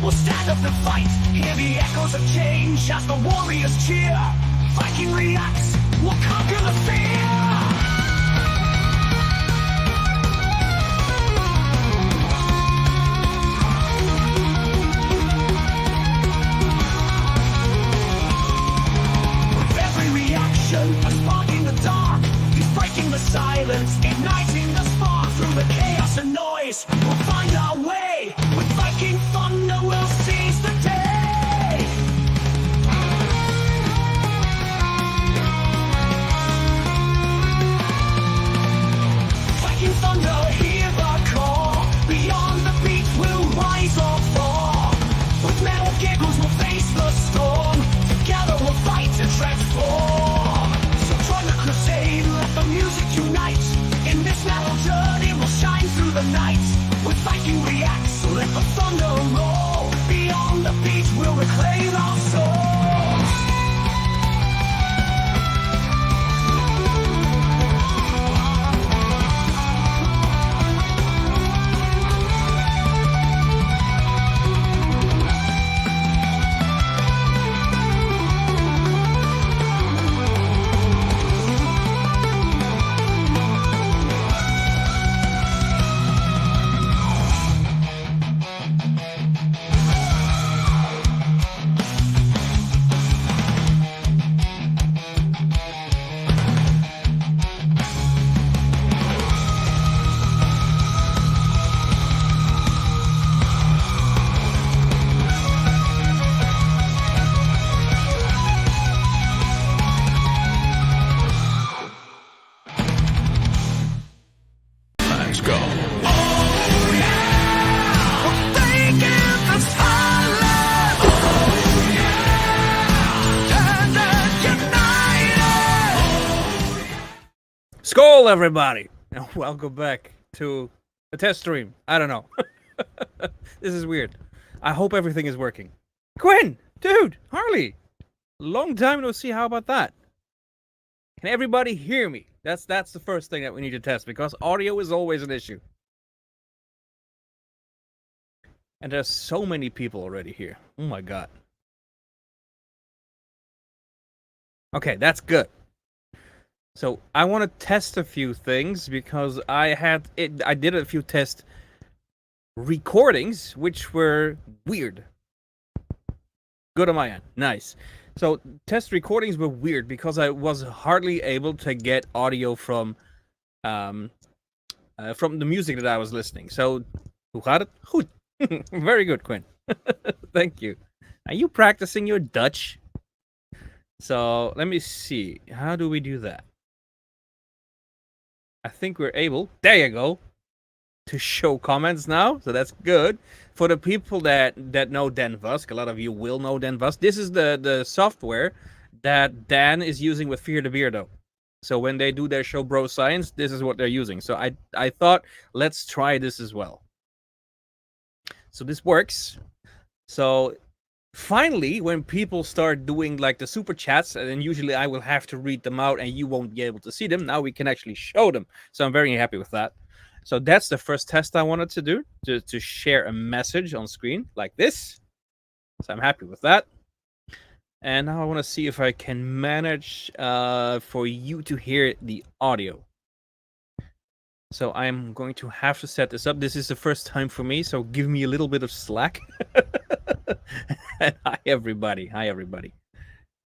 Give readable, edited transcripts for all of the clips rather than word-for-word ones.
will stand up and fight. Hear the echoes of change as the warriors cheer. Viking reacts, will conquer the fear. A spark in the dark, he's breaking the silence, igniting the spark through the chaos and noise. We'll find our way, with Viking Thunder we'll seize the day. Viking Thunder, hear the call, beyond the beat we'll rise or fall. With metal giggles we'll face the storm, together we'll fight and transform. Crusade, let the music unite. In this metal journey we'll shine through the night. With Viking reacts, let the thunder roll. Beyond the beat we'll reclaim our souls. Skål, everybody, and welcome back to the test stream. I don't know. This is weird. I hope everything is working. Quinn, dude, Harley, long time no see. How about that? Can everybody hear me? That's the first thing that we need to test, because audio is always an issue. And there's so many people already here. Oh my god. Okay, that's good. So I want to test a few things because I did a few test recordings which were weird. Good on my end. Nice. So test recordings were weird because I was hardly able to get audio from the music that I was listening. So who had it? Very good, Quinn. Thank you. Are you practicing your Dutch? So let me see. How do we do that? I think we're able, there you go, to show comments now. So that's good. For the people that know Dan Vusk, a lot of you will know Dan Vusk. This is the software that Dan is using with Fear the Beardo. So when they do their show Bro Science, this is what they're using. So I thought, let's try this as well. So this works. So finally, when people start doing like the super chats, and then usually I will have to read them out and you won't be able to see them, now we can actually show them. So I'm very happy with that. So that's the first test I wanted to do, to share a message on screen like this. So I'm happy with that. And now I want to see if I can manage for you to hear the audio. So I'm going to have to set this up. This is the first time for me, so give me a little bit of slack. Hi, everybody. Hi, everybody.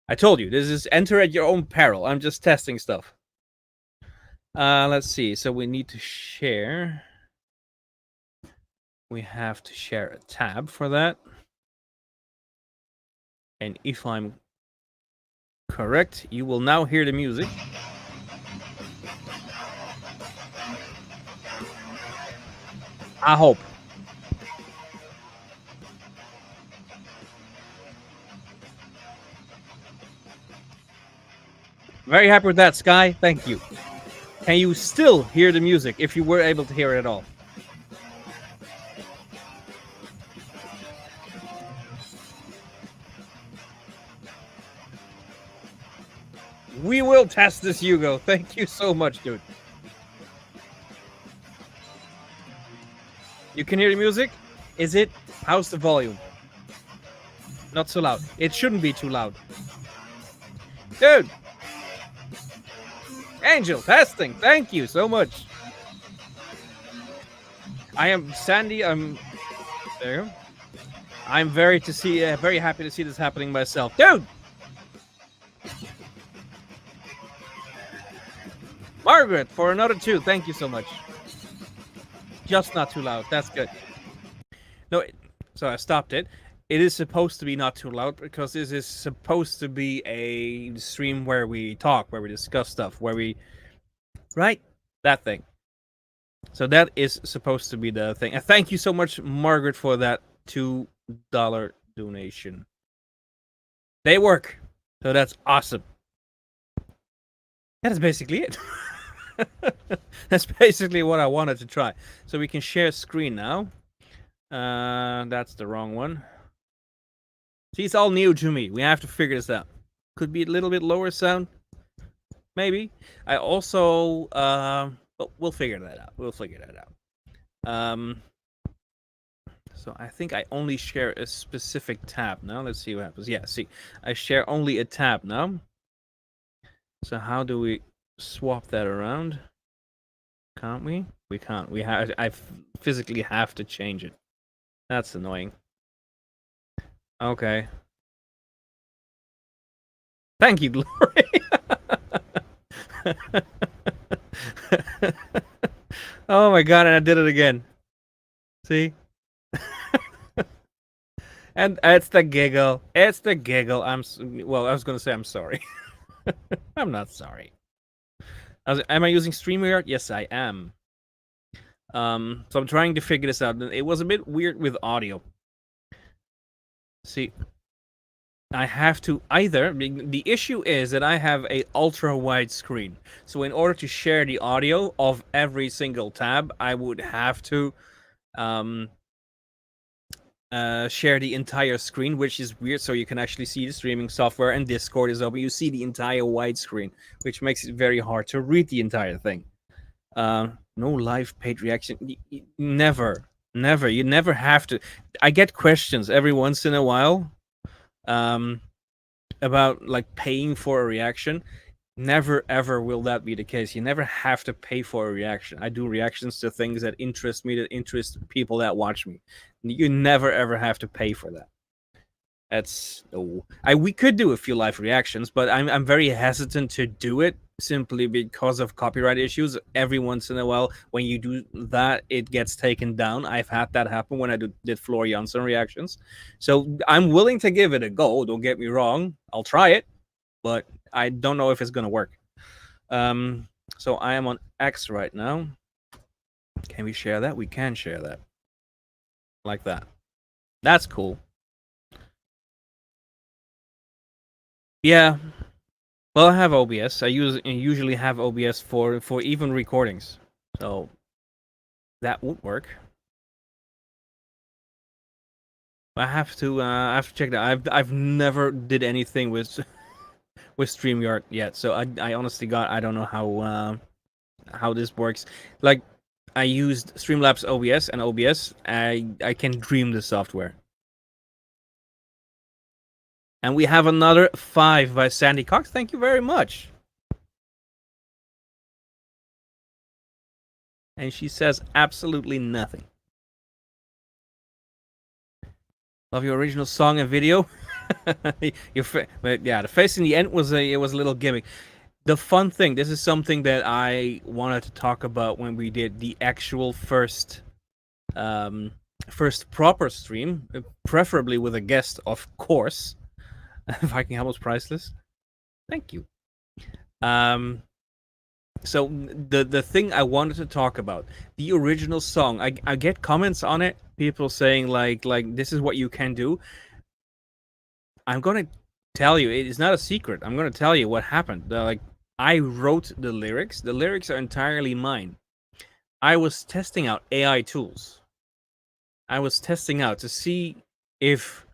I told you, this is enter at your own peril. I'm just testing stuff. Let's see. So we need to share. We have to share a tab for that. And if I'm correct, you will now hear the music. I hope. Very happy with that, Sky. Thank you. Can you still hear the music if you were able to hear it at all? We will test this, Hugo. Thank you so much, dude. You can hear the music? Is it? How's the volume? Not so loud. It shouldn't be too loud. Dude! Angel, testing! Thank you so much! I am Sandy, there you go. I'm very happy to see this happening myself. Dude! Margaret, for another 2, thank you so much. Just not too loud, that's good. No, so I stopped it. It is supposed to be not too loud because this is supposed to be a stream where we talk, where we discuss stuff, where we... Right? That thing. So that is supposed to be the thing. And thank you so much, Margaret, for that $2 donation. They work. So that's awesome. That is basically it. That's basically what I wanted to try. So we can share screen now. That's the wrong one. See, it's all new to me. We have to figure this out. Could be a little bit lower sound. Maybe. I also... but we'll figure that out. We'll figure that out. So I think I only share a specific tab now. Let's see what happens. Yeah, see. I share only a tab now. So how do we swap that around? Can't we? We can't. I physically have to change it. That's annoying. Okay. Thank you, Glory. Oh my god, and I did it again. See? And it's the giggle. It's the giggle. Well, I was going to say I'm sorry. I'm not sorry. Am I using StreamYard? Yes, I am. So I'm trying to figure this out. It was a bit weird with audio. See, I have to either... The issue is that I have a ultra-wide screen. So in order to share the audio of every single tab, I would have to share the entire screen, which is weird. So you can actually see the streaming software and Discord is open. You see the entire widescreen, which makes it very hard to read the entire thing. No live paid reaction. Never. You never have to. I get questions every once in a while about like paying for a reaction. Never ever will that be the case. You never have to pay for a reaction. I do reactions to things that interest me, that interest people that watch me. You never ever have to pay for that. That's we could do a few live reactions, but I'm very hesitant to do it simply because of copyright issues. Every once in a while, when you do that, it gets taken down. I've had that happen when I did Floor Janssen reactions. So I'm willing to give it a go. Don't get me wrong. I'll try it, but I don't know if it's gonna work. So I am on X right now. Can we share that? We can share that. Like that. That's cool. Yeah. Well, I have OBS. I usually have OBS for even recordings. So that would work. I have to check that. I've never did anything with StreamYard yet. So I honestly I don't know how this works. Like I used Streamlabs OBS and OBS. I can dream the software. And we have another 5 by Sandy Cox. Thank you very much. And she says absolutely nothing. Love your original song and video. But yeah, the face in the end was a little gimmick. The fun thing, this is something that I wanted to talk about when we did the actual first proper stream, preferably with a guest, of course. Viking Hammel's priceless. Thank you. So the thing I wanted to talk about, the original song, I get comments on it, people saying like this is what you can do. I'm gonna tell you, it is not a secret. I'm gonna tell you what happened. Like I wrote the lyrics. The lyrics are entirely mine. I was testing out AI tools. I was testing out to see if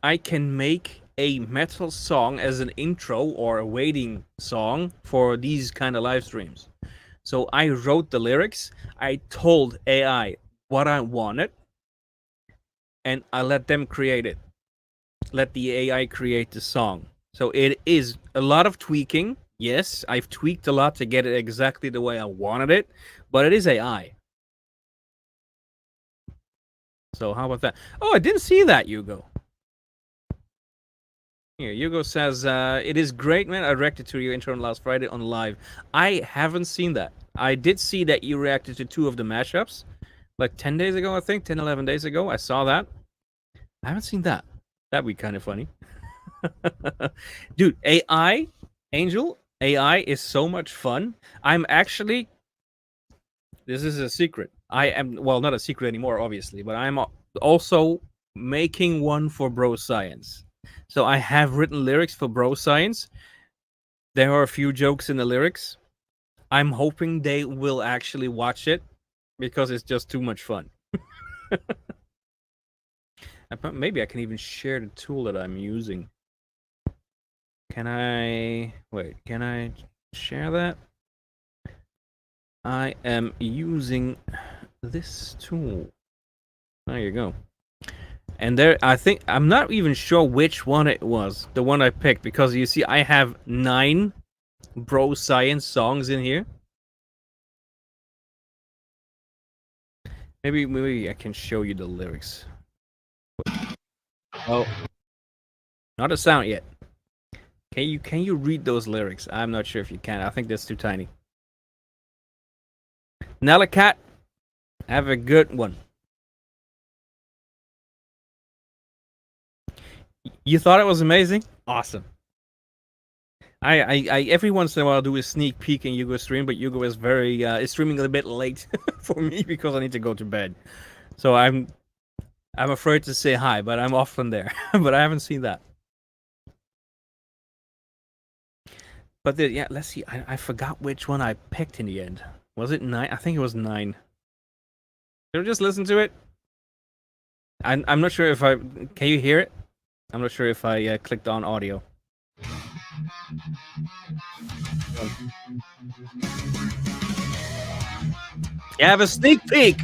I can make a metal song as an intro or a waiting song for these kind of live streams. So I wrote the lyrics. I told AI what I wanted, and I let them create it. let the AI create the song. So it is a lot of tweaking. Yes, I've tweaked a lot to get it exactly the way I wanted it, but it is AI. So how about that? Oh, I didn't see that, Hugo. Here, Hugo says, it is great, man. I reacted to your intro last Friday on live. I haven't seen that. I did see that you reacted to 2 of the mashups, like 10 days ago, I think, 10, 11 days ago. I saw that. I haven't seen that. That'd be kind of funny. Dude, AI, Angel, AI is so much fun. I'm actually, this is a secret. I am, well, not a secret anymore, obviously, but I'm also making one for Bro Science. So I have written lyrics for Bro Science. There are a few jokes in the lyrics. I'm hoping they will actually watch it because it's just too much fun. Maybe I can even share the tool that I'm using. Can I... Wait, can I share that? I am using this tool. There you go. And there, I think, I'm not even sure which one it was, the one I picked, because you see, I have 9 Bro Science songs in here. Maybe I can show you the lyrics. Oh, not a sound yet. Can you read those lyrics? I'm not sure if you can. I think that's too tiny. Nella Cat, have a good one. You thought it was amazing? Awesome. I every once in a while do a sneak peek in Yugo's stream, but Yugo is is streaming a bit late for me because I need to go to bed. So I'm afraid to say hi, but I'm often there. But I haven't seen that. But yeah, let's see. I forgot which one I picked in the end. Was it 9? I think it was 9. Did I just listen to it? I'm not sure if I... Can you hear it? I'm not sure if I clicked on audio. You have a sneak peek!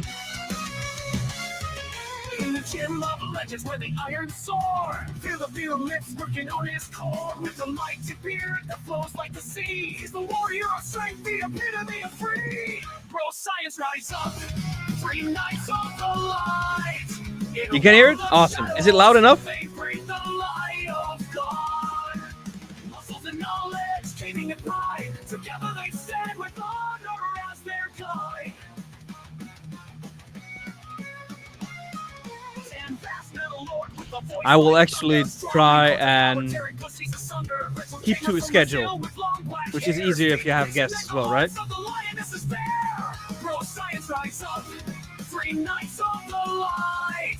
In the gym of legends where the iron soar, feel the field lips working on his core. With the mighty beard that flows like the sea, he's the warrior of strength, the epitome of free. Bro Science rise up, 3 nights of the light. You can hear it? Awesome. Is it loud enough? They bring the light of God. Muscles and knowledge, training and pride. Together they stand with honor as their guide. I will actually try and keep to a schedule, which is easier if you have guests as well, right? Bro Science rise up, 3 nights of the light.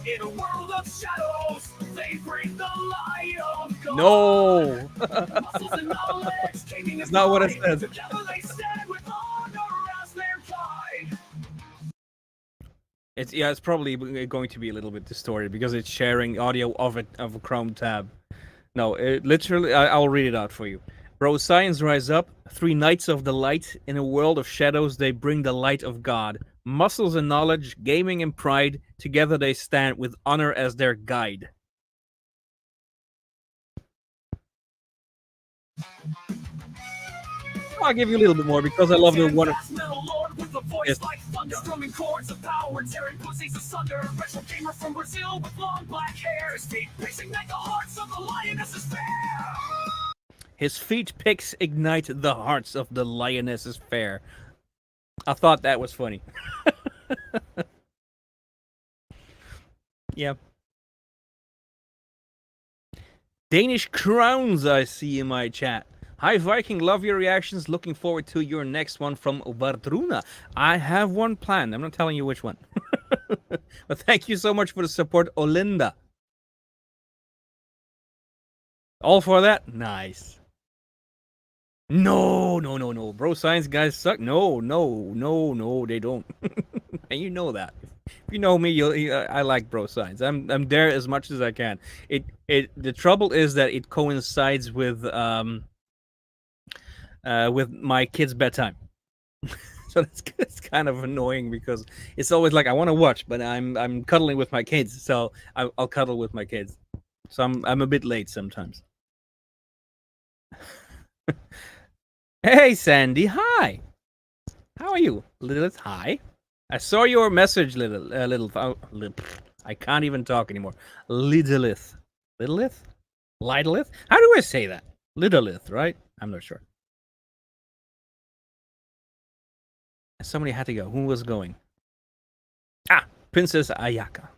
In a world of shadows, they bring the light of God. No! Muscles and knowledge, taking That's not what it says. Together they stand with honor as their guide. It's probably going to be a little bit distorted because it's sharing audio of a Chrome tab. No, literally, I'll read it out for you. Bro Science rise up, 3 nights of the light. In a world of shadows, they bring the light of God. Muscles and knowledge, gaming and pride, together they stand with honor as their guide. I'll give you a little bit more because I love the one. Yes. Like thunder, strumming chords of power, tearing pussies asunder. Retro gamer from Brazil with long black hair. His feet pacing like the hearts of the lioness's fair. His feet picks ignite the hearts of the lioness's fair. I thought that was funny. Yeah. Danish crowns I see in my chat. Hi Viking, love your reactions. Looking forward to your next one from Vardruna. I have one planned. I'm not telling you which one. But thank you so much for the support, Olinda. All for that? Nice. No. Bro Science guys suck. No, they don't. And you know that. If you know me, I like Bro Science. I'm there as much as I can. The trouble is that it coincides with my kids' bedtime. So it's kind of annoying because it's always like I want to watch, but I'm cuddling with my kids, so I'll cuddle with my kids. So I'm a bit late sometimes. Hey Sandy, hi. How are you, Lilith? Hi. I saw your message, little. I can't even talk anymore. Lidlith. Lidlith? Lidlith? How do I say that? Lidlith, right? I'm not sure. Somebody had to go. Who was going? Ah, Princess Ayaka.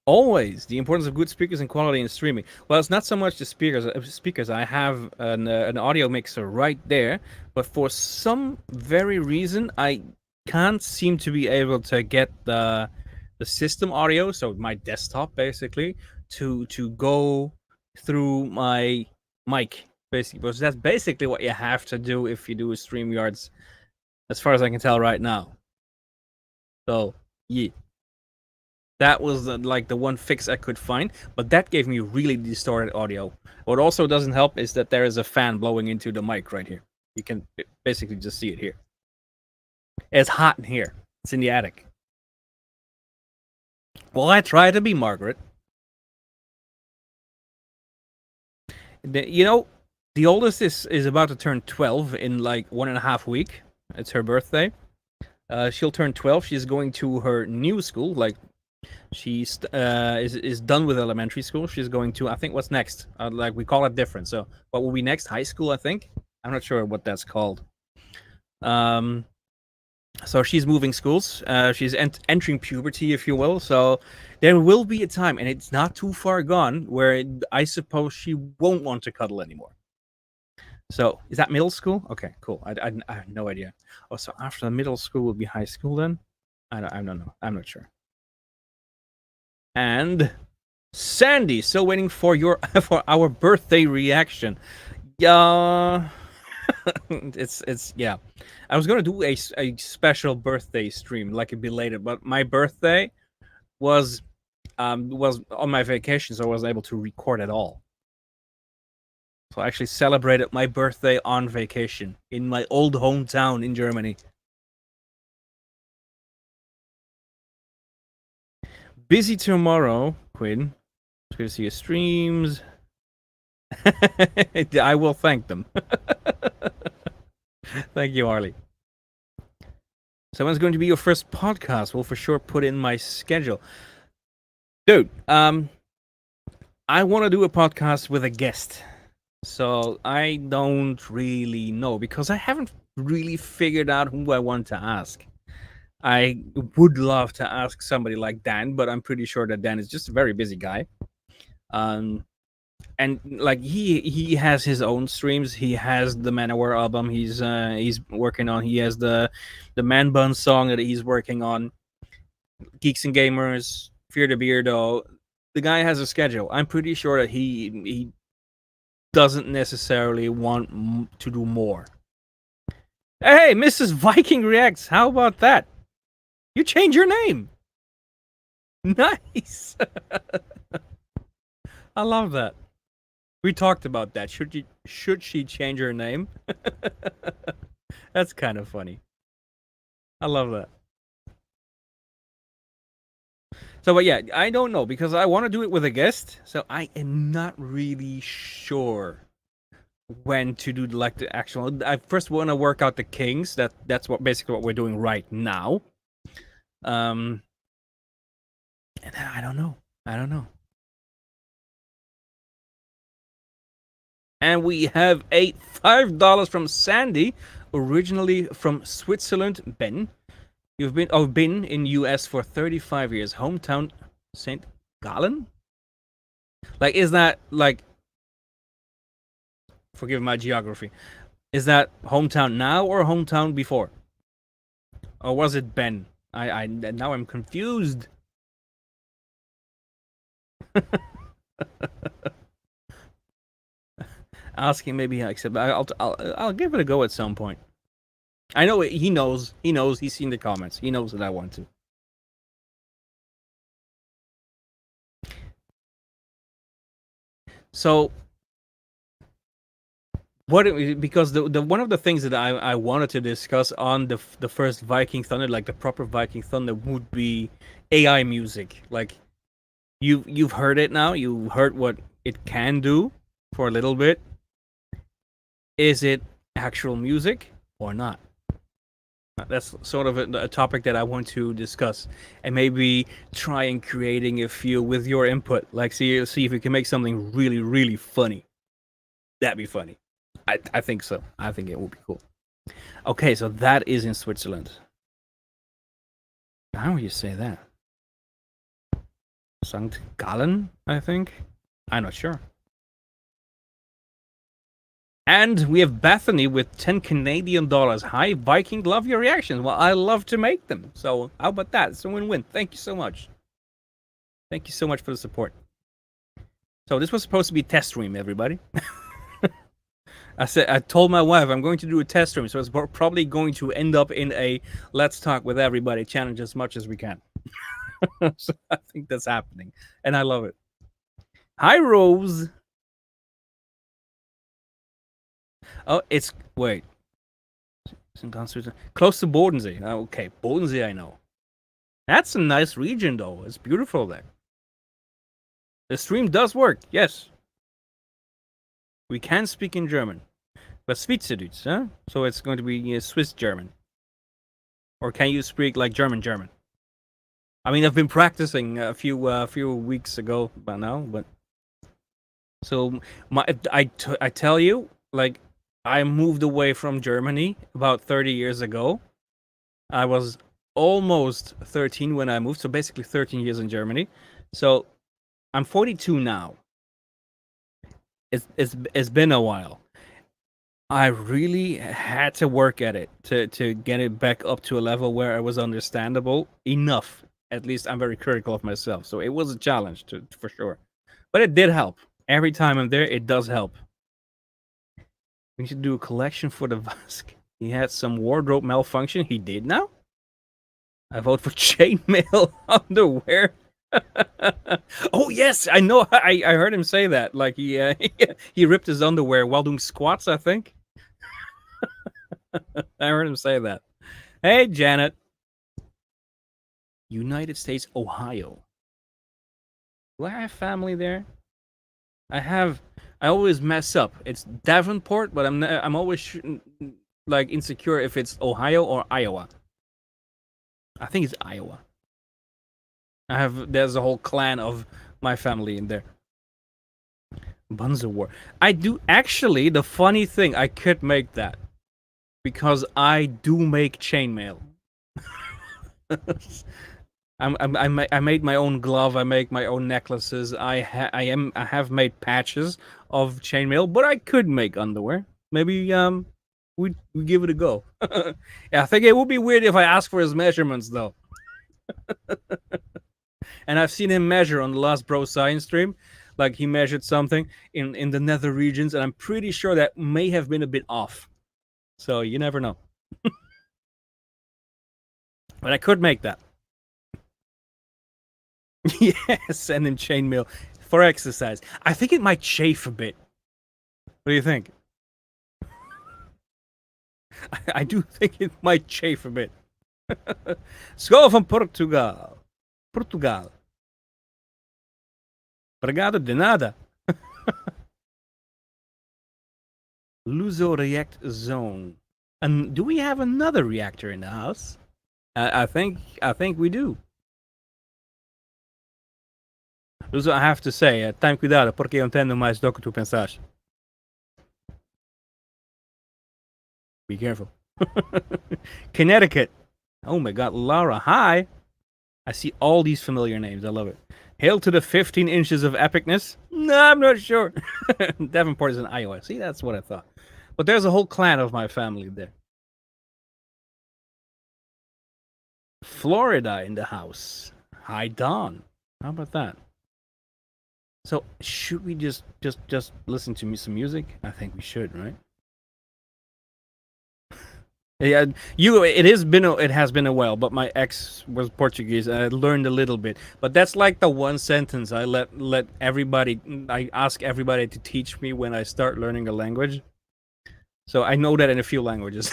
Always the importance of good speakers and quality in streaming. Well, it's not so much the speakers. Speakers. I have an audio mixer right there, but for some very reason, I can't seem to be able to get the system audio, so my desktop basically, to go through my mic, basically, because that's basically what you have to do if you do a StreamYards, as far as I can tell right now. So yeah. That was like the one fix I could find, but that gave me really distorted audio. What also doesn't help is that there is a fan blowing into the mic right here. You can basically just see it here. It's hot in here. It's in the attic. Well, I try to be Margaret. You know, the oldest is about to turn 12 in like 1.5 weeks. It's her birthday. She'll turn 12. She's going to her new school, like she's is done with elementary school. She's going to, I think, what's next? Like we call it different. So what will be next? High school, I think. I'm not sure what that's called. So she's moving schools. She's entering puberty, if you will. So there will be a time, and it's not too far gone, where I suppose she won't want to cuddle anymore. So is that middle school? Okay, cool. I have no idea. Oh, so after the middle school will be high school then? I don't know. I'm not sure. And Sandy, still waiting for your for our birthday reaction. Yeah, it's yeah. I was gonna do a special birthday stream, like a belated, but my birthday was on my vacation, so I wasn't able to record at all. So I actually celebrated my birthday on vacation in my old hometown in Germany. Busy tomorrow, Quinn. It's good to see your streams. I will thank them. Thank you, Harley. So when's going to be your first podcast? We'll for sure put in my schedule. Dude, I want to do a podcast with a guest. So I don't really know, because I haven't really figured out who I want to ask. I would love to ask somebody like Dan, but I'm pretty sure that Dan is just a very busy guy. And like he has his own streams. He has the Manowar album he's working on. He has the Man Bun song that he's working on. Geeks and Gamers, Fear the Beardo. The guy has a schedule. I'm pretty sure that he doesn't necessarily want to do more. Hey, Mrs. Viking Reacts, how about that? You change your name. Nice. I love that. We talked about that. Should she change her name? That's kind of funny. I love that. So, but yeah, I don't know, because I want to do it with a guest. So I am not really sure when to do like the actual. I first want to work out the kinks. That's basically what we're doing right now. And I don't know. And we have a $5 from Sandy, originally from Switzerland. Ben, you've been in US for 35 years. Hometown St. Gallen? Like, is that like, forgive my geography, is that hometown now or hometown before? Or was it Ben? I now I'm confused. Asking maybe accept. I'll give it a go at some point. I know he knows. He knows. He's seen the comments. He knows that I want to. So, because the one of the things that I wanted to discuss on the first Viking Thunder, like the proper Viking Thunder, would be AI music. Like you've heard it now. You heard what it can do for a little bit. Is it actual music or not? That's sort of a topic that I want to discuss, and maybe try and creating a few with your input. Like see if we can make something really really funny. That'd be funny. I think so. I think it would be cool. Okay, so that is in Switzerland. How would you say that? St. Gallen, I think. I'm not sure. And we have Bethany with 10 Canadian dollars. Hi, Viking. Love your reactions. Well, I love to make them. So, how about that? It's a win win. Thank you so much. Thank you so much for the support. So, this was supposed to be a test stream, everybody. I told my wife I'm going to do a test stream, so it's probably going to end up in a let's talk with everybody challenge as much as we can. So, I think that's happening, and I love it. Hi, Rose. Oh, it's wait. Close to Bodensee. Okay, Bodensee, I know. That's a nice region, though. It's beautiful there. The stream does work. Yes, we can speak in German, but Schweizerdeutsch, huh? So it's going to be Swiss German, or can you speak like German German? I mean, I've been practicing a few weeks ago by now, but so I tell you, like, I moved away from Germany about 30 years ago. I was almost 13 when I moved, so basically 13 years in Germany. So I'm 42 now. It's been a while. I really had to work at it to get it back up to a level where I was understandable enough. At least I'm very critical of myself, so it was a challenge for sure. But it did help. Every time I'm there, it does help. We should do a collection for the Vask. He had some wardrobe malfunction. He did now? I vote for chainmail underwear. Oh yes, I know. I heard him say that. Like he ripped his underwear while doing squats, I think. I heard him say that. Hey, Janet. United States, Ohio. Do I have family there? I always mess up. It's Davenport, but I'm always like insecure if it's Ohio or Iowa. I think it's Iowa. There's a whole clan of my family in there. Bunza War. I do actually. The funny thing, I could make that because I do make chainmail. I made my own glove. I make my own necklaces. I have made patches of chainmail, but I could make underwear. Maybe we give it a go. Yeah, I think it would be weird if I ask for his measurements though. And I've seen him measure on the last Bro Science stream. Like he measured something in the nether regions, and I'm pretty sure that may have been a bit off. So you never know. But I could make that. Yeah, send him chainmail for exercise. I think it might chafe a bit. What do you think? I do think it might chafe a bit. Skål from Portugal. Portugal. Obrigado de nada. Luzo React Zone. And do we have another reactor in the house? I think we do. Luzo, I have to say, time cuidado, porque eu entendo mais do que tu pensas. Be careful. Connecticut. Oh my god, Laura, hi. I see all these familiar names. I love it. Hail to the 15 inches of epicness. No, I'm not sure. Davenport is in Iowa. See, that's what I thought. But there's a whole clan of my family there. Florida in the house. Hi, Don. How about that? So, should we just listen to some music? I think we should, right? Yeah, it has been a while, but my ex was Portuguese and I learned a little bit. But that's like the one sentence I ask everybody to teach me when I start learning a language. So I know that in a few languages.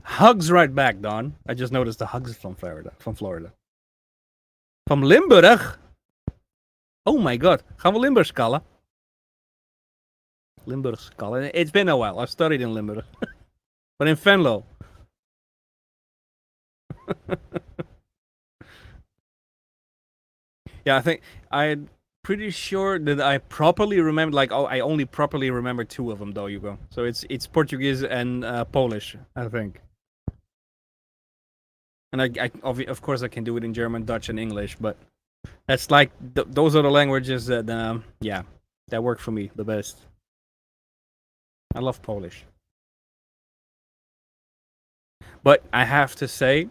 Hugs right back, Don. I just noticed the hugs from Florida. From Limburg? Oh my god. Gaan we Limburg scala? Limburg scala. It's been a while. I've studied in Limburg. But in Venlo. Yeah, I think I'm pretty sure that I properly remember. Like, oh, I only properly remember two of them, though, Hugo. So it's Portuguese and Polish, I think. And of course I can do it in German, Dutch, and English, but that's like those are the languages that yeah, that work for me the best. I love Polish, but I have to say,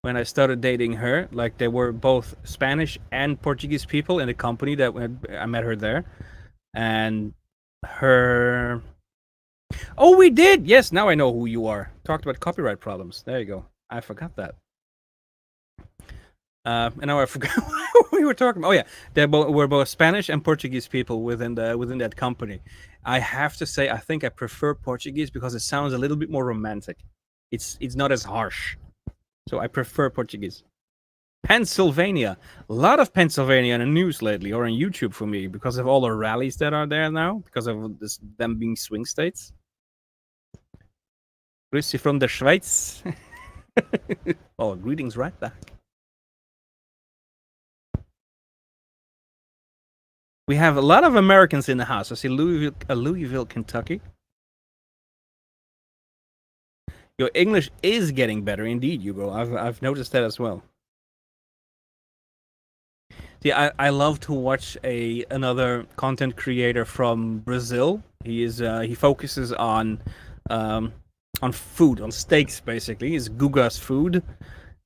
when I started dating her, like they were both Spanish and Portuguese people in the company that I met her there, and her. Oh, we did. Yes, now I know who you are. Talked about copyright problems. There you go. I forgot that. And now I forgot what we were talking about. Oh yeah, we're both Spanish and Portuguese people within that company. I have to say, I think I prefer Portuguese because it sounds a little bit more romantic. It's not as harsh, so I prefer Portuguese. Pennsylvania, a lot of Pennsylvania in the news lately, or on YouTube for me, because of all the rallies that are there now, because of them being swing states. Grüße from the Schweiz. Oh, greetings right back. We have a lot of Americans in the house. I see Louisville, Kentucky. Your English is getting better, indeed, Hugo. I've noticed that as well. See, I love to watch another content creator from Brazil. He focuses on food, on steaks, basically. He's Guga's food.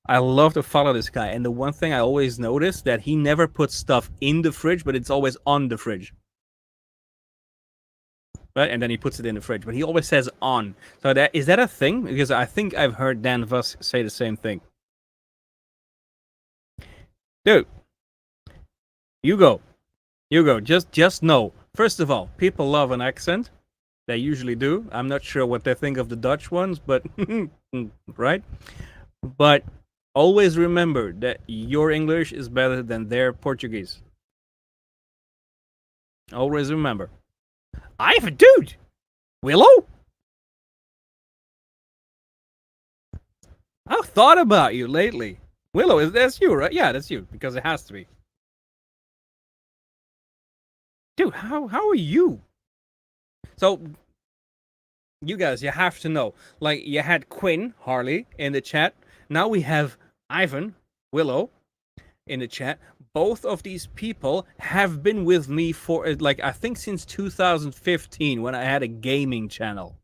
I love to follow this guy, and the one thing I always notice that he never puts stuff in the fridge, but it's always on the fridge. Right, and then he puts it in the fridge, but he always says on. So is that a thing? Because I think I've heard Dan Vuss say the same thing. Dude, Hugo, just know. First of all, people love an accent. They usually do. I'm not sure what they think of the Dutch ones, but right. But always remember that your English is better than their Portuguese. Always remember. Dude! Willow? I've thought about you lately. Willow, that's you, right? Yeah, that's you, because it has to be. Dude, how are you? So, you guys, you have to know. Like, you had Quinn, Harley, in the chat. Now we have Ivan, Willow, in the chat. Both of these people have been with me for, like, I think since 2015 when I had a gaming channel.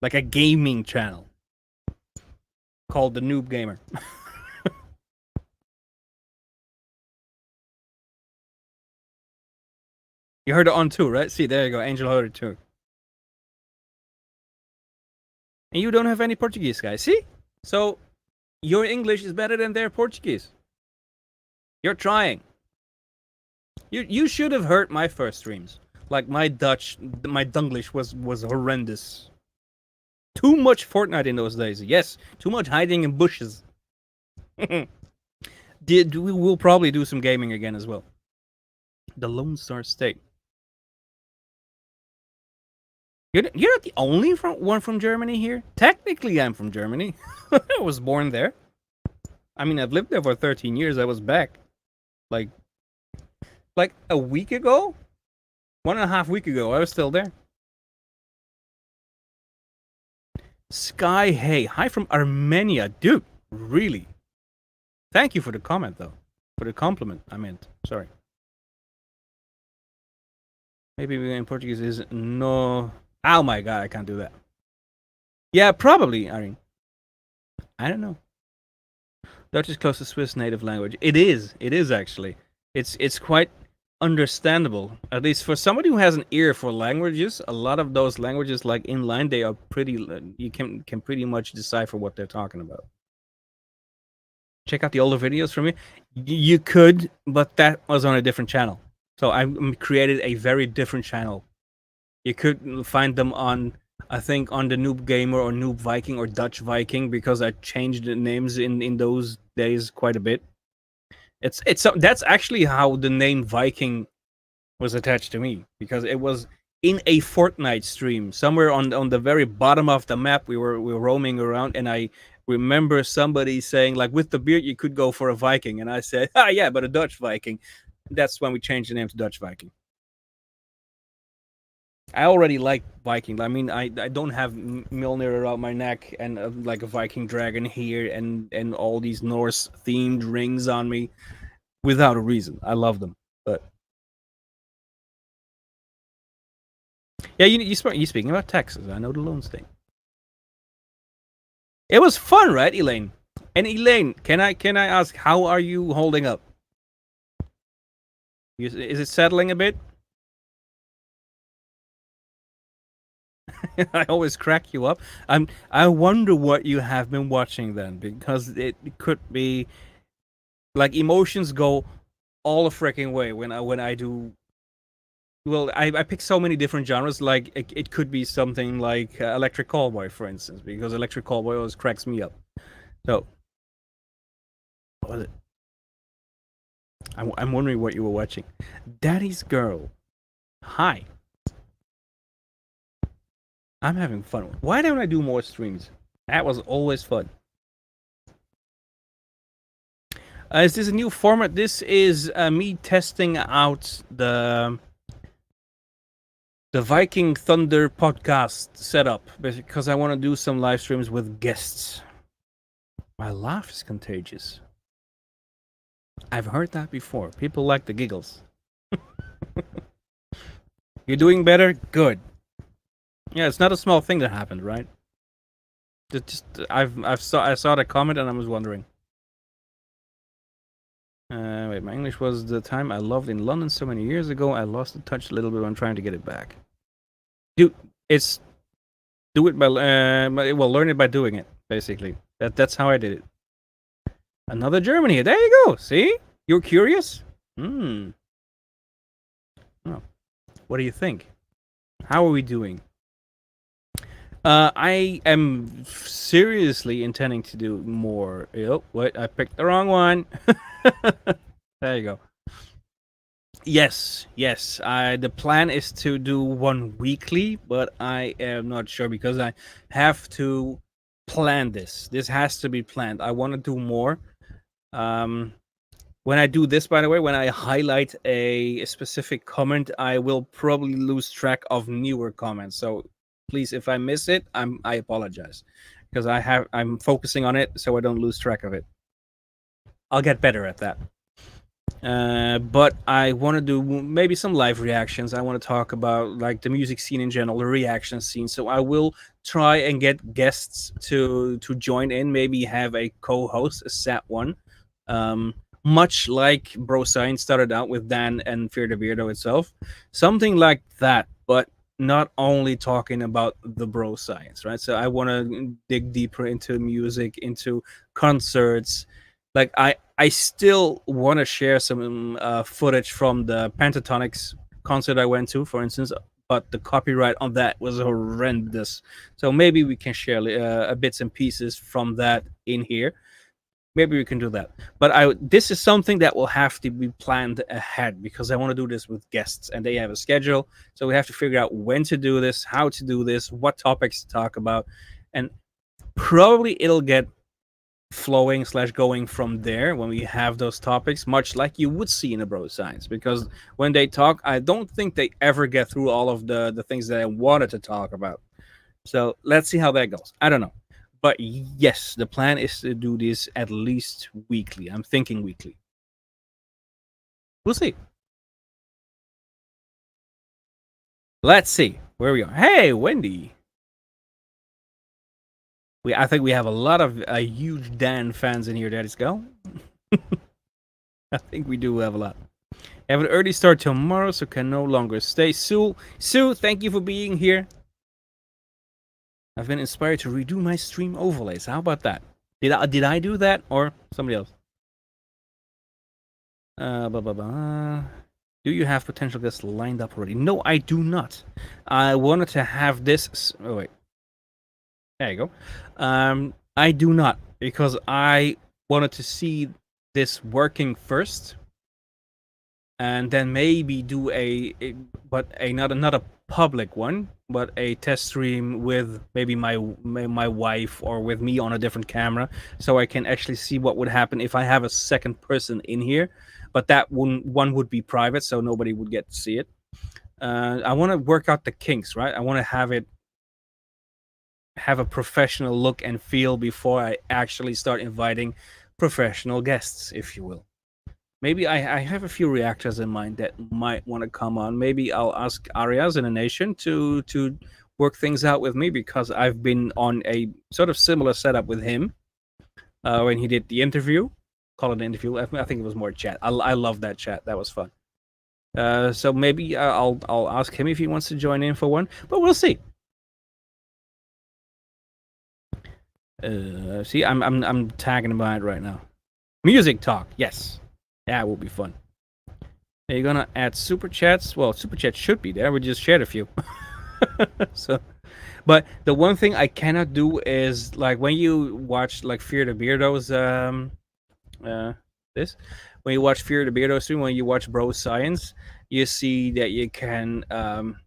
Like a gaming channel. Called The Noob Gamer. You heard it on too, right? See, there you go. Angel heard it too. And you don't have any Portuguese, guys. See? So, your English is better than their Portuguese. You're trying. You should have heard my first streams. Like my Dunglish was horrendous. Too much Fortnite in those days. Yes, too much hiding in bushes. We will probably do some gaming again as well. The Lone Star State. You're not the only one from Germany here. Technically, I'm from Germany. I was born there. I mean, I've lived there for 13 years. I was back, like a week ago, 1.5 weeks ago. I was still there. Sky Hey, hi from Armenia, dude. Really? Thank you for the comment, though. For the compliment, I meant. Sorry. Maybe in Portuguese is no. Oh my god, I can't do that. Yeah, probably, Irene. I don't know. Dutch is close to Swiss native language. It is actually. It's quite understandable. At least for somebody who has an ear for languages, a lot of those languages, like inline, they are pretty. You can pretty much decipher what they're talking about. Check out the older videos from me. You could, but that was on a different channel. So I created a very different channel. You could find them on I think on the Noob Gamer or Noob Viking or Dutch Viking, because I changed the names in those days quite a bit. It's that's actually how the name Viking was attached to me, because it was in a Fortnite stream somewhere on the very bottom of the map. We were roaming around, and I remember somebody saying, like, with the beard you could go for a Viking, and I said, ah, yeah, but a Dutch Viking. That's when we changed the name to Dutch Viking. I already like Viking. I mean, I don't have Mjolnir around my neck and like a Viking dragon here and all these Norse themed rings on me without a reason. I love them, but yeah, you speaking about Texas? I know the Lone State. It was fun, right, Elaine? And Elaine, can I ask, how are you holding up? Is it settling a bit? I always crack you up. I wonder what you have been watching then, because it could be like emotions go all the freaking way when I do. Well, I pick so many different genres. Like it could be something like Electric Callboy, for instance, because Electric Callboy always cracks me up. So, what was it? I'm wondering what you were watching. Daddy's Girl. Hi. I'm having fun. Why don't I do more streams? That was always fun. Is this a new format? This is me testing out the Viking Thunder podcast setup, because I want to do some live streams with guests. My laugh is contagious. I've heard that before. People like the giggles. You're doing better? Good. Yeah, it's not a small thing that happened, right? I saw the comment and I was wondering. Wait, my English was the time I loved in London so many years ago. I lost the touch a little bit. I'm trying to get it back. Do it's do it by well, learn it by doing it. Basically, that's how I did it. Another Germany. There you go. See, you're curious. Hmm. Oh. What do you think? How are we doing? I am seriously intending to do more. Oh, what? I picked the wrong one. There you go. Yes, yes. The plan is to do one weekly, but I am not sure because I have to plan this. This has to be planned. I want to do more. When I do this, by the way, when I highlight a specific comment, I will probably lose track of newer comments. So please, if I miss it, I apologize, because I'm focusing on it so I don't lose track of it. I'll get better at that. But I want to do maybe some live reactions. I want to talk about like the music scene in general, the reaction scene. So I will try and get guests to join in. Maybe have a co-host, a set one. Much like Bro Science started out with Dan and Fear the Weirdo itself, something like that, but not only talking about the Bro Science, right? So I want to dig deeper into music, into concerts. Like I still want to share some footage from the Pentatonics concert I went to, for instance, but the copyright on that was horrendous. So maybe we can share bits and pieces from that in here. Maybe we can do that. But this is something that will have to be planned ahead, because I want to do this with guests and they have a schedule. So we have to figure out when to do this, how to do this, what topics to talk about, and probably it'll get flowing / going from there when we have those topics, much like you would see in a Bro Science, because when they talk, I don't think they ever get through all of the things that I wanted to talk about. So let's see how that goes. I don't know, but yes, the plan is to do this at least weekly. I'm thinking weekly. We'll see. Let's see where we are. Hey, Wendy. I think we have a lot of huge Dan fans in here. Daddy's go. I think we do have a lot. I have an early start tomorrow, so can no longer stay. Sue, thank you for being here. I've been inspired to redo my stream overlays. How about that? Did I do that or somebody else? Blah, blah, blah. Do you have potential guests lined up already? No, I do not. I wanted to have this. Oh wait, there you go. I do not, because I wanted to see this working first, and then maybe do not a public one, but a test stream with maybe my wife or with me on a different camera, so I can actually see what would happen if I have a second person in here. But that one would be private, so nobody would get to see it. I want to work out the kinks, right? I want to have a professional look and feel before I actually start inviting professional guests, if you will. Maybe I have a few reactors in mind that might want to come on. Maybe I'll ask Arias in a Nation to work things out with me, because I've been on a sort of similar setup with him when he did the interview. Call it an interview. I think it was more chat. I love that chat. That was fun. So maybe I'll ask him if he wants to join in for one, but we'll see. See, I'm tagging him on it right now. Music talk, yes, that will be fun. Are you gonna add super chats? Well, super chats should be there. We just shared a few. So, but the one thing I cannot do is, like, when you watch like Fear the Beardo's this when you watch Fear the Beardo stream, when you watch Bro Science, you see that you can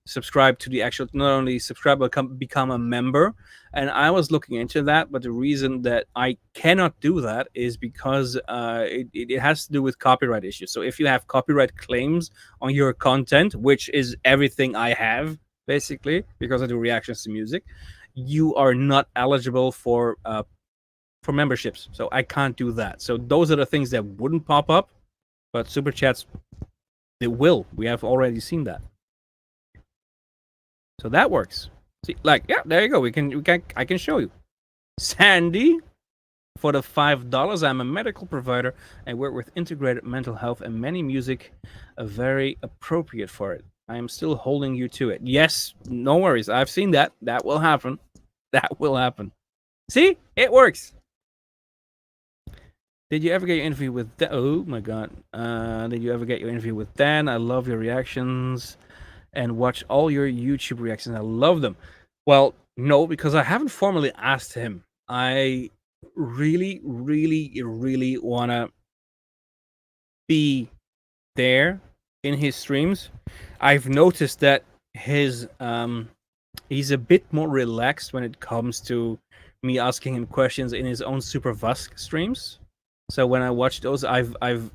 subscribe to the actual, not only subscribe but become a member. And I was looking into that, but the reason that I cannot do that is because it has to do with copyright issues. So if you have copyright claims on your content, which is everything I have basically, because I do reactions to music, you are not eligible for memberships. So I can't do that. So those are the things that wouldn't pop up, but super chats, they will. We have already seen that. So that works. See, like, yeah, there you go. I can show you. Sandy, for the $5, I'm a medical provider. I work with integrated mental health, and many music are very appropriate for it. I am still holding you to it. Yes, no worries. I've seen that. That will happen. That will happen. See, it works. Did you ever get your interview with Dan? Oh my god. Did you ever get your interview with Dan? I love your reactions and watch all your YouTube reactions. I love them. Well, no, because I haven't formally asked him. I really, really, really want to be there in his streams. I've noticed that he's a bit more relaxed when it comes to me asking him questions in his own Super Vusk streams. So when I watch those, I've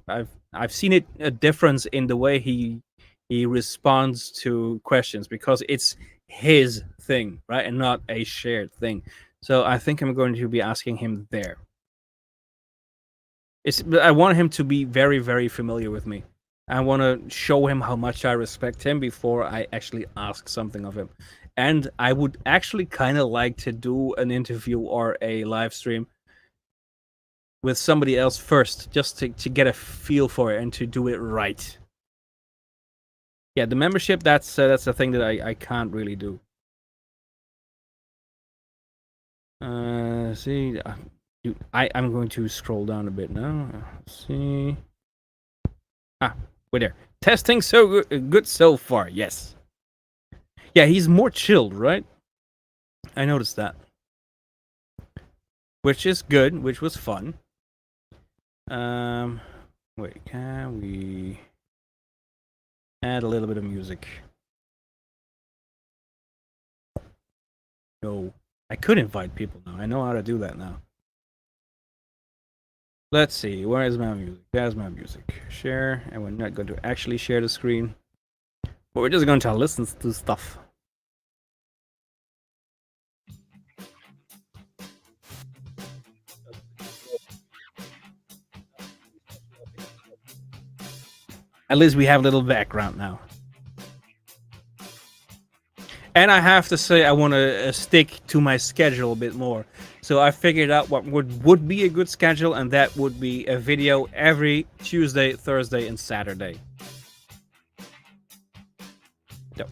seen a difference in the way he responds to questions, because it's his thing, right, and not a shared thing. So I think I'm going to be asking him there. I want him to be very, very familiar with me. I want to show him how much I respect him before I actually ask something of him. And I would actually kind of like to do an interview or a live stream with somebody else first, just to get a feel for it and to do it right. Yeah, the membership, that's the thing that I can't really do. See, I'm going to scroll down a bit now. Let's see. We're there. Testing so good so far. Yes. Yeah, he's more chilled, right? I noticed that. Which is good, which was fun. Wait, can we add a little bit of music? No, I could invite people now. I know how to do that now. Let's see, where is my music? There's my music. Share, and we're not going to actually share the screen, but we're just going to listen to stuff. At least we have a little background now. And I have to say, I want to stick to my schedule a bit more. So I figured out what would be a good schedule, and that would be a video every Tuesday, Thursday, and Saturday. Yep.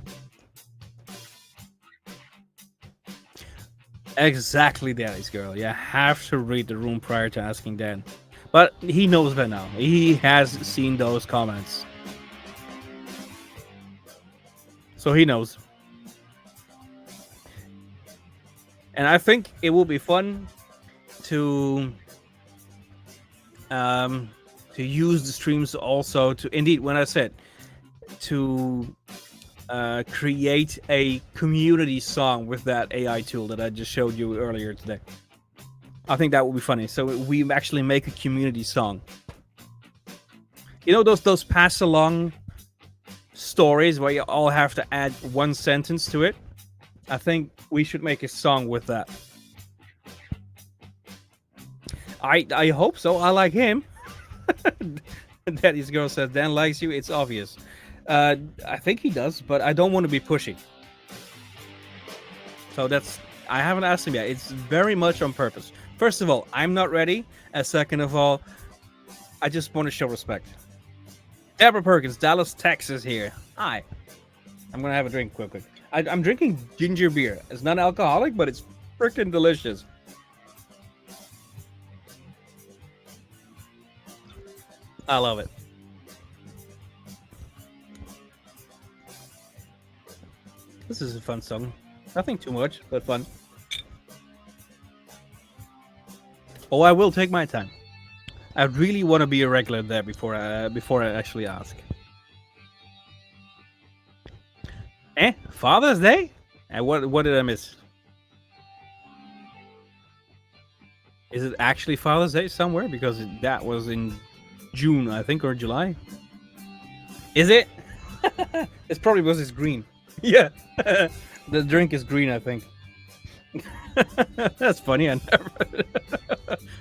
Exactly, Daddy's girl. You have to read the room prior to asking Dan. But he knows by now. He has seen those comments. so he knows. And I think it will be fun to um to use the streams also to, indeed, when I said to create a community song with that AI tool that I just showed you earlier today. I think that would be funny. So we actually make a community song. You know those pass along stories where you all have to add one sentence to it? I think we should make a song with that. I hope so. I like him. Daddy's girl says Dan likes you. It's obvious. I think he does, but I don't want to be pushy. So I haven't asked him yet. It's very much on purpose. First of all, I'm not ready. And second of all, I just want to show respect. Deborah Perkins, Dallas, Texas here. Hi. I'm going to have a drink quick. I'm drinking ginger beer. It's non-alcoholic, but it's freaking delicious. I love it. This is a fun song. Nothing too much, but fun. Oh, I will take my time. I really want to be a regular there before I actually ask. Father's Day? And what did I miss? Is it actually Father's Day somewhere? Because that was in June, I think, or July. Is it? It's probably because it's green. Yeah. The drink is green, I think. That's funny.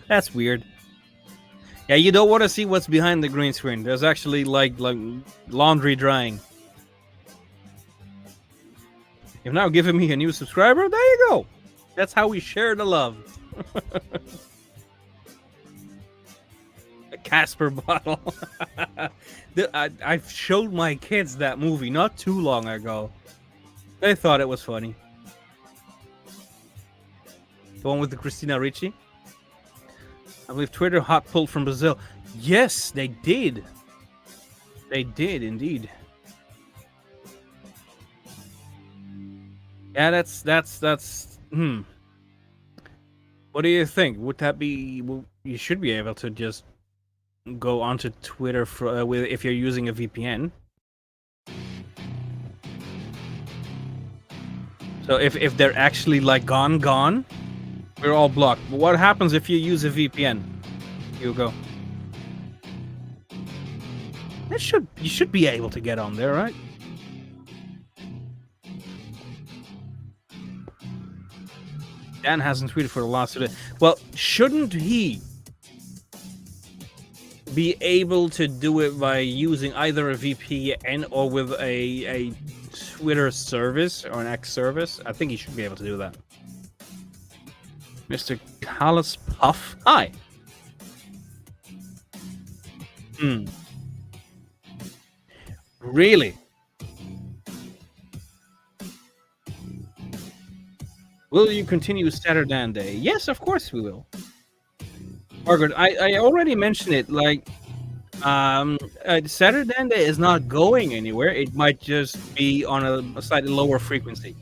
That's weird. Yeah, you don't want to see what's behind the green screen. There's actually like laundry drying. You've now given me a new subscriber. There you go. That's how we share the love. A Casper bottle. I've showed my kids that movie not too long ago. They thought it was funny. The one with the Christina Ricci. I believe Twitter hot pulled from Brazil. Yes, they did. They did indeed. Yeah, that's. What do you think? Would that be? Well, you should be able to just go onto Twitter if you're using a VPN. So if they're actually like gone, we're all blocked. But what happens if you use a VPN? Hugo. You should be able to get on there, right? Dan hasn't tweeted for the last 2 days. Well, shouldn't he be able to do it by using either a VPN or with a Twitter service or an X service? I think he should be able to do that. Mr. Callus Puff. Hi. Really? Will you continue Saturday Day? Yes, of course we will. Margaret, I already mentioned it. Like, Saturday Day is not going anywhere. It might just be on a slightly lower frequency.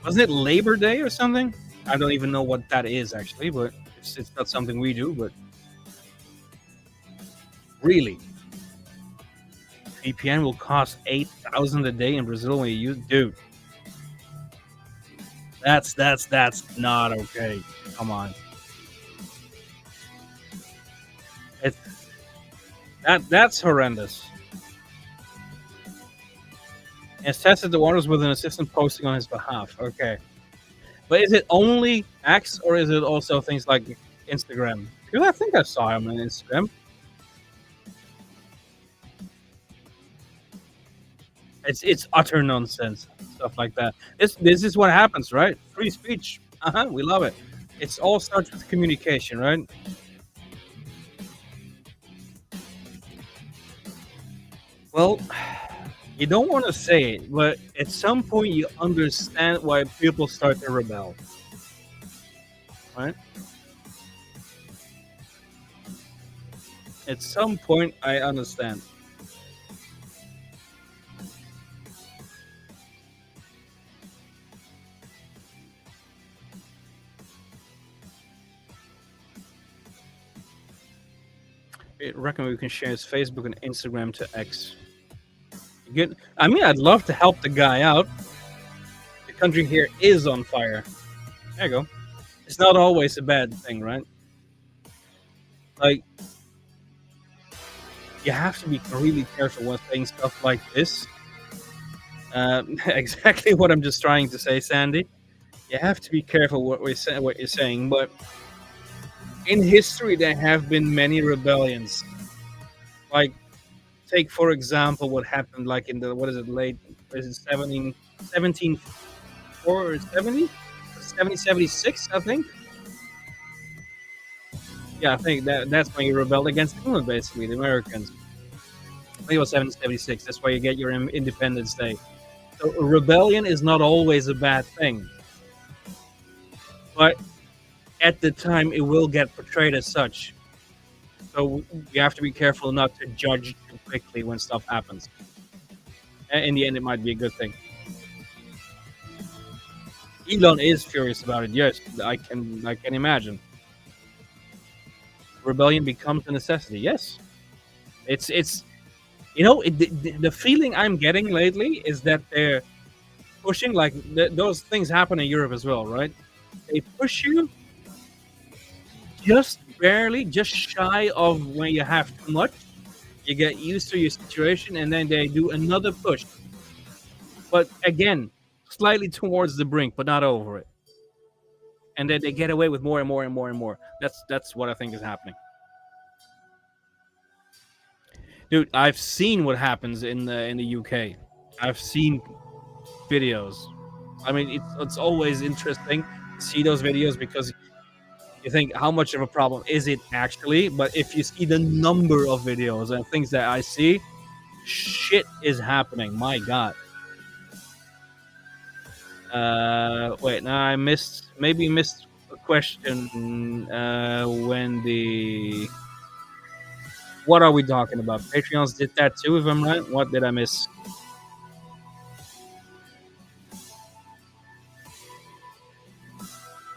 Wasn't it Labor Day or something? I don't even know what that is actually, but it's not something we do. But really, VPN will cost $8,000 a day in Brazil when you use, dude. That's not okay. Come on. That's horrendous. Has tested the waters with an assistant posting on his behalf. Okay. But is it only X or is it also things like Instagram? Because I think I saw him on Instagram. It's utter nonsense. Stuff like that. This is what happens, right? Free speech. We love it. It's all starts with communication, right? Well, you don't want to say it, but at some point you understand why people start to rebel, right? At some point, I understand. I reckon we can share his Facebook and Instagram to X. Good. I mean, I'd love to help the guy out. The country here is on fire. There you go. It's not always a bad thing, right? Like, you have to be really careful when saying stuff like this. Exactly what I'm just trying to say, Sandy. You have to be careful what you're saying. But in history, there have been many rebellions. Like, take for example what happened like in the, what is it, late, is it 17 or 70, 1776, I think. Yeah, I think that's when you rebelled against England, basically the Americans. I think it was 1776. That's why you get your Independence Day. So a rebellion is not always a bad thing, but at the time it will get portrayed as such. So you have to be careful not to judge too quickly when stuff happens. In the end, it might be a good thing. Elon is furious about it. Yes, I can imagine. Rebellion becomes a necessity. Yes, it's the feeling I'm getting lately is that they're pushing, like those things happen in Europe as well, right? They push you just barely, just shy of when you have too much. You get used to your situation, and then they do another push. But again, slightly towards the brink, but not over it. And then they get away with more and more and more and more. That's what I think is happening. Dude, I've seen what happens in the UK. I've seen videos. I mean, it's always interesting to see those videos because you think how much of a problem is it actually? But if you see the number of videos and things that I see, shit is happening. My God. Wait, now I missed a question. When the What are we talking about? Patreons did that too, if I'm right. What did I miss?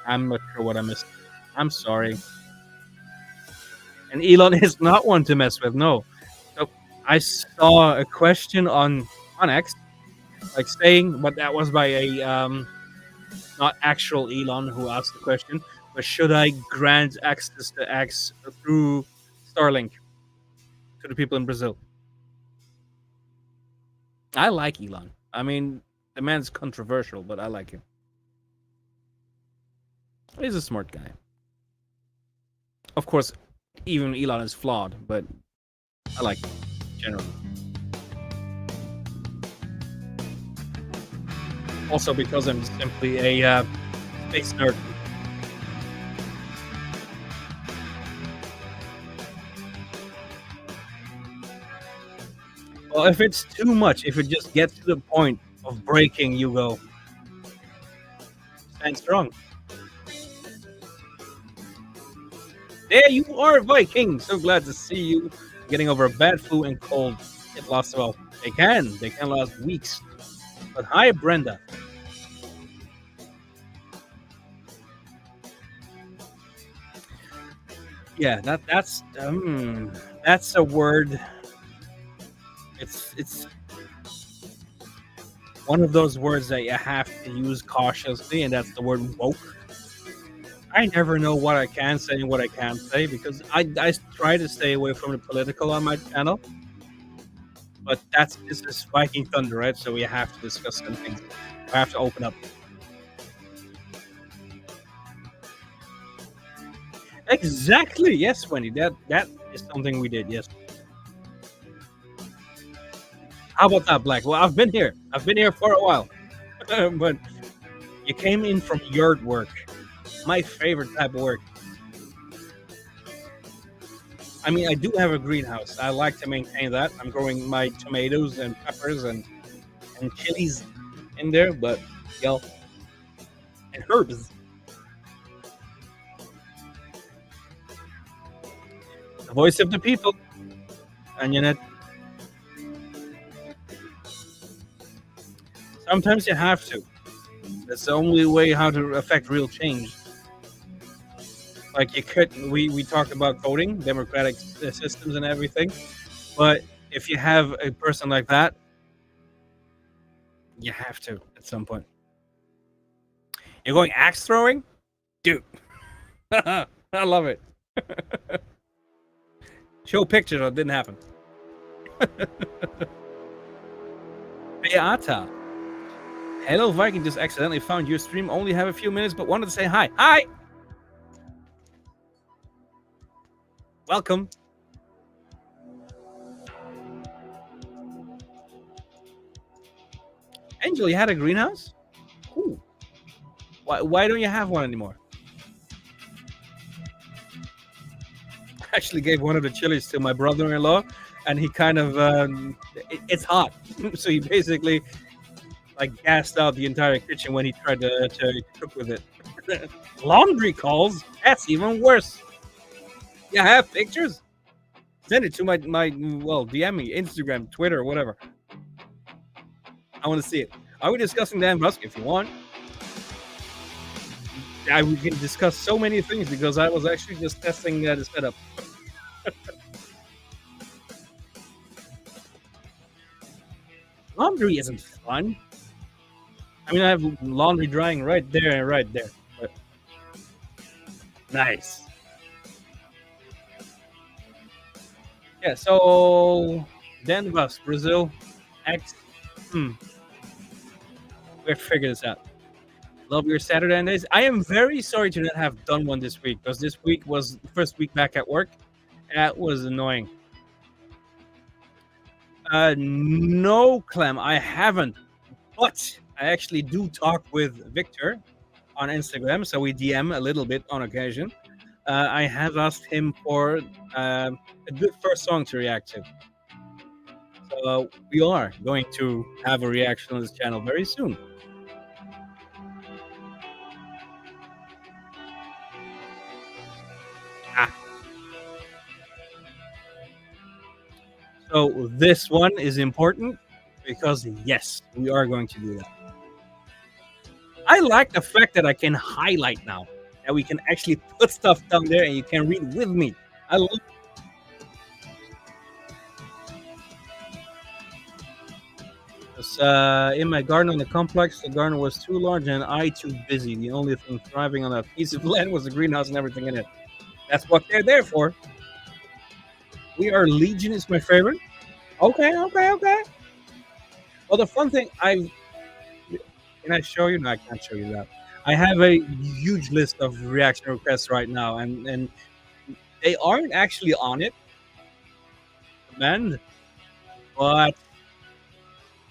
I'm not sure what I missed. I'm sorry. And Elon is not one to mess with. No. So I saw a question on X, like saying, but that was by a not actual Elon who asked the question, but should I grant access to X through Starlink to the people in Brazil? I like Elon. I mean, the man's controversial, but I like him. He's a smart guy. Of course, even Elon is flawed, but I like him generally. Also, because I'm simply a space nerd. Well, if it's too much, if it just gets to the point of breaking, you go, stand strong. There you are, Viking. So glad to see you getting over a bad flu and cold. It lasts, well, they can last weeks. But hi, Brenda. Yeah, that's a word. It's one of those words that you have to use cautiously, and that's the word woke. I never know what I can say and what I can't say because I try to stay away from the political on my channel. But this is Viking Thunder, right? So we have to discuss some things. I have to open up. Exactly. Yes, Wendy. That is something we did. Yes. How about that, Black? Well, I've been here. I've been here for a while, but you came in from yard work. My favorite type of work. I mean, I do have a greenhouse. I like to maintain that. I'm growing my tomatoes and peppers and chilies in there, but yo, and herbs. The voice of the people. And sometimes you have to. That's the only way how to affect real change. Like we talked about voting, democratic systems, and everything. But if you have a person like that, you have to at some point. You're going axe throwing, dude. I love it. Show pictures, it didn't happen. Beata. Hello, Viking. Just accidentally found your stream. Only have a few minutes, but wanted to say hi. Hi! Welcome. Angel, you had a greenhouse? Cool. Why don't you have one anymore? I actually gave one of the chilies to my brother-in-law, and he kind of it's hot, so he basically like gassed out the entire kitchen when he tried to cook with it. Laundry calls? That's even worse. Yeah, I have pictures. Send it to my DM me, Instagram, Twitter, whatever. I want to see it. Are we discussing Dan Busk? If you want, we can discuss so many things because I was actually just testing the setup. Laundry isn't fun. I mean, I have laundry drying right there and right there. But nice. Yeah, so Dan Busk, Brazil, X. We have to figure this out. Love your Saturday days. I am very sorry to not have done one this week because this week was the first week back at work. That was annoying. No, Clem, I haven't. But I actually do talk with Victor on Instagram, so we DM a little bit on occasion. I have asked him for a good first song to react to. So we are going to have a reaction on this channel very soon. So this one is important because yes, we are going to do that. I like the fact that I can highlight now, that we can actually put stuff down there and you can read with me. I love this. In my garden on the complex, the garden was too large and I too busy. The only thing thriving on that piece of land was the greenhouse and everything in it. That's what they're there for. We Are Legion is my favorite. Okay. Well, the fun thing, can I show you? No, I can't show you that. I have a huge list of reaction requests right now, and they aren't actually on it, man. But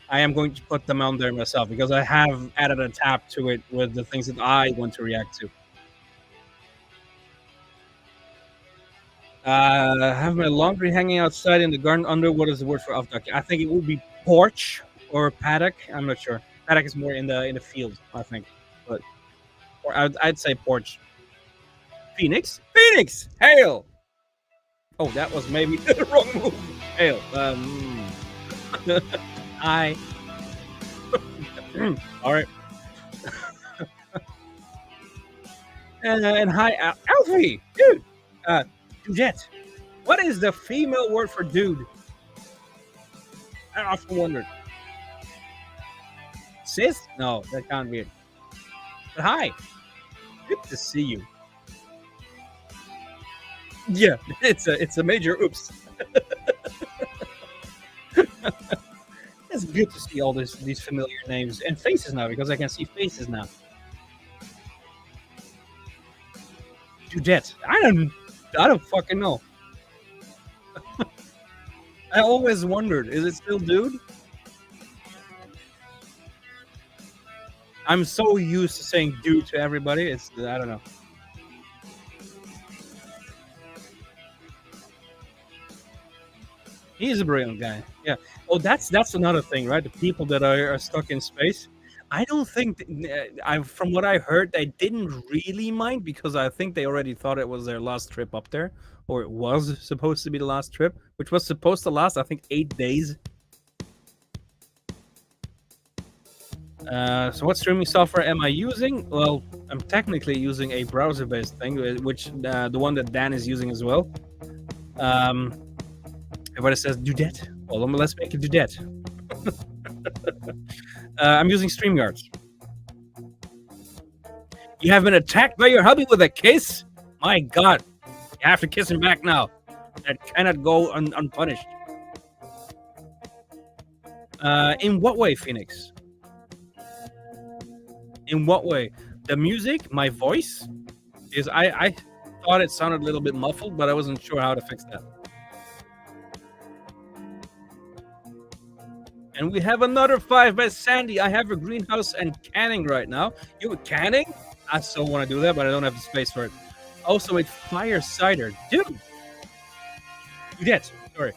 I am going to put them on there myself because I have added a tab to it with the things that I want to react to. Have my laundry hanging outside in the garden under. What is the word for afdak? I think it would be porch or paddock. I'm not sure. Paddock is more in the field, I think. But or I'd say porch. Phoenix, hail. Oh, that was maybe the wrong move. Hail. Hi. All right. and hi, Alfie, dude. Dudette. What is the female word for dude? I often wondered. Sis? No, that can't be it. But hi. Good to see you. Yeah, it's a major oops. It's good to see all these familiar names and faces now because I can see faces now. Dudette. I don't fucking know. I always wondered, is it still dude? I'm so used to saying dude to everybody. I don't know. He's a brilliant guy. Yeah. Oh, that's another thing, right? The people that are stuck in space. I don't think I from what I heard, they didn't really mind because I think they already thought it was their last trip up there, or it was supposed to be the last trip, which was supposed to last, I think, 8 days. So what streaming software am I using? Well, I'm technically using a browser-based thing, which the one that Dan is using as well. Everybody says do that. Well, let's make it do that. I'm using StreamYard. You have been attacked by your hubby with a kiss? My God, you have to kiss him back now. That cannot go unpunished. In what way, Phoenix? In what way? The music, my voice, is I thought it sounded a little bit muffled, but I wasn't sure how to fix that. And we have another 5 by Sandy. I have a greenhouse and canning right now. You were canning? I still want to do that, but I don't have the space for it. Also, it's fire cider. Dude! You did. Sorry.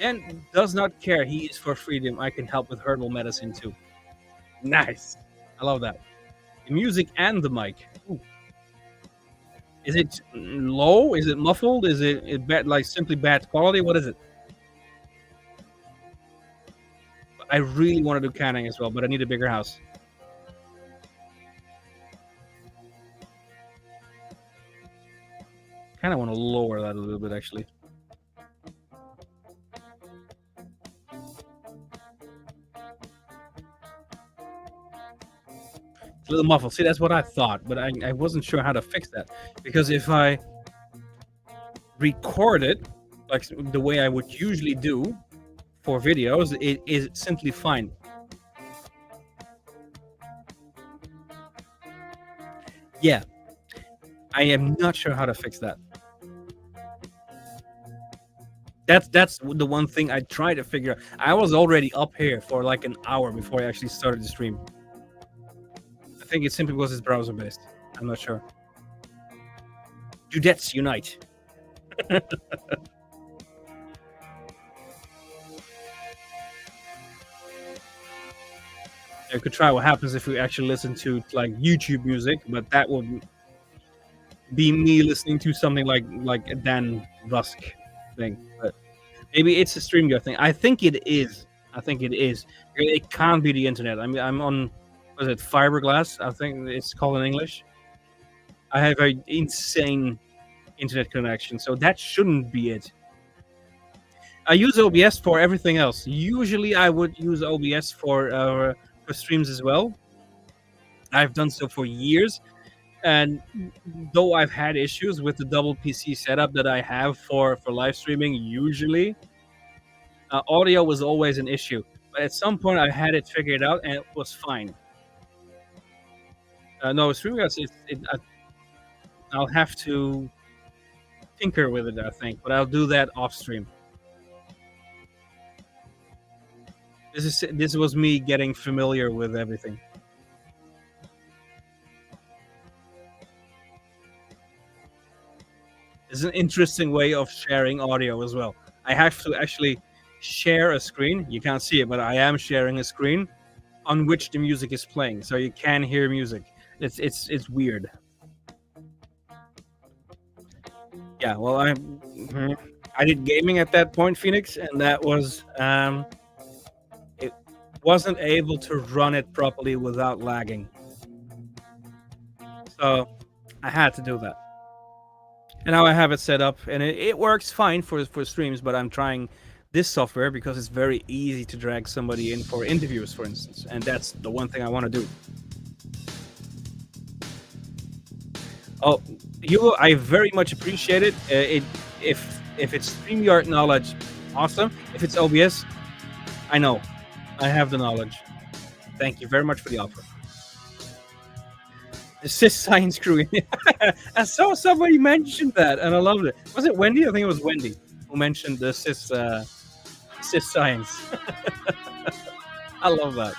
Dan does not care. He is for freedom. I can help with herbal medicine too. Nice. I love that. The music and the mic. Ooh. Is it low? Is it muffled? Is it bad, like simply bad quality? What is it? I really want to do canning as well, but I need a bigger house. Kind of want to lower that a little bit, actually. It's a little muffled. See, that's what I thought, but I wasn't sure how to fix that. Because if I record it, like the way I would usually do for videos, it is simply fine. Yeah. I am not sure how to fix that. That's the one thing I tried to figure out. I was already up here for like an hour before I actually started the stream. I think it's simply because it's browser based. I'm not sure. Dudettes unite. I could try what happens if we actually listen to like YouTube music, but that would be me listening to something like a Dan Rusk thing. But maybe it's a StreamYard thing. I think it is. It can't be the internet. I mean, I'm on, what is it, fiberglass? I think it's called in English. I have an insane internet connection, so that shouldn't be it. I use OBS for everything else. Usually, I would use OBS for streams as well. I've done so for years, and though I've had issues with the double PC setup that I have for live streaming, usually audio was always an issue. But at some point, I had it figured out, and it was fine. No, StreamYard, I'll have to tinker with it, I think, but I'll do that off stream. This was me getting familiar with everything. It's an interesting way of sharing audio as well. I have to actually share a screen. You can't see it, but I am sharing a screen on which the music is playing, so you can hear music. It's weird. Yeah, well, I did gaming at that point, Phoenix, and that was it wasn't able to run it properly without lagging. So I had to do that. And now I have it set up, and it works fine for streams, but I'm trying this software because it's very easy to drag somebody in for interviews, for instance, and that's the one thing I want to do. Oh, I very much appreciate it. If it's StreamYard knowledge, awesome. If it's OBS, I know. I have the knowledge. Thank you very much for the offer. The cis science crew. I saw somebody mention that, and I loved it. Was it Wendy? I think it was Wendy who mentioned the cis science. I love that.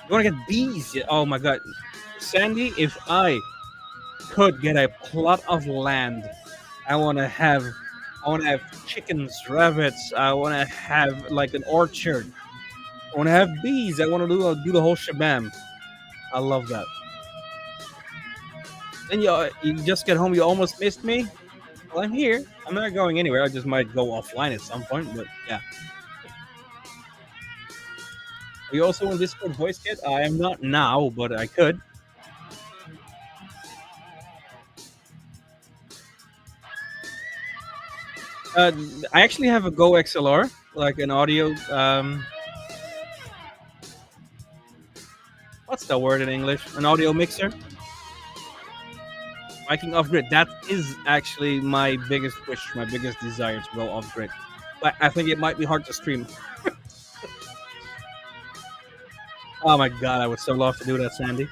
You want to get bees? Oh my God, Sandy! If I could get a plot of land, I want to have chickens, rabbits. I want to have like an orchard. I want to have bees. I want to do the whole shabam. I love that. Then you just get home. You almost missed me. Well, I'm here. I'm not going anywhere. I just might go offline at some point. But yeah. Are you also on Discord voice chat? I am not now, but I could. I actually have a Go XLR, like an audio. What's the word in English? An audio mixer. Viking off grid. That is actually my biggest wish, my biggest desire to go off grid. But I think it might be hard to stream. Oh my god, I would so love to do that, Sandy.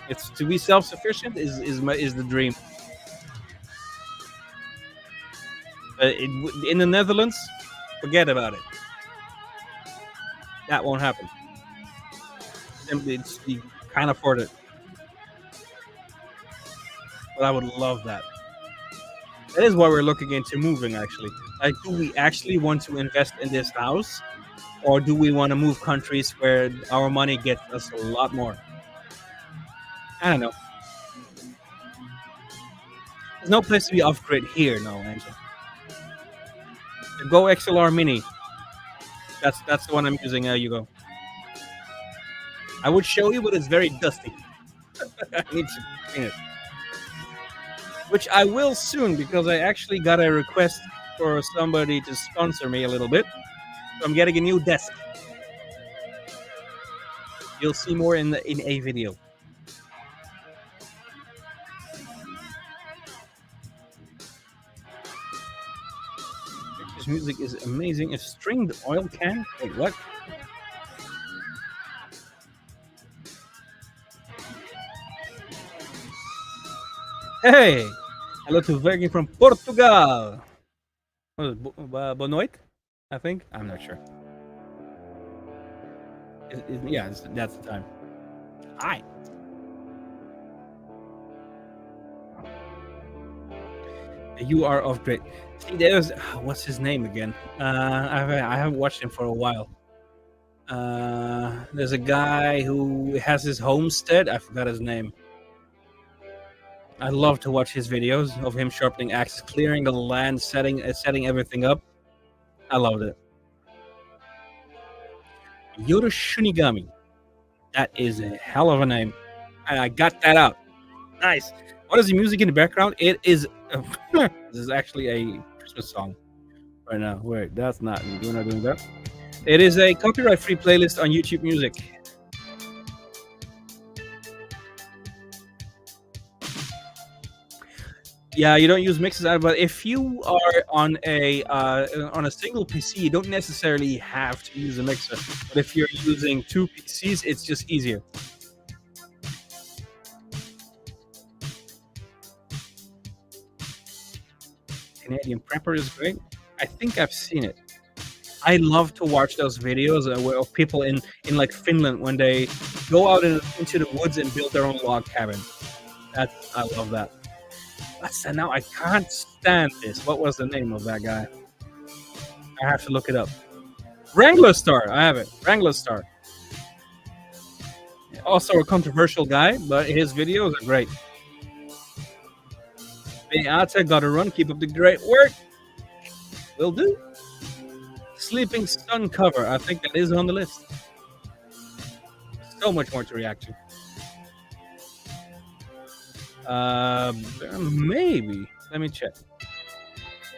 It's to be self-sufficient is the dream. In the Netherlands, forget about it. That won't happen. You can't afford it. But I would love that. That is why we're looking into moving, actually. Like, do we actually want to invest in this house? Or do we want to move countries where our money gets us a lot more? I don't know. There's no place to be off-grid here, no, Angel. The Go XLR Mini. That's the one I'm using, Hugo. I would show you, but it's very dusty. I need to clean it. Which I will soon, because I actually got a request for somebody to sponsor me a little bit. So I'm getting a new desk. You'll see more in a video. This music is amazing. A stringed oil can? Wait, what? Hey! Hello to Viking from Portugal! What is it? Boa noite? I think? I'm not sure. Yeah, that's the time. Hi! You are off grid. See, there's... What's his name again? I haven't watched him for a while. There's a guy who has his homestead. I forgot his name. I love to watch his videos of him sharpening axes, clearing the land, setting everything up. I loved it. Yoda Shunigami. That is a hell of a name. I got that out. Nice. What is the music in the background? It is... this is actually a Christmas song right now. Wait, that's not... We're not doing that. It is a copyright-free playlist on YouTube Music. Yeah, you don't use mixes, but if you are on a single PC, you don't necessarily have to use a mixer. But if you're using two PCs, it's just easier. Canadian Prepper is great. I think I've seen it. I love to watch those videos of people in like Finland when they go out into the woods and build their own log cabin. I love that. Now I can't stand this. What was the name of that guy? I have to look it up. Wrangler Star. I have it. Wrangler Star. Also a controversial guy, but his videos are great. Beata, gotta run. Keep up the great work. Will do. Sleeping Sun cover. I think that is on the list. So much more to react to. Maybe. Let me check.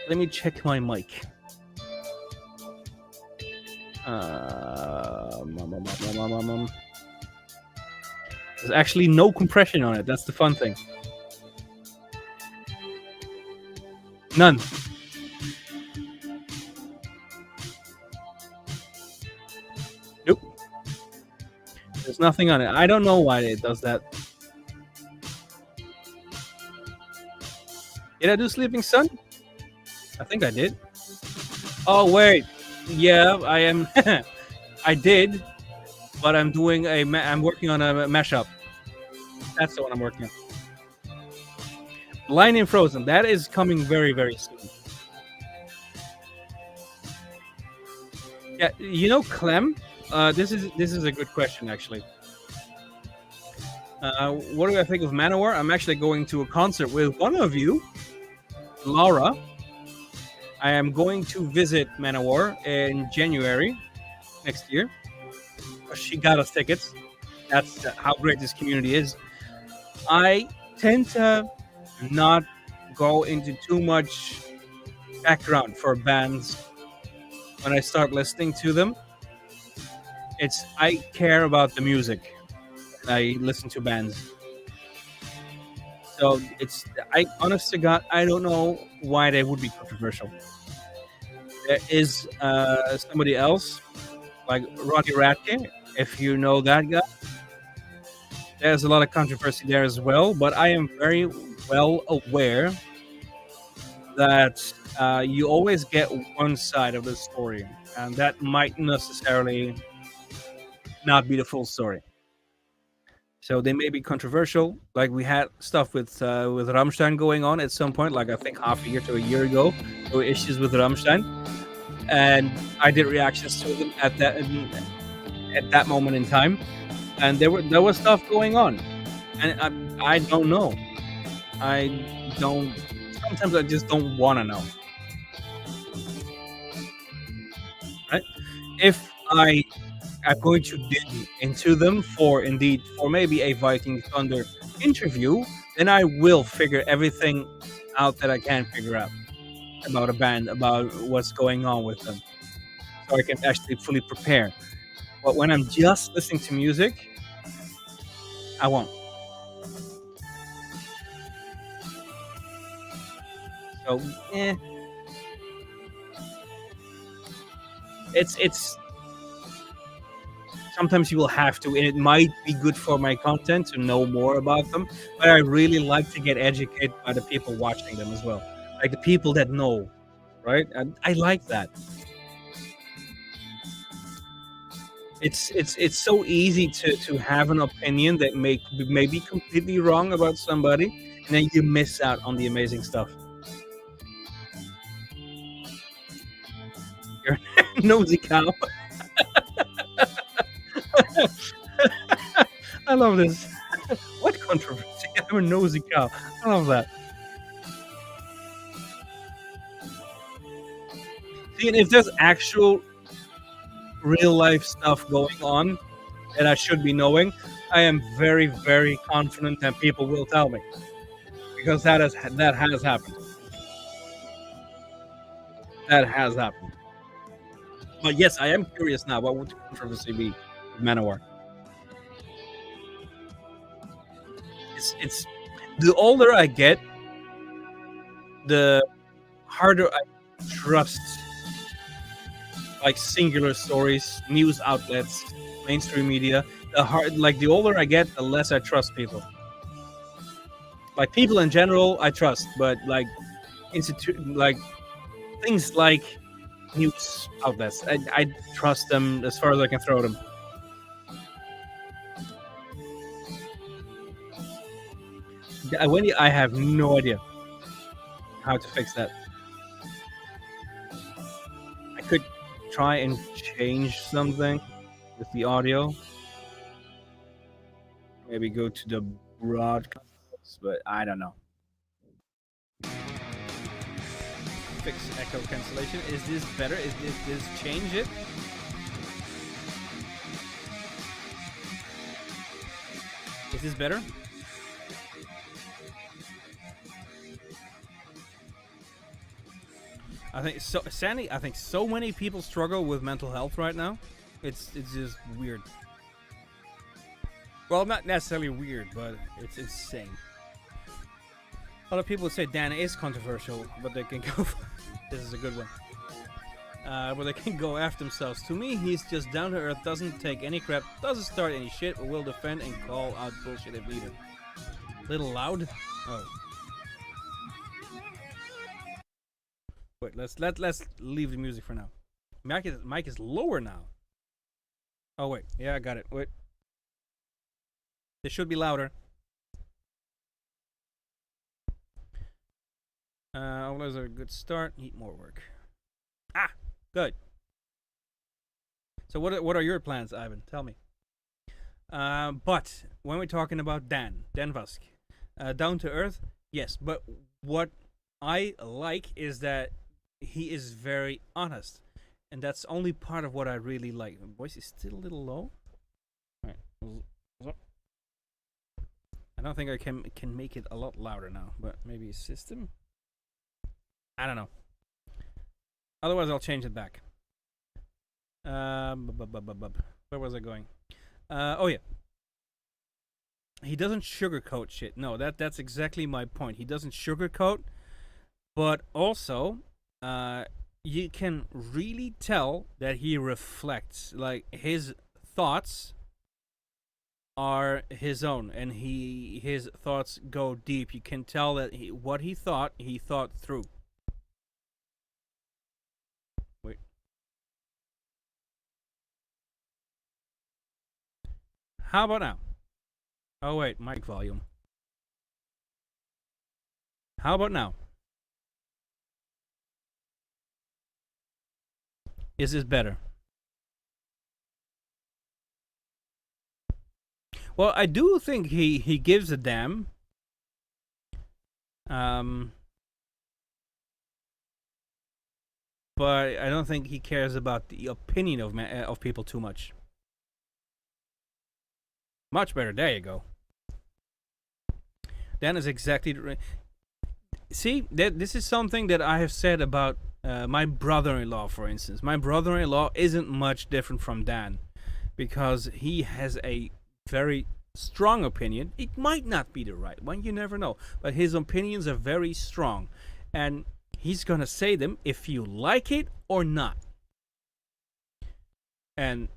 Let me check my mic. There's actually no compression on it. That's the fun thing. None. Nope. There's nothing on it. I don't know why it does that. Did I do Sleeping Sun? I think I did. Oh, wait. Yeah, I am. I did, but I'm doing I'm working on a mashup. That's the one I'm working on. Line in Frozen. That is coming very, very soon. Yeah, you know Clem? this is a good question actually. What do I think of Manowar? I'm actually going to a concert with one of you, Laura. I am going to visit Manowar in January next year. She got us tickets. That's how great this community is. I tend to not go into too much background for bands when I start listening to them. I care about the music. I listen to bands. So I honest to God, I don't know why they would be controversial. There is somebody else like Roddy Radke, if you know that guy. There's a lot of controversy there as well, but I am very well aware that you always get one side of the story, and that might necessarily not be the full story. So they may be controversial. Like we had stuff with Rammstein going on at some point, like I think half a year to a year ago. There were issues with Rammstein, and I did reactions to them at that moment in time, and there was stuff going on, and I don't know. I don't. Sometimes I just don't want to know. Right? If I am going to dig into them for maybe a Viking Thunder interview, then I will figure everything out that I can figure out about a band, about what's going on with them, so I can actually fully prepare. But when I'm just listening to music, I won't. So, it's sometimes you will have to, and it might be good for my content to know more about them. But I really like to get educated by the people watching them as well, like the people that know, right? And I like that. It's so easy to have an opinion that may be completely wrong about somebody, and then you miss out on the amazing stuff. You're a nosy cow. I love this. What controversy? I'm a nosy cow. I love that. See, and if there's actual real life stuff going on that I should be knowing, I am very, very confident that people will tell me, because that has happened. That has happened. But yes, I am curious now. What would the controversy be with Manowar? It's the older I get, the harder I trust like singular stories, news outlets, mainstream media. The older I get, the less I trust people. Like people in general, I trust, but like like things like news outlets, I trust them as far as I can throw them. I have no idea how to fix that. I could try and change something with the audio. Maybe go to the broadcast, but I don't know. Fix echo cancellation. Is this better? Is this change it? Is this better? I think so, Sandy. I think so many people struggle with mental health right now. It's just weird. Well, not necessarily weird, but it's insane. A lot of people would say Dan is controversial, but they can go. This is a good one. But they can go after themselves. To me, he's just down to earth, doesn't take any crap, doesn't start any shit, but will defend and call out bullshit if needed. Little loud. Oh. Wait, let's leave the music for now. Mic is lower now. Oh wait, yeah, I got it. Wait, this should be louder. Always a good start. Need more work. Ah, good. So what are your plans, Ivan? Tell me. But when we're talking about Dan Vusk, down to earth, yes. But what I like is that he is very honest, and that's only part of what I really like. My voice is still a little low. All right. I don't think I can make it a lot louder now, but maybe system. I don't know. Otherwise, I'll change it back. Where was I going? Oh yeah. He doesn't sugarcoat shit. No, that's exactly my point. He doesn't sugarcoat, but also, you can really tell that he reflects. Like his thoughts are his own, and his thoughts go deep. You can tell that what he thought through. Wait. How about now? Oh wait, mic volume. How about now? Is this better? Well, I do think he gives a damn. Um, but I don't think he cares about the opinion of people too much. Much better. There you go. Dan is exactly. See, this is something that I have said about my brother-in-law, for instance. My brother-in-law isn't much different from Dan because he has a very strong opinion. It might not be the right one, you never know, but his opinions are very strong, and he's gonna say them if you like it or not. And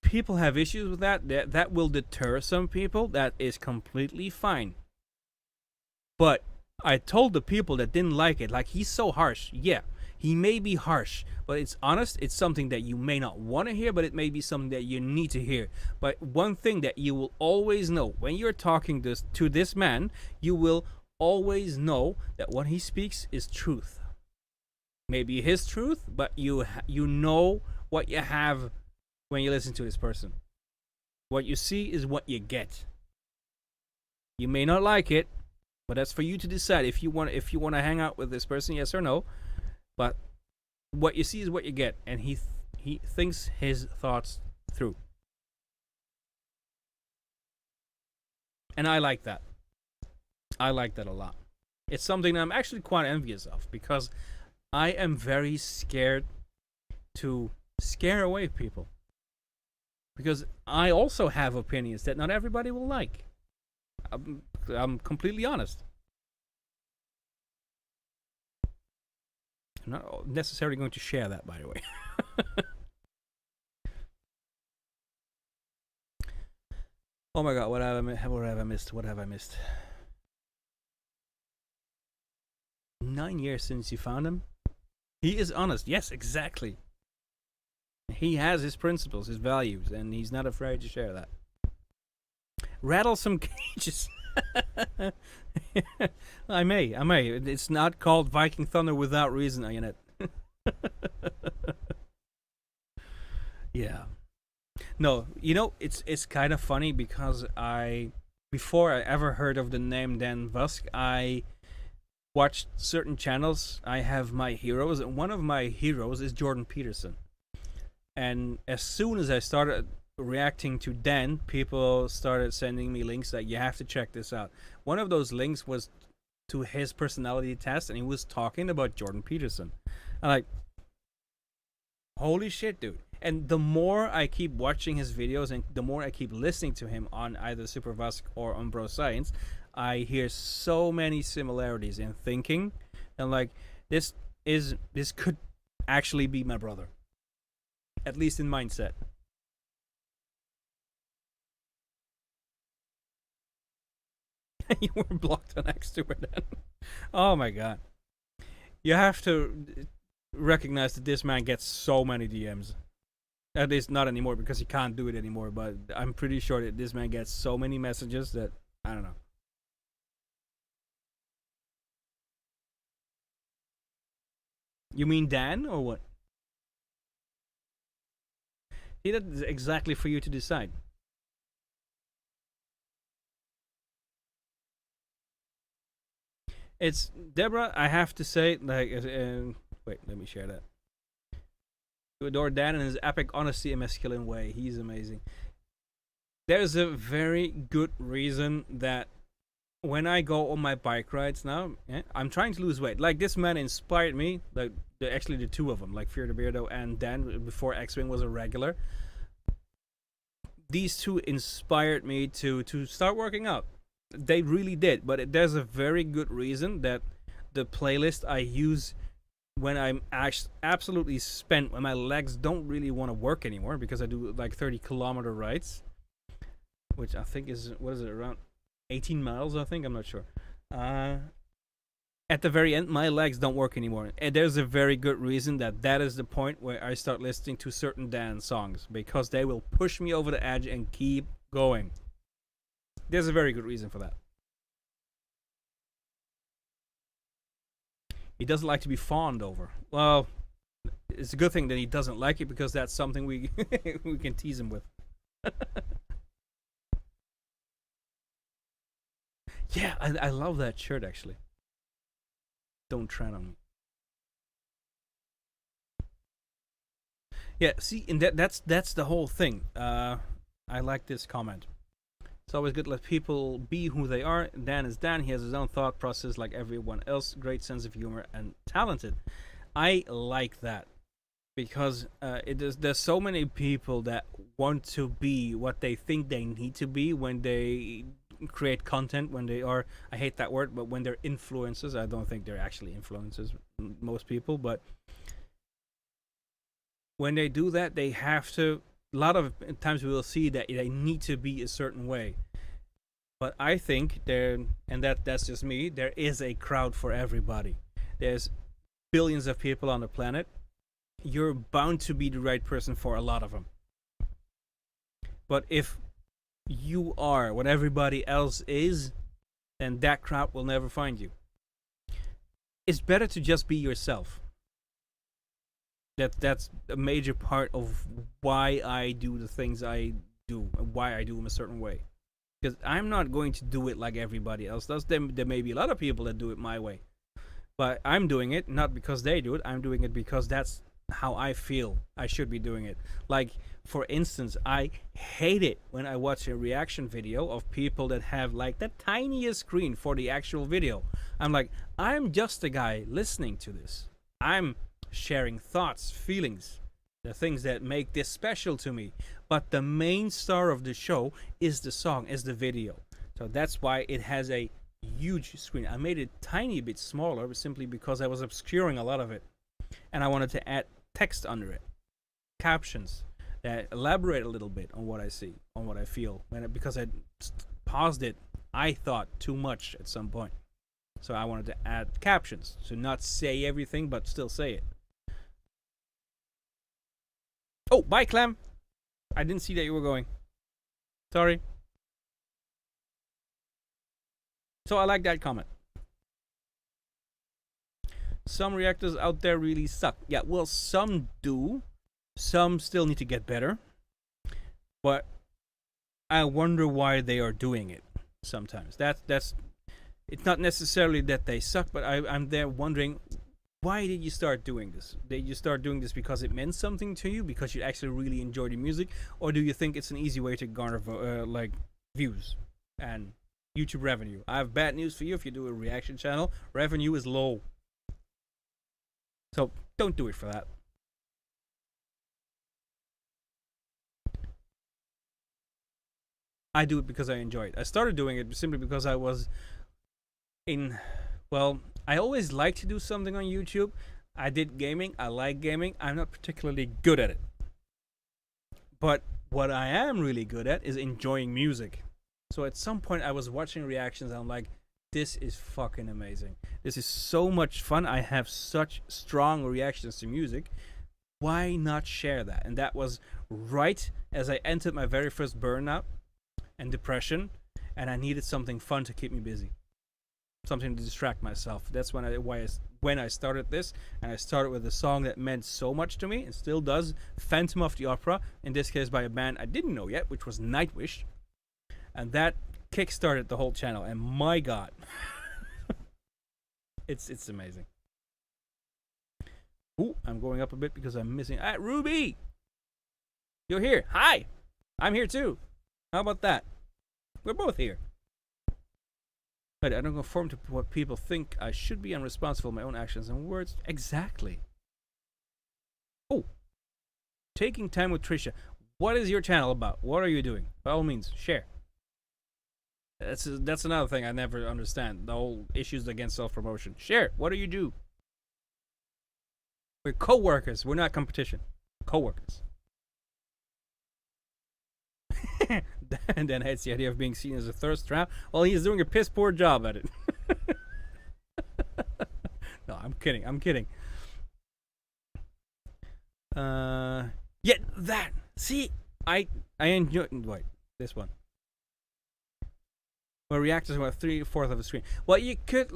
people have issues with that. That will deter some people. That is completely fine. But I told the people that didn't like it, like, he's so harsh. Yeah, he may be harsh, but it's honest. It's something that you may not want to hear, but it may be something that you need to hear. But one thing that you will always know when you're talking to this man, you will always know that what he speaks is truth. Maybe his truth, but you know what you have when you listen to this person. What you see is what you get. You may not like it, but that's for you to decide if you want to hang out with this person, yes or no. But what you see is what you get, and he thinks his thoughts through. And I like that. I like that a lot. It's something I'm actually quite envious of because I am very scared to scare away people. Because I also have opinions that not everybody will like. I'm completely honest. I'm not necessarily going to share that, by the way. Oh my god, what have I missed? What have I missed? 9 years since you found him? He is honest. Yes, exactly. He has his principles, his values, and he's not afraid to share that. Rattle some cages. I may. It's not called Viking Thunder without reason, in it. Yeah. No, it's kind of funny because before I ever heard of the name Dan Vusk, I watched certain channels. I have my heroes, and one of my heroes is Jordan Peterson. And as soon as I started reacting to Dan, people started sending me links that you have to check this out. One of those links was to his personality test, and he was talking about Jordan Peterson. I'm like, holy shit, dude. And the more I keep watching his videos and the more I keep listening to him on either Super Vusk or on Bro Science, I hear so many similarities in thinking. And like, this could actually be my brother. At least in mindset. You were blocked on X Super then. Oh my god. You have to recognize that this man gets so many DMs. At least not anymore because he can't do it anymore, but I'm pretty sure that this man gets so many messages that I don't know. You mean Dan or what? See, that's exactly for you to decide. It's Deborah. I have to say, like, wait, let me share that. To adore Dan in his epic honesty and masculine way. He's amazing. There's a very good reason that when I go on my bike rides now, I'm trying to lose weight. Like this man inspired me. Like actually the two of them, like Fear the Beardo and Dan, before X-Wing was a regular. These two inspired me to start working out. They really did. But there's a very good reason that the playlist I use when I'm absolutely spent, when my legs don't really want to work anymore, because I do like 30-kilometer rides, which I think is, what is it, around 18 miles, I think, I'm not sure. At the very end, my legs don't work anymore. And there's a very good reason that is the point where I start listening to certain dance songs, because they will push me over the edge and keep going. There's a very good reason for that. He doesn't like to be fawned over. Well, it's a good thing that he doesn't like it, because that's something we we can tease him with. Yeah, I love that shirt actually. Don't tread on me. Yeah, see, and that's the whole thing. I like this comment. It's always good to let people be who they are. Dan is Dan. He has his own thought process like everyone else. Great sense of humor and talented. I like that, because there's so many people that want to be what they think they need to be when they create content, when they are, I hate that word, but when they're influencers. I don't think they're actually influencers, most people, but when they do that, they have to, a lot of times we will see that they need to be a certain way. But I think there, and that's just me, there is a crowd for everybody. There's billions of people on the planet. You're bound to be the right person for a lot of them. But if you are what everybody else is, then that crowd will never find you. It's better to just be yourself. That's a major part of why I do the things I do, and why I do them a certain way. Because I'm not going to do it like everybody else does. There may be a lot of people that do it my way, but I'm doing it not because they do it. I'm doing it because that's how I feel I should be doing it. Like, for instance, I hate it when I watch a reaction video of people that have like the tiniest screen for the actual video. I'm like, I'm just a guy listening to this. I'm sharing thoughts, feelings, the things that make this special to me. But the main star of the show is the song, is the video. So that's why it has a huge screen. I made it tiny bit smaller simply because I was obscuring a lot of it. And I wanted to add text under it, captions that elaborate a little bit on what I see, on what I feel. Because I paused it, I thought too much at some point. So I wanted to add captions to not say everything, but still say it. Oh, bye, Clem. I didn't see that you were going. Sorry. So I like that comment. Some reactors out there really suck. Yeah, well, some do. Some still need to get better. But I wonder why they are doing it sometimes. That's it's not necessarily that they suck, but I'm there wondering, why did you start doing this? Did you start doing this because it meant something to you, because you actually really enjoy the music, or do you think it's an easy way to garner like views and YouTube revenue? I have bad news for you. If you do a reaction channel, revenue is low. So don't do it for that. I do it because I enjoy it. I started doing it simply because I was in, well, I always like to do something on YouTube. I did gaming. I like gaming. I'm not particularly good at it. But what I am really good at is enjoying music. So at some point I was watching reactions and I'm like, this is fucking amazing. This is so much fun. I have such strong reactions to music. Why not share that? And that was right as I entered my very first burnout and depression, and I needed something fun to keep me busy, something to distract myself. That's why when I started this, and I started with a song that meant so much to me and still does, Phantom of the Opera, in this case by a band I didn't know yet, which was Nightwish. And that kickstarted the whole channel, and my god. it's amazing. Ooh, I'm going up a bit because I'm missing. Ruby! You're here. Hi! I'm here too. How about that? We're both here. But I don't conform to what people think. I should be responsible for my own actions and words. Exactly. Oh. Taking time with Trisha. What is your channel about? What are you doing? By all means, share. That's another thing I never understand. The whole issues against self-promotion. Share. What do you do? We're co-workers. We're not competition. Co-workers. And then hates the idea of being seen as a thirst trap. Well, he's doing a piss poor job at it. No, I'm kidding. I'm kidding. Yeah, that. See, I enjoy. Wait, this one. Where reactors about 3/4 of the screen. Well, you could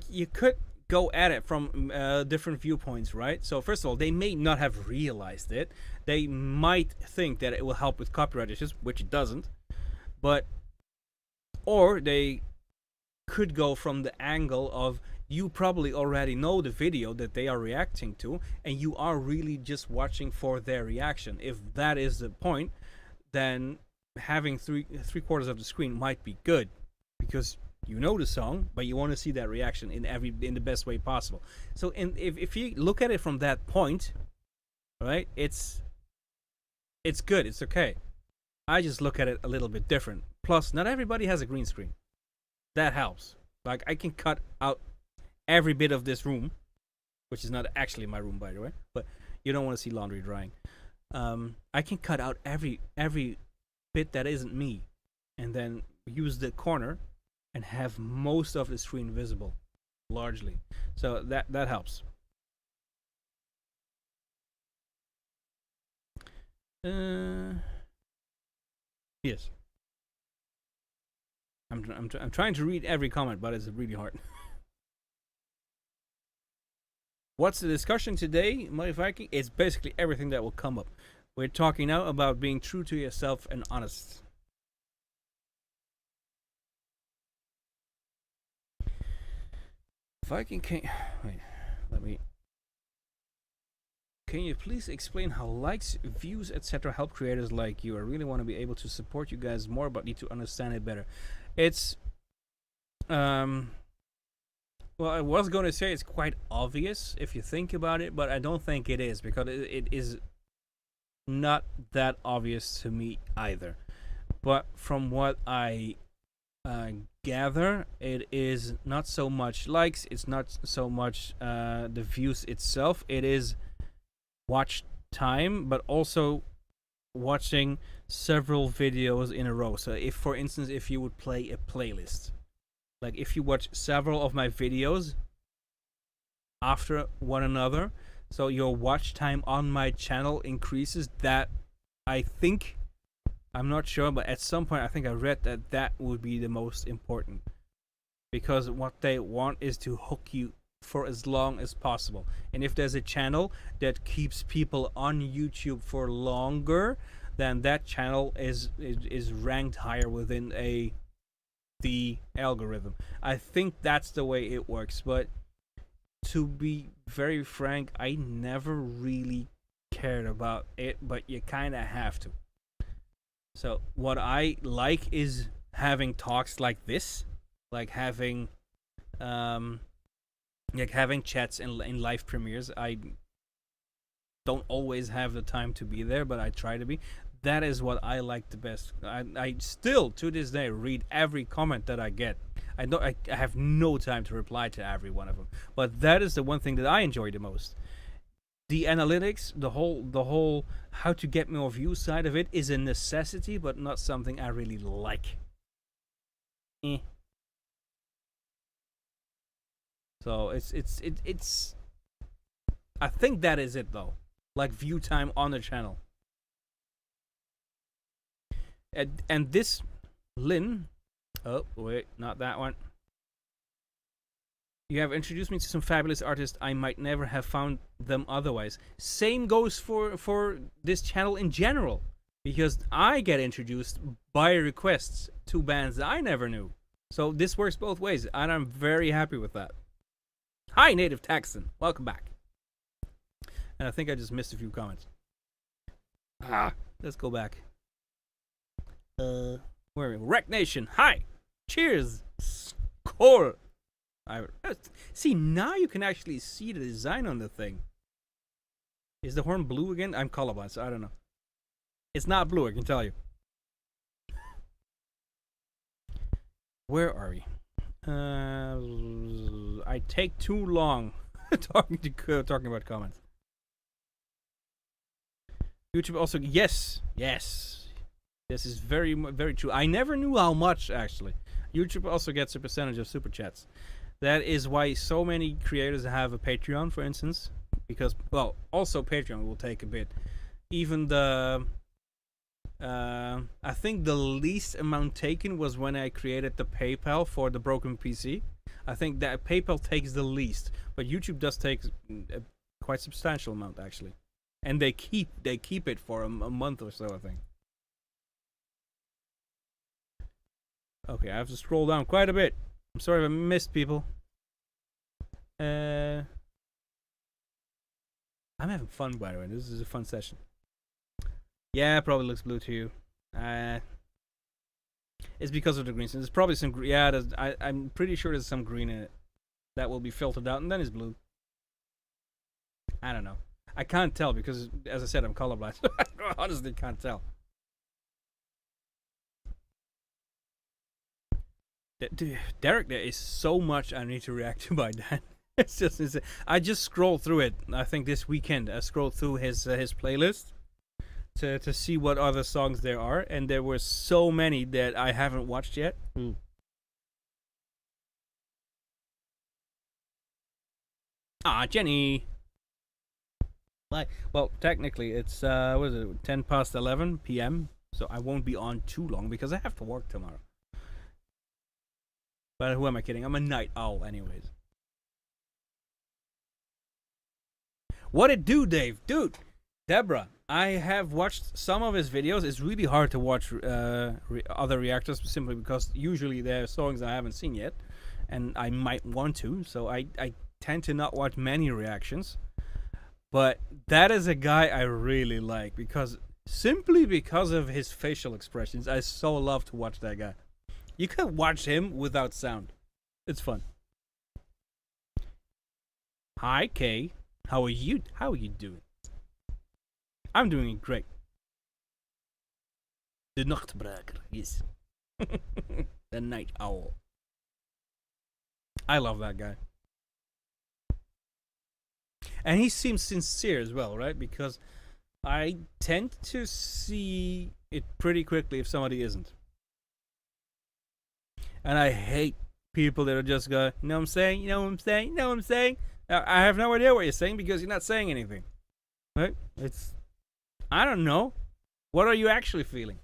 you could go at it from different viewpoints, right? So first of all, they may not have realized it. They might think that it will help with copyright issues, which it doesn't. But or they could go from the angle of you probably already know the video that they are reacting to, and you are really just watching for their reaction. If that is the point, then having three-quarters of the screen might be good, because you know the song, but you want to see that reaction in the best way possible. So if you look at it from that point, right, it's good, it's okay. I just look at it a little bit different. Plus, not everybody has a green screen. That helps. Like, I can cut out every bit of this room, which is not actually my room, by the way, but you don't want to see laundry drying. I can cut out every bit that isn't me, and then use the corner and have most of the screen visible, largely. So that helps. Yes. I'm trying to read every comment, but it's really hard. What's the discussion today, my Viking? It's basically everything that will come up. We're talking now about being true to yourself and honest. Viking can wait. Let me. Can you please explain how likes, views, etc. help creators like you? I really want to be able to support you guys more, but need to understand it better. It's well, I was going to say it's quite obvious if you think about it, but I don't think it is, because it is not that obvious to me either. But from what I gather, it is not so much likes, it's not so much the views itself, it is watch time, but also watching several videos in a row. So if, for instance, if you would play a playlist, like if you watch several of my videos after one another, so your watch time on my channel increases. That, I think, I'm not sure, but at some point I think I read that would be the most important, because what they want is to hook you for as long as possible. And if there's a channel that keeps people on YouTube for longer, then that channel is ranked higher within the algorithm. I think that's the way it works. But to be very frank, I never really cared about it, but you kind of have to. So what I like is having talks like this, like having chats in live premieres. I don't always have the time to be there, but I try to be. That is what I like the best. I still, to this day, read every comment that I get. I have no time to reply to every one of them, but that is the one thing that I enjoy the most. The analytics, the whole how to get more views side of it is a necessity, but not something I really like. So it's I think that is it though. Like view time on the channel. And this Lynn, oh wait, not that one. You have introduced me to some fabulous artists. I might never have found them otherwise. Same goes for this channel in general, because I get introduced by requests to bands that I never knew. So this works both ways, and I'm very happy with that. Hi, Native Texan. Welcome back. And I think I just missed a few comments. Let's go back. Where are we? Wreck Nation. Hi. Cheers. Score. See, now you can actually see the design on the thing. Is the horn blue again? I'm colorblind, so I don't know. It's not blue, I can tell you. Where are we? I take too long talking about comments. YouTube also, yes. This is very, very true. I never knew how much, actually. YouTube also gets a percentage of super chats. That is why so many creators have a Patreon, for instance. Because, well, also Patreon will take a bit. Even the... I think the least amount taken was when I created the PayPal for the broken PC. I think that PayPal takes the least. But YouTube does take a quite substantial amount, actually. And they keep it for a month or so, I think. Okay, I have to scroll down quite a bit. I'm sorry if I missed people. I'm having fun, by the way. This is a fun session. Yeah, probably looks blue to you. It's because of the green. There's probably some. Yeah, I'm pretty sure there's some green in it that will be filtered out, and then it's blue. I don't know. I can't tell because, as I said, I'm colorblind. So I honestly can't tell. Derek, there is so much I need to react to by Dan. It's just insane. I just scrolled through it. I think this weekend I scrolled through his playlist to see what other songs there are, and there were so many that I haven't watched yet. Jenny. Well, technically it's what is it? 10 past 11 p.m. So I won't be on too long because I have to work tomorrow. But who am I kidding? I'm a night owl, anyways. What it do, Dave? Dude, Deborah, I have watched some of his videos. It's really hard to watch other reactors simply because usually there are songs I haven't seen yet, and I might want to. So I tend to not watch many reactions. But that is a guy I really like simply because of his facial expressions. I so love to watch that guy. You can watch him without sound. It's fun. Hi, Kay. How are you? How are you doing? I'm doing great. The Nachtbraker, yes. The night owl. I love that guy. And he seems sincere as well, right? Because I tend to see it pretty quickly if somebody isn't. And I hate people that are just going, you know what I'm saying? You know what I'm saying? You know what I'm saying? I have no idea what you're saying because you're not saying anything. Right? I don't know. What are you actually feeling?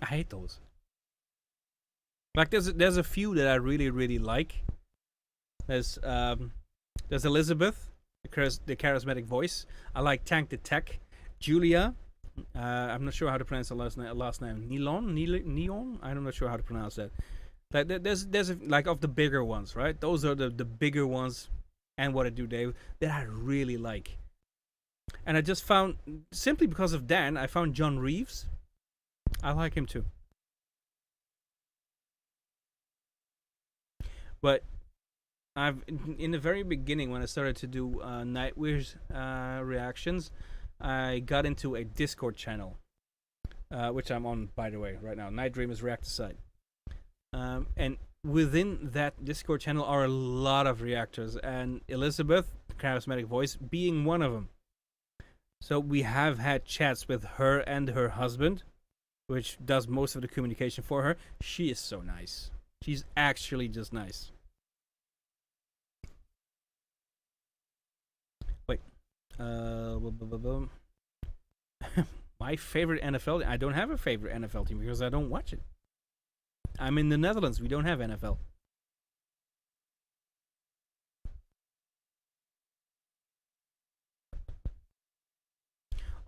I hate those. Like there's a few that I really, really like. There's Elizabeth, the charismatic voice. I like Tank the Tech. Julia. I'm not sure how to pronounce the last name. Neon. I'm not sure how to pronounce that. Like there's like of the bigger ones, right? Those are the bigger ones. And What It Do, Dave, that I really like. And I just found, simply because of Dan, I found John Reeves. I like him too. But in the very beginning, when I started to do Nightwish reactions, I got into a Discord channel, which I'm on, by the way, right now. Night Dreamers Reactor site. And within that Discord channel are a lot of reactors, and Elizabeth, the charismatic voice, being one of them. So we have had chats with her and her husband, which does most of the communication for her. She is so nice. She's actually just nice. Wait. My favorite NFL... I don't have a favorite NFL team because I don't watch it. I'm in the Netherlands. We don't have NFL.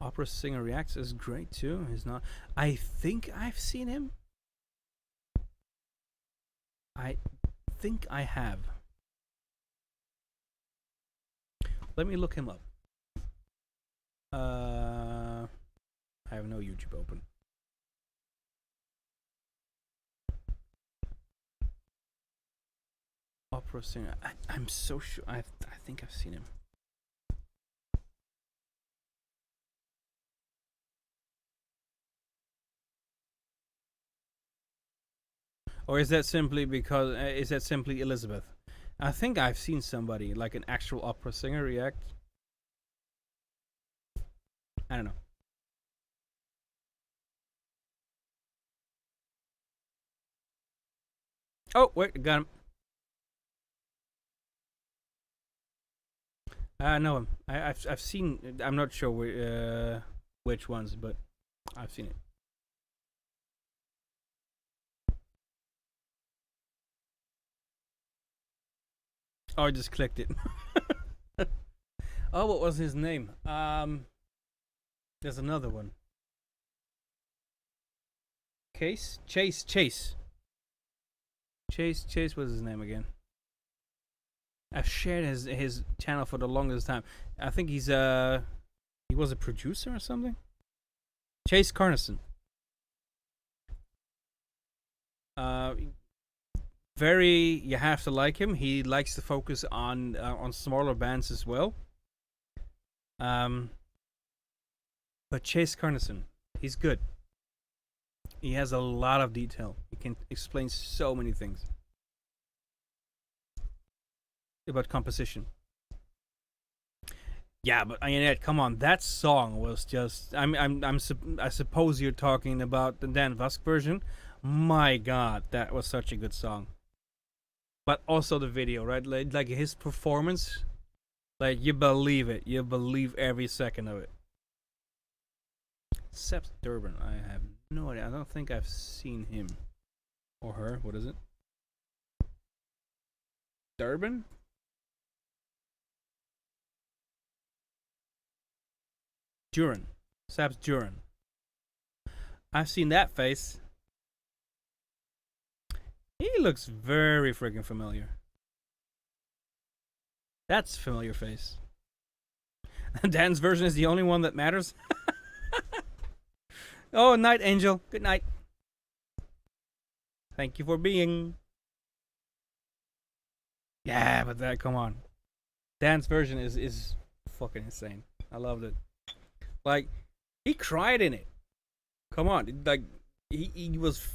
Opera singer reacts is great too. He's not. I think I've seen him. I think I have. Let me look him up. I have no YouTube open. Opera singer. I'm so sure. I think I've seen him. Or is that simply because? Is that simply Elizabeth? I think I've seen somebody like an actual opera singer react. I don't know. Oh wait, got him. I know him. I've seen. I'm not sure which ones, but I've seen it. Oh, I just clicked it. Oh, what was his name? There's another one. Chase was his name again. I've shared his channel for the longest time. I think he was a producer or something. Chase Carnison. Very, you have to like him. He likes to focus on smaller bands as well. But Chase Carnison, he's good. He has a lot of detail. He can explain so many things about composition. Yeah, but Ionette, come on, that song was just. I suppose you're talking about the Dan Vusk version. My God, that was such a good song. But also the video, right? Like his performance, like you believe it. You believe every second of it. Sept Durban, I have no idea. I don't think I've seen him or her. What is it? Durban? Duran. Sept Duran. I've seen that face. He looks very freaking familiar. That's a familiar face. Dan's version is the only one that matters. Oh, night, Angel. Good night. Thank you for being. Yeah, but that, come on. Dan's version is fucking insane. I loved it. Like, he cried in it. Come on. Like, he was,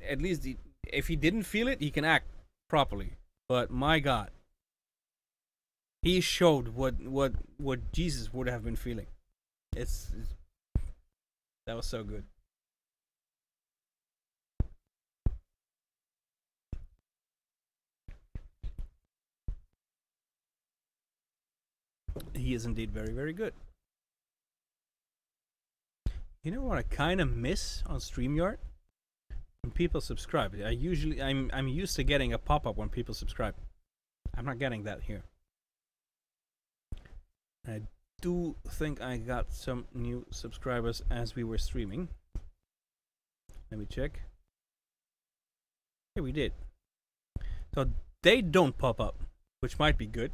at least, if he didn't feel it, he can act properly. But my God. He showed what Jesus would have been feeling. That was so good. He is indeed very, very good. You know what I kind of miss on StreamYard? When people subscribe. I'm used to getting a pop-up when people subscribe. I'm not getting that here. I do think I got some new subscribers as we were streaming. Let me check. Yeah, we did. So they don't pop up, which might be good.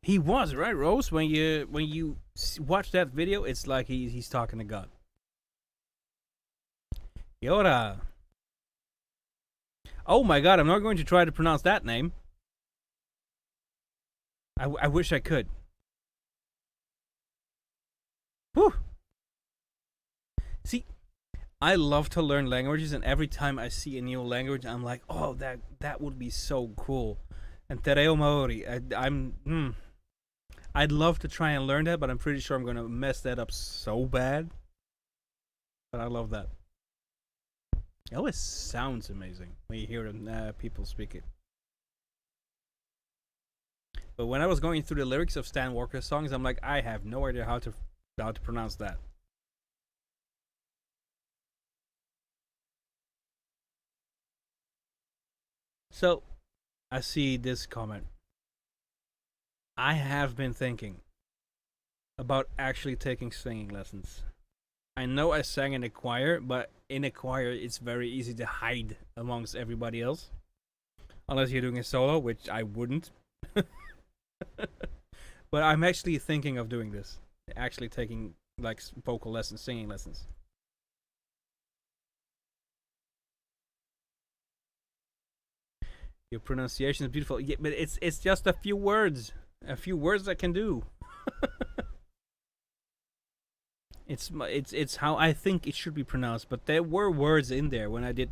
He was right, Rose. When you watch that video, it's like he's talking to God. Yoda. Oh my God! I'm not going to try to pronounce that name. I wish I could. Whew. See, I love to learn languages, and every time I see a new language, I'm like, oh, that would be so cool. And Tereo Maori, I'd love to try and learn that, but I'm pretty sure I'm gonna mess that up so bad. But I love that. It always sounds amazing when you hear people speak it. But when I was going through the lyrics of Stan Walker's songs, I'm like, I have no idea how to pronounce that. So I see this comment. I have been thinking about actually taking singing lessons. I know I sang in a choir, but in a choir it's very easy to hide amongst everybody else. Unless you're doing a solo, which I wouldn't. But I'm actually thinking of doing this. Actually taking like vocal lessons, singing lessons. Your pronunciation is beautiful. Yeah, but it's just a few words. A few words I can do. It's how I think it should be pronounced. But there were words in there when I did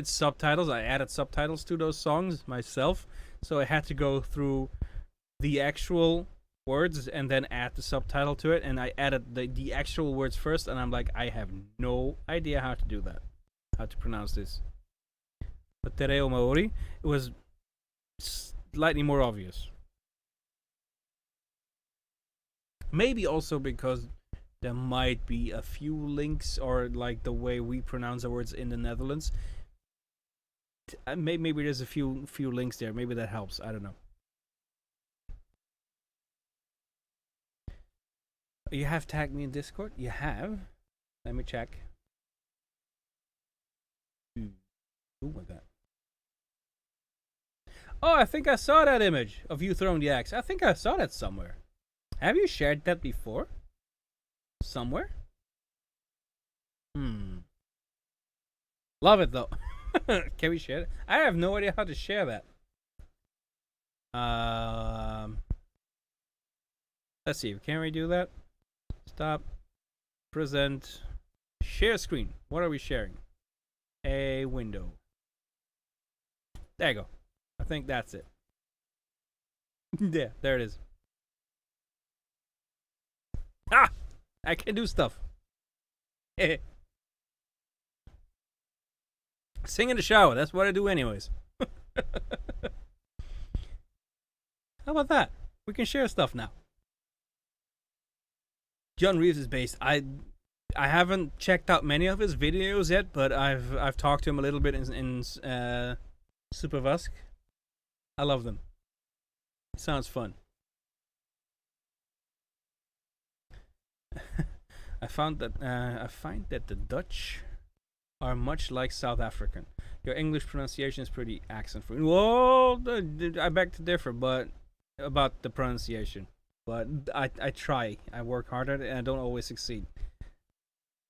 subtitles. I added subtitles to those songs myself, so I had to go through the actual words and then add the subtitle to it. And I added the actual words first, and I'm like, I have no idea how to do that, how to pronounce this. But Tereo Maori, it was slightly more obvious. Maybe also because there might be a few links, or like the way we pronounce the words in the Netherlands. Maybe there's a few links there. Maybe that helps. I don't know. You have tagged me in Discord? You have? Let me check. Oh my god. Oh, I think I saw that image of you throwing the axe. I think I saw that somewhere. Have you shared that before? Somewhere? Love it though. Can we share it? I have no idea how to share that. Let's see. Can we do that? Stop. Present. Share screen. What are we sharing? A window. There you go. I think that's it. Yeah, there it is. Ah! I can do stuff. Sing in the shower. That's what I do anyways. How about that? We can share stuff now. John Reeves is based. I haven't checked out many of his videos yet, but I've talked to him a little bit in Super Vusk. I love them. Sounds fun. I find that the Dutch are much like South African. Your English pronunciation is pretty accent-free. Whoa, I beg to differ, but about the pronunciation. But I try. I work harder, and I don't always succeed.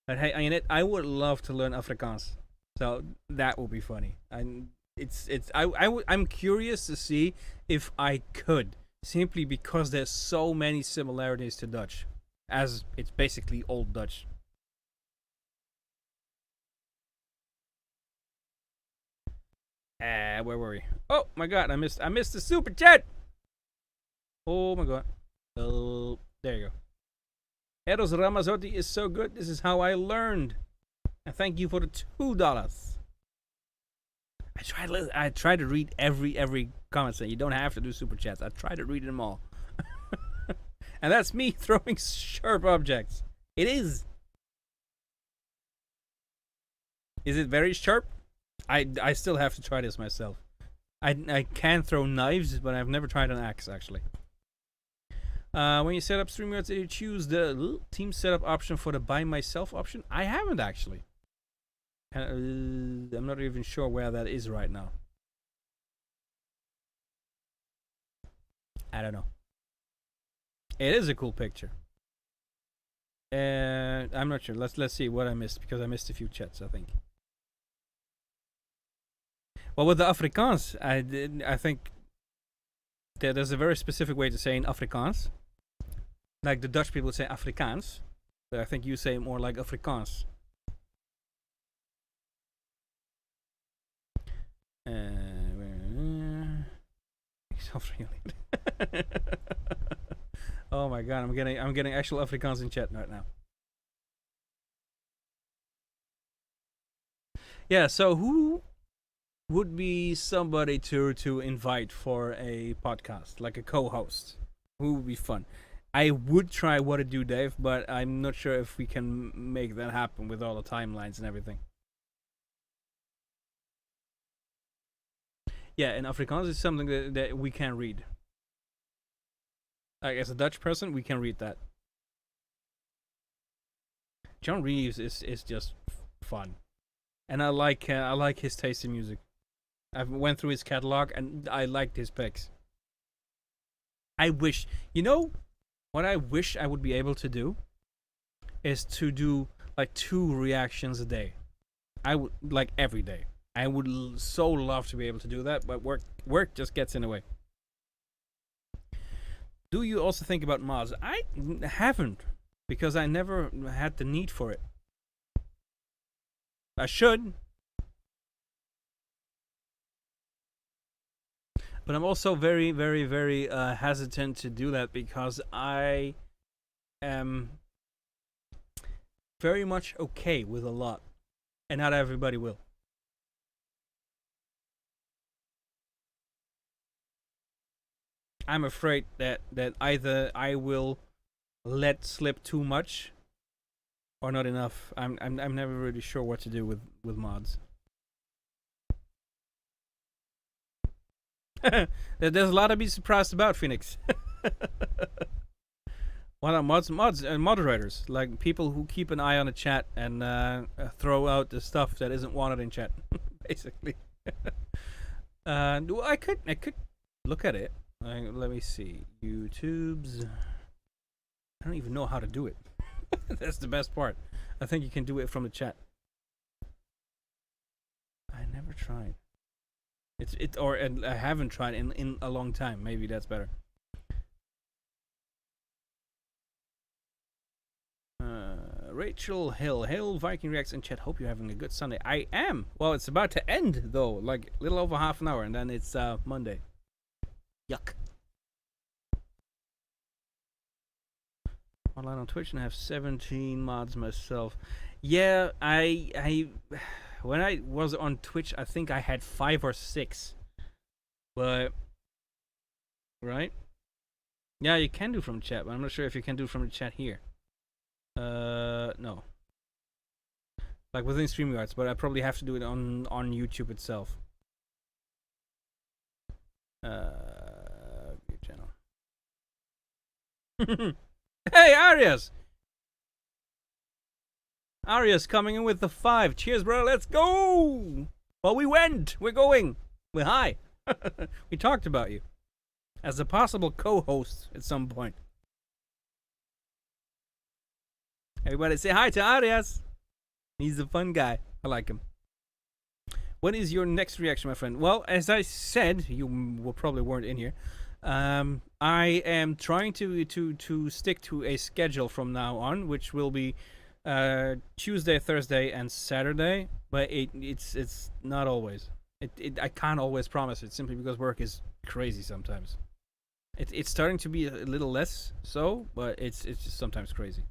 But hey, I would love to learn Afrikaans, so that would be funny. I'm curious to see if I could, simply because there's so many similarities to Dutch, as it's basically Old Dutch. Where were we? Oh my god, I missed the super chat. Oh my god. Oh, there you go. Eros Ramazotti is so good. This is how I learned. And thank you for the $2. I try to read every comment. So you don't have to do super chats. I try to read them all. And that's me throwing sharp objects. It is. Is it very sharp? I still have to try this myself. I can throw knives, but I've never tried an axe actually. When you set up StreamYard, did you choose the team setup option for the by myself option? I haven't actually. I'm not even sure where that is right now. I don't know. It is a cool picture. I'm not sure. Let's see what I missed, because I missed a few chats, I think. Well, with the Afrikaans, I think there's a very specific way to say in Afrikaans. Like the Dutch people say Afrikaans, but I think you say more like Afrikaans. Oh my god, I'm getting actual Afrikaans in chat right now. Yeah, so who would be somebody to invite for a podcast, like a co-host. Who would be fun? I would try What to Do, Dave, but I'm not sure if we can make that happen with all the timelines and everything. Yeah, and Afrikaans is something that we can read. Like, as a Dutch person, we can read that. John Reeves is just fun, and I like his taste in music. I went through his catalog and I liked his picks. I wish, you know, what I wish I would be able to do is to do like 2 reactions a day. I would like every day. I would so love to be able to do that, but work just gets in the way. Do you also think about mods? I haven't, because I never had the need for it. I should, but I'm also very, very, very hesitant to do that because I am very much okay with a lot, and not everybody will. I'm afraid that either I will let slip too much or not enough. I'm never really sure what to do with mods. There's a lot to be surprised about, Phoenix. What are mods and moderators, like people who keep an eye on the chat and throw out the stuff that isn't wanted in chat, basically. I could look at it. Let me see. YouTube's. I don't even know how to do it. That's the best part. I think you can do it from the chat. I never tried. And I haven't tried in a long time. Maybe that's better. Rachel Hill. Hail Viking Reacts in chat. Hope you're having a good Sunday. I am. Well, it's about to end though. Like a little over half an hour, and then it's Monday. Yuck. Online on Twitch, and I have 17 mods myself. Yeah, I when I was on Twitch, I think I had 5 or 6. But right? Yeah, you can do from chat, but I'm not sure if you can do from the chat here. No. Like within StreamYards, but I probably have to do it on YouTube itself. View channel. Hey, Arias! Arias coming in with the 5. Cheers, bro. Let's go! Well, we went. We're going. We're high. We talked about you as a possible co-host at some point. Everybody say hi to Arias. He's a fun guy. I like him. What is your next reaction, my friend? Well, as I said, you probably weren't in here. I am trying to stick to a schedule from now on, which will be Tuesday, Thursday, and Saturday. But it's not always. I can't always promise it, simply because work is crazy sometimes. It's starting to be a little less so, but it's just sometimes crazy.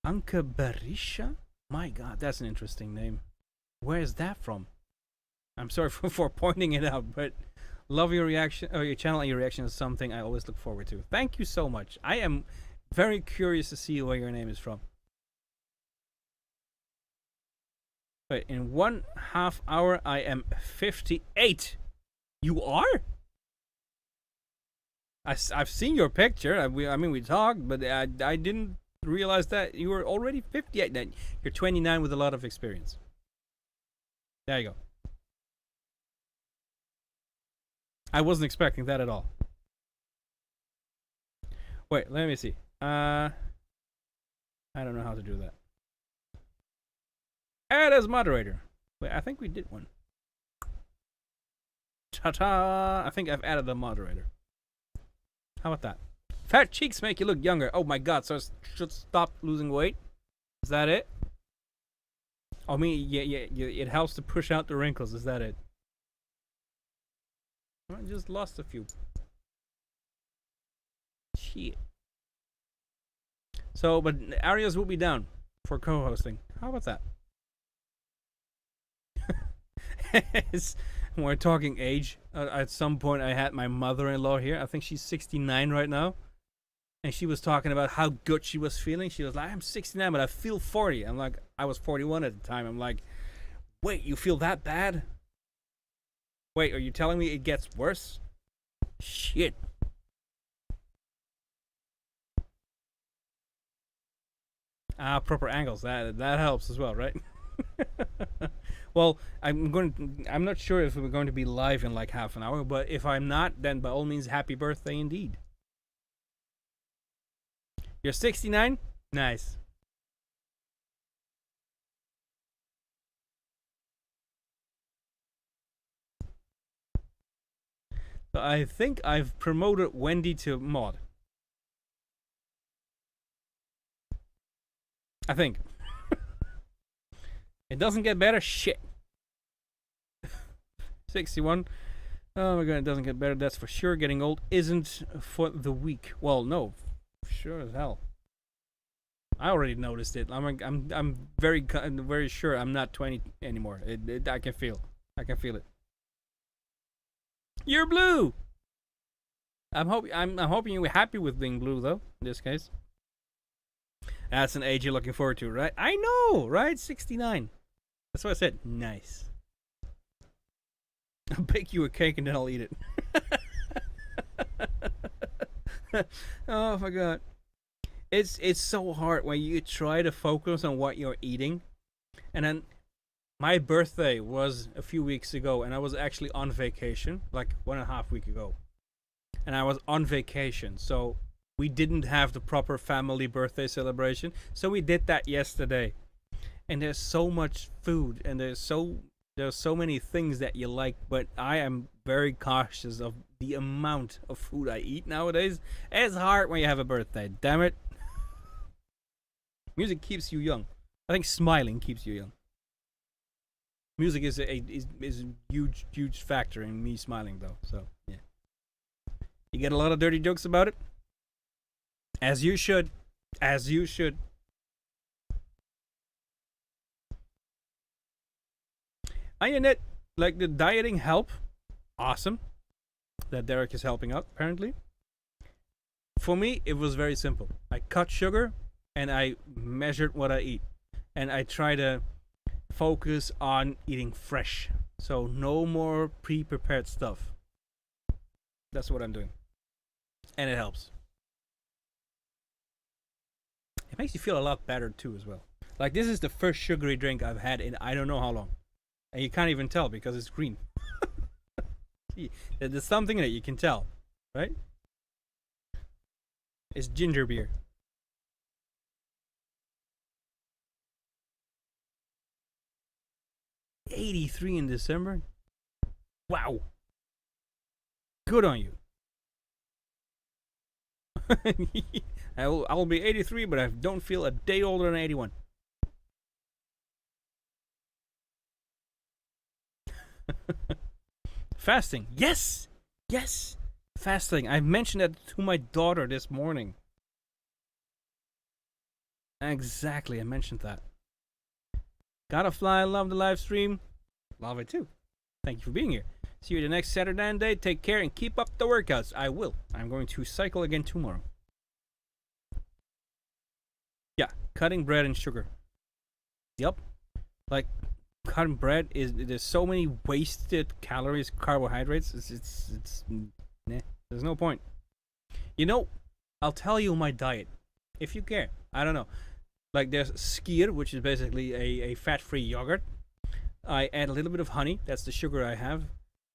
Anka Barisha? My God, that's an interesting name. Where is that from? I'm sorry for pointing it out, but love your reaction, or your channel and your reaction is something I always look forward to. Thank you so much. I am very curious to see where your name is from. Wait, in 1/2 hour, I am 58. You are? I've seen your picture. I mean, we talked, but I didn't realize that you were already 58. Then you're 29 with a lot of experience. There you go. I wasn't expecting that at all. Wait, let me see. I don't know how to do that. Add as moderator. Wait, I think we did one. Ta-ta! I think I've added a moderator. How about that? Fat cheeks make you look younger. Oh my God! So I should stop losing weight. Is that it? I mean, yeah. It helps to push out the wrinkles. Is that it? I just lost a few. Shit. So, but Arias will be down for co-hosting. How about that? When we're talking age, at some point I had my mother-in-law here. I think she's 69 right now. And she was talking about how good she was feeling. She was like, I'm 69, but I feel 40. I'm like, I was 41 at the time. I'm like, wait, you feel that bad? Wait, are you telling me it gets worse? Shit. Proper angles. That helps as well, right? Well, I'm not sure if we're going to be live in like half an hour, but if I'm not, then by all means, happy birthday indeed. You're 69? Nice. So I think I've promoted Wendy to mod. I think. It doesn't get better? Shit. 61. Oh my god, it doesn't get better, that's for sure. Getting old isn't for the weak. Well, no. Sure as hell. I already noticed it. I'm very sure I'm not 20 anymore. I can feel. I can feel it. You're blue. I'm hoping you're happy with being blue though, in this case. That's an age you're looking forward to, right? I know, right? 69. That's what I said. Nice. I'll bake you a cake and then I'll eat it. Oh my god. It's so hard when you try to focus on what you're eating. And then my birthday was a few weeks ago and I was actually on vacation, like 1.5 weeks ago. And I was on vacation, so we didn't have the proper family birthday celebration. So we did that yesterday. And there's so much food and there's so many things that you like, but I am very cautious of the amount of food I eat nowadays. It's hard when you have a birthday, damn it. Music keeps you young. I think smiling keeps you young. Music is a huge factor in me smiling though. So yeah, you get a lot of dirty jokes about it, as you should, as you should. Ionette, like the dieting help, awesome. That Derek is helping out apparently. For me, it was very simple. I cut sugar and I measured what I eat, and I try to focus on eating fresh. So no more pre-prepared stuff. That's what I'm doing, and it helps. It makes you feel a lot better too, as well. Like this is the first sugary drink I've had in I don't know how long, and you can't even tell because it's green. There's something in it you can tell, right? It's ginger beer. 83 in December. Wow. Good on you. I will be 83, but I don't feel a day older than 81. Fasting. Yes. Yes. Fasting. I mentioned that to my daughter this morning. Exactly. I mentioned that. Gotta fly. Love the live stream. Love it too. Thank you for being here. See you the next Saturday and day. Take care and keep up the workouts. I will. I'm going to cycle again tomorrow. Yeah, cutting bread and sugar. Yep. Like cutting bread is there's so many wasted calories, carbohydrates. It's nah. There's no point. You know, I'll tell you my diet if you care. I don't know. Like there's skyr, which is basically a fat-free yogurt. I add a little bit of honey. That's the sugar I have,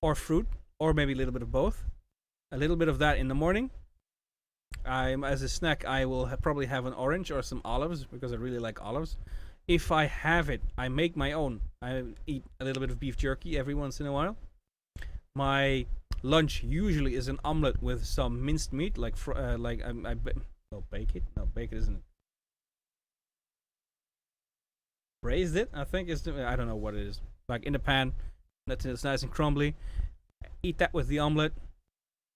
or fruit, or maybe a little bit of both. A little bit of that in the morning. As a snack, I will probably have an orange or some olives because I really like olives. If I have it, I make my own. I eat a little bit of beef jerky every once in a while. My lunch usually is an omelet with some minced meat, like bake it. No, bake it isn't it. Braised it, I think I don't know what it is. Like in the pan, that's nice and crumbly. Eat that with the omelet.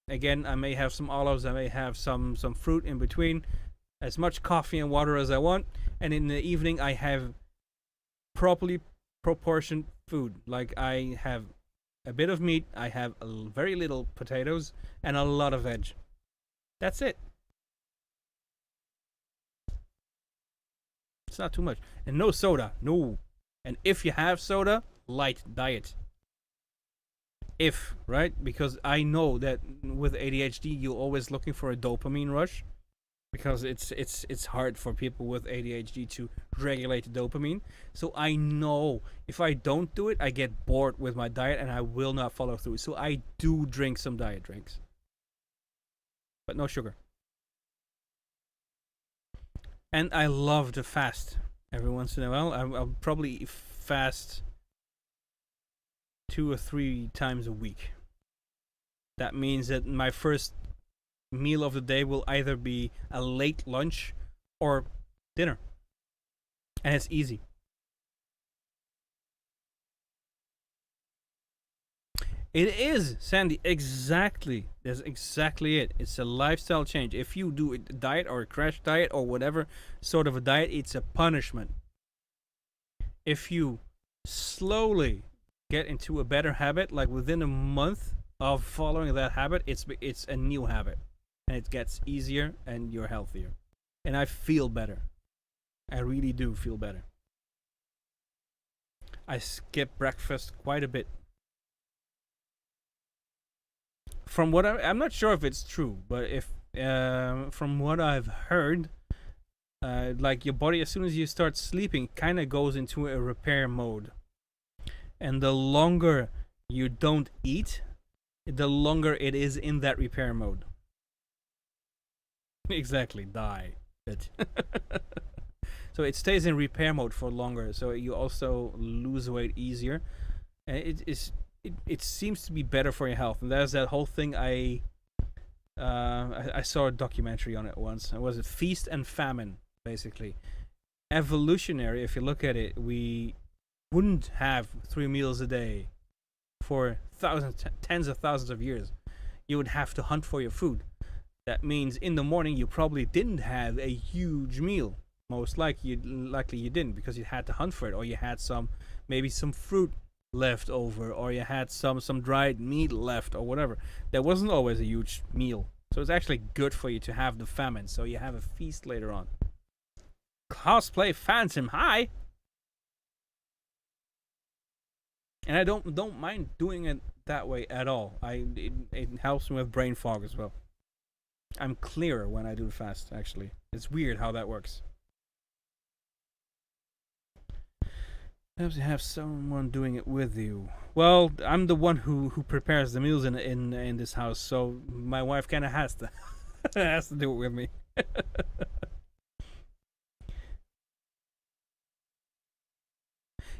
Again, I may have some olives. I may have some fruit in between. As much coffee and water as I want. And in the evening, I have properly proportioned food. Like I have a bit of meat, I have very little potatoes, and a lot of veg. That's it. It's not too much. And no soda. No. And if you have soda, light diet. If, right? Because I know that with ADHD, you're always looking for a dopamine rush. Because it's hard for people with ADHD to regulate the dopamine. So I know if I don't do it, I get bored with my diet and I will not follow through. So I do drink some diet drinks, but no sugar. And I love to fast every once in a while. I'll probably fast 2 or 3 times a week. That means that my first meal of the day will either be a late lunch or dinner. And it's easy. It is, Sandy, exactly. That's exactly it. It's a lifestyle change. If you do a diet or a crash diet or whatever sort of a diet, it's a punishment. If you slowly get into a better habit, like within a month of following that habit, it's a new habit. And it gets easier and you're healthier. And I feel better. I really do feel better. I skip breakfast quite a bit. From what I'm not sure if it's true, but if from what I've heard, like your body as soon as you start sleeping kind of goes into a repair mode, and the longer you don't eat, the longer it is in that repair mode. Exactly, die. So it stays in repair mode for longer, so you also lose weight easier, and it seems to be better for your health. And there's that whole thing I saw a documentary on it once. It was a feast and famine, basically. Evolutionary, if you look at it, we wouldn't have 3 meals a day for tens of thousands of years. You would have to hunt for your food. That means in the morning you probably didn't have a huge meal. Most likely you didn't, because you had to hunt for it, or you had maybe some fruit left over, or you had some dried meat left, or whatever. There wasn't always a huge meal, so it's actually good for you to have the famine, so you have a feast later on. Cosplay Phantom, hi. And I don't mind doing it that way at all. It helps me with brain fog as well. I'm clearer when I do fast. Actually, it's weird how that works. Perhaps you have someone doing it with you. Well, I'm the one who prepares the meals in this house, so my wife kind of has to has to do it with me.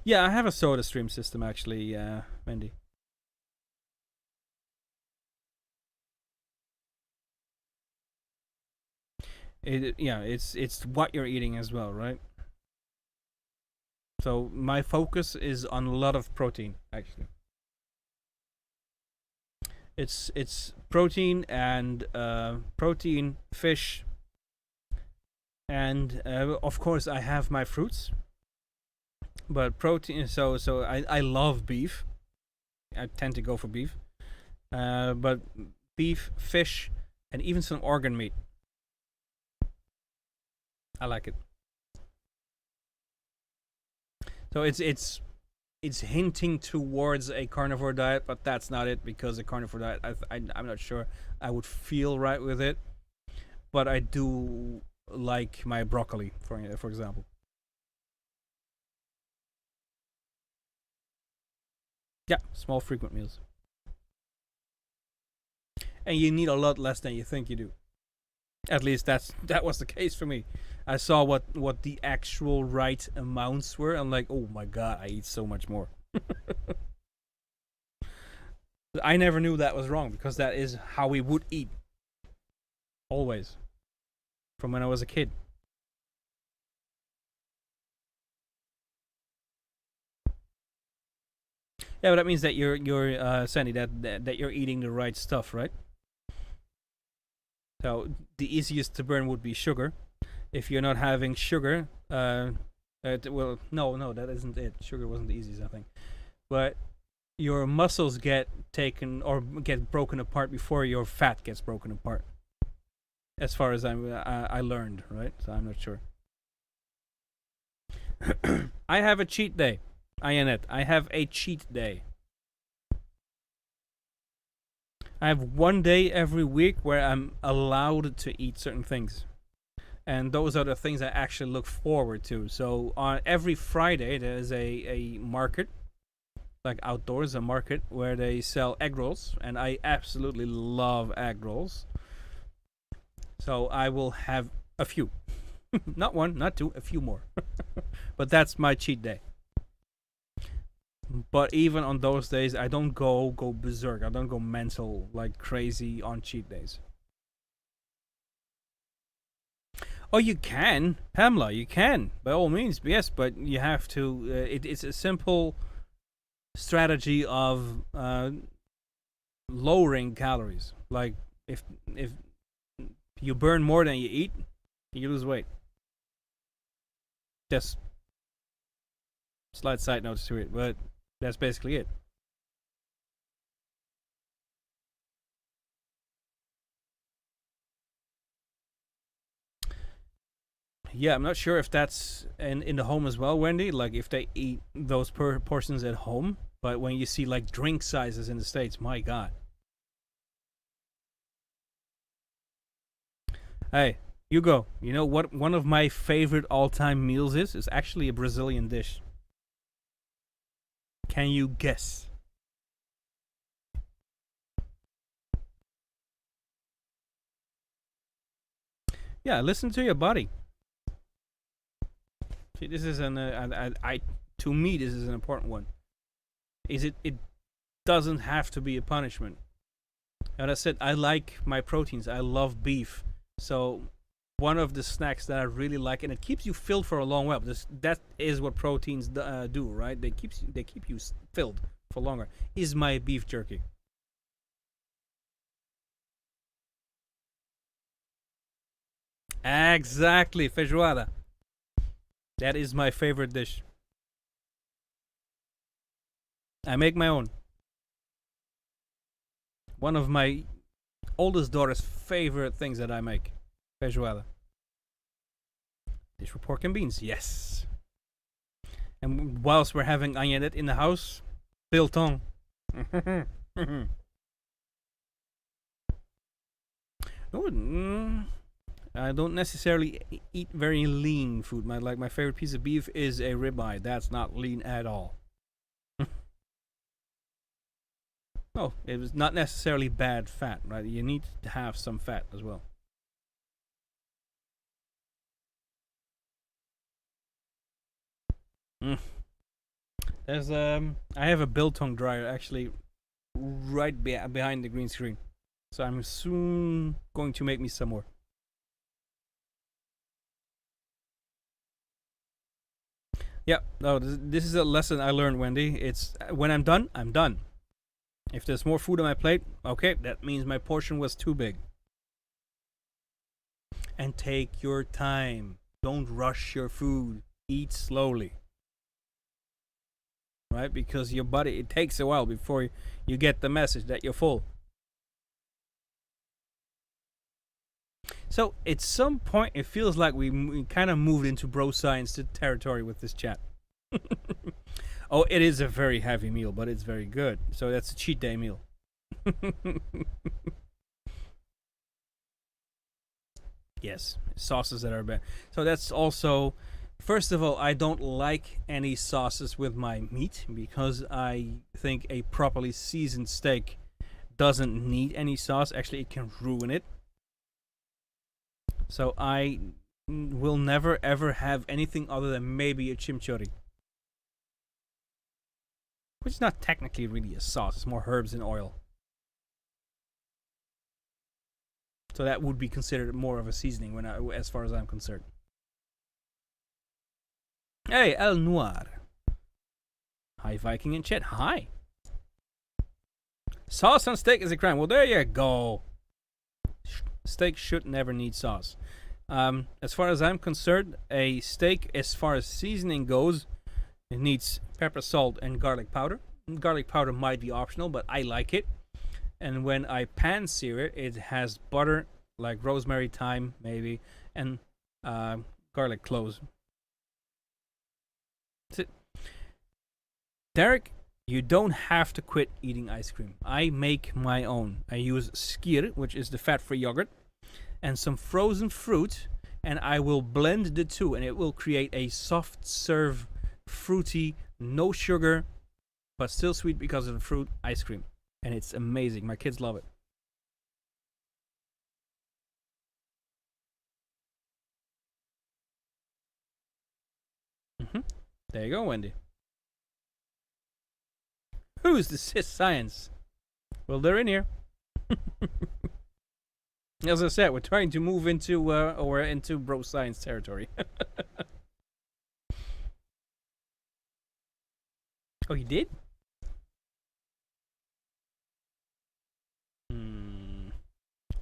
Yeah, I have a soda stream system actually, Mandy. It's what you're eating as well, right? So my focus is on a lot of protein actually. It's protein and protein, fish, and of course I have my fruits. But protein, so I love beef. I tend to go for beef. But beef, fish, and even some organ meat. I like it. So it's hinting towards a carnivore diet, but that's not it, because a carnivore diet, I'm not sure I would feel right with it. But I do like my broccoli, for example. Yeah, small frequent meals. And you need a lot less than you think you do. At least that was the case for me. I saw what the actual right amounts were. I'm like, oh my god, I eat so much more. I never knew that was wrong, because that is how we would eat. Always. From when I was a kid. Yeah, but that means that you're Sandy, that you're eating the right stuff, right? So the easiest to burn would be sugar. If you're not having sugar, Well, no, that isn't it. Sugar wasn't the easiest, I think. But your muscles get taken or get broken apart before your fat gets broken apart. As far as I learned, right? So I'm not sure. I have a cheat day. Annette, I have a cheat day. I have one day every week where I'm allowed to eat certain things. And those are the things I actually look forward to. So on every Friday, there's a market, like outdoors, a market where they sell egg rolls. And I absolutely love egg rolls. So I will have a few. Not one, not two, a few more. But that's my cheat day. But even on those days, I don't go berserk. I don't go mental like crazy on cheat days. Oh, you can, Pamela. You can, by all means, yes. But you have to. It's a simple strategy of lowering calories. Like if you burn more than you eat, you lose weight. Just slight side notes to it, but that's basically it. Yeah, I'm not sure if that's in the home as well, Wendy. Like if they eat those portions at home, but when you see like drink sizes in the States, my God. Hey, Hugo, you know what one of my favorite all-time meals is? It's actually a Brazilian dish. Can you guess? Yeah, listen to your body. See, this is to me this is an important one. It doesn't have to be a punishment. And I said I like my proteins. I love beef. So one of the snacks that I really like, and it keeps you filled for a long while. That is what proteins do, right? They keep you filled for longer. Is my beef jerky? Exactly, feijoada. That is my favorite dish. I make my own. One of my oldest daughter's favorite things that I make, feijoada. Dish for pork and beans, yes. And whilst we're having Annette in the house, biltong. No, I don't necessarily eat very lean food. My favorite piece of beef is a ribeye. That's not lean at all. No, it was not necessarily bad fat, right? You need to have some fat as well. Mm. There's I have a biltong dryer actually right behind the green screen, so I'm soon going to make me some more. Yeah, no, this is a lesson I learned, Wendy. It's when I'm done, I'm done. If there's more food on my plate, okay, that means my portion was too big. And take your time. Don't rush your food. Eat slowly. Right? Because your body, it takes a while before you get the message that you're full. So at some point, it feels like we kind of moved into bro science territory with this chat. Oh, it is a very heavy meal, but it's very good. So that's a cheat day meal. Yes, sauces that are bad. So that's also, first of all, I don't like any sauces with my meat because I think a properly seasoned steak doesn't need any sauce. Actually, it can ruin it. So I will never ever have anything other than maybe a chimichurri, which is not technically really a sauce. It's more herbs and oil. So that would be considered more of a seasoning as far as I'm concerned. Hey, El Noir. Hi, Viking in chat. Hi. Sauce on steak is a crime. Well, there you go. Steak should never need sauce. As far as I'm concerned, a steak, as far as seasoning goes, it needs pepper, salt, and garlic powder. Garlic powder might be optional, but I like it. And when I pan sear it, it has butter, like rosemary, thyme, maybe, and uh, garlic cloves. That's it. Derek, you don't have to quit eating ice cream. I make my own. I use skyr, which is the fat-free yogurt, and some frozen fruit, and I will blend the two, and it will create a soft serve, fruity, no sugar, but still sweet because of the fruit ice cream. And it's amazing. My kids love it. Mm-hmm. There you go, Wendy. Who's the cis science? Well, they're in here. As I said, we're trying to move into bro science territory. Oh, you did?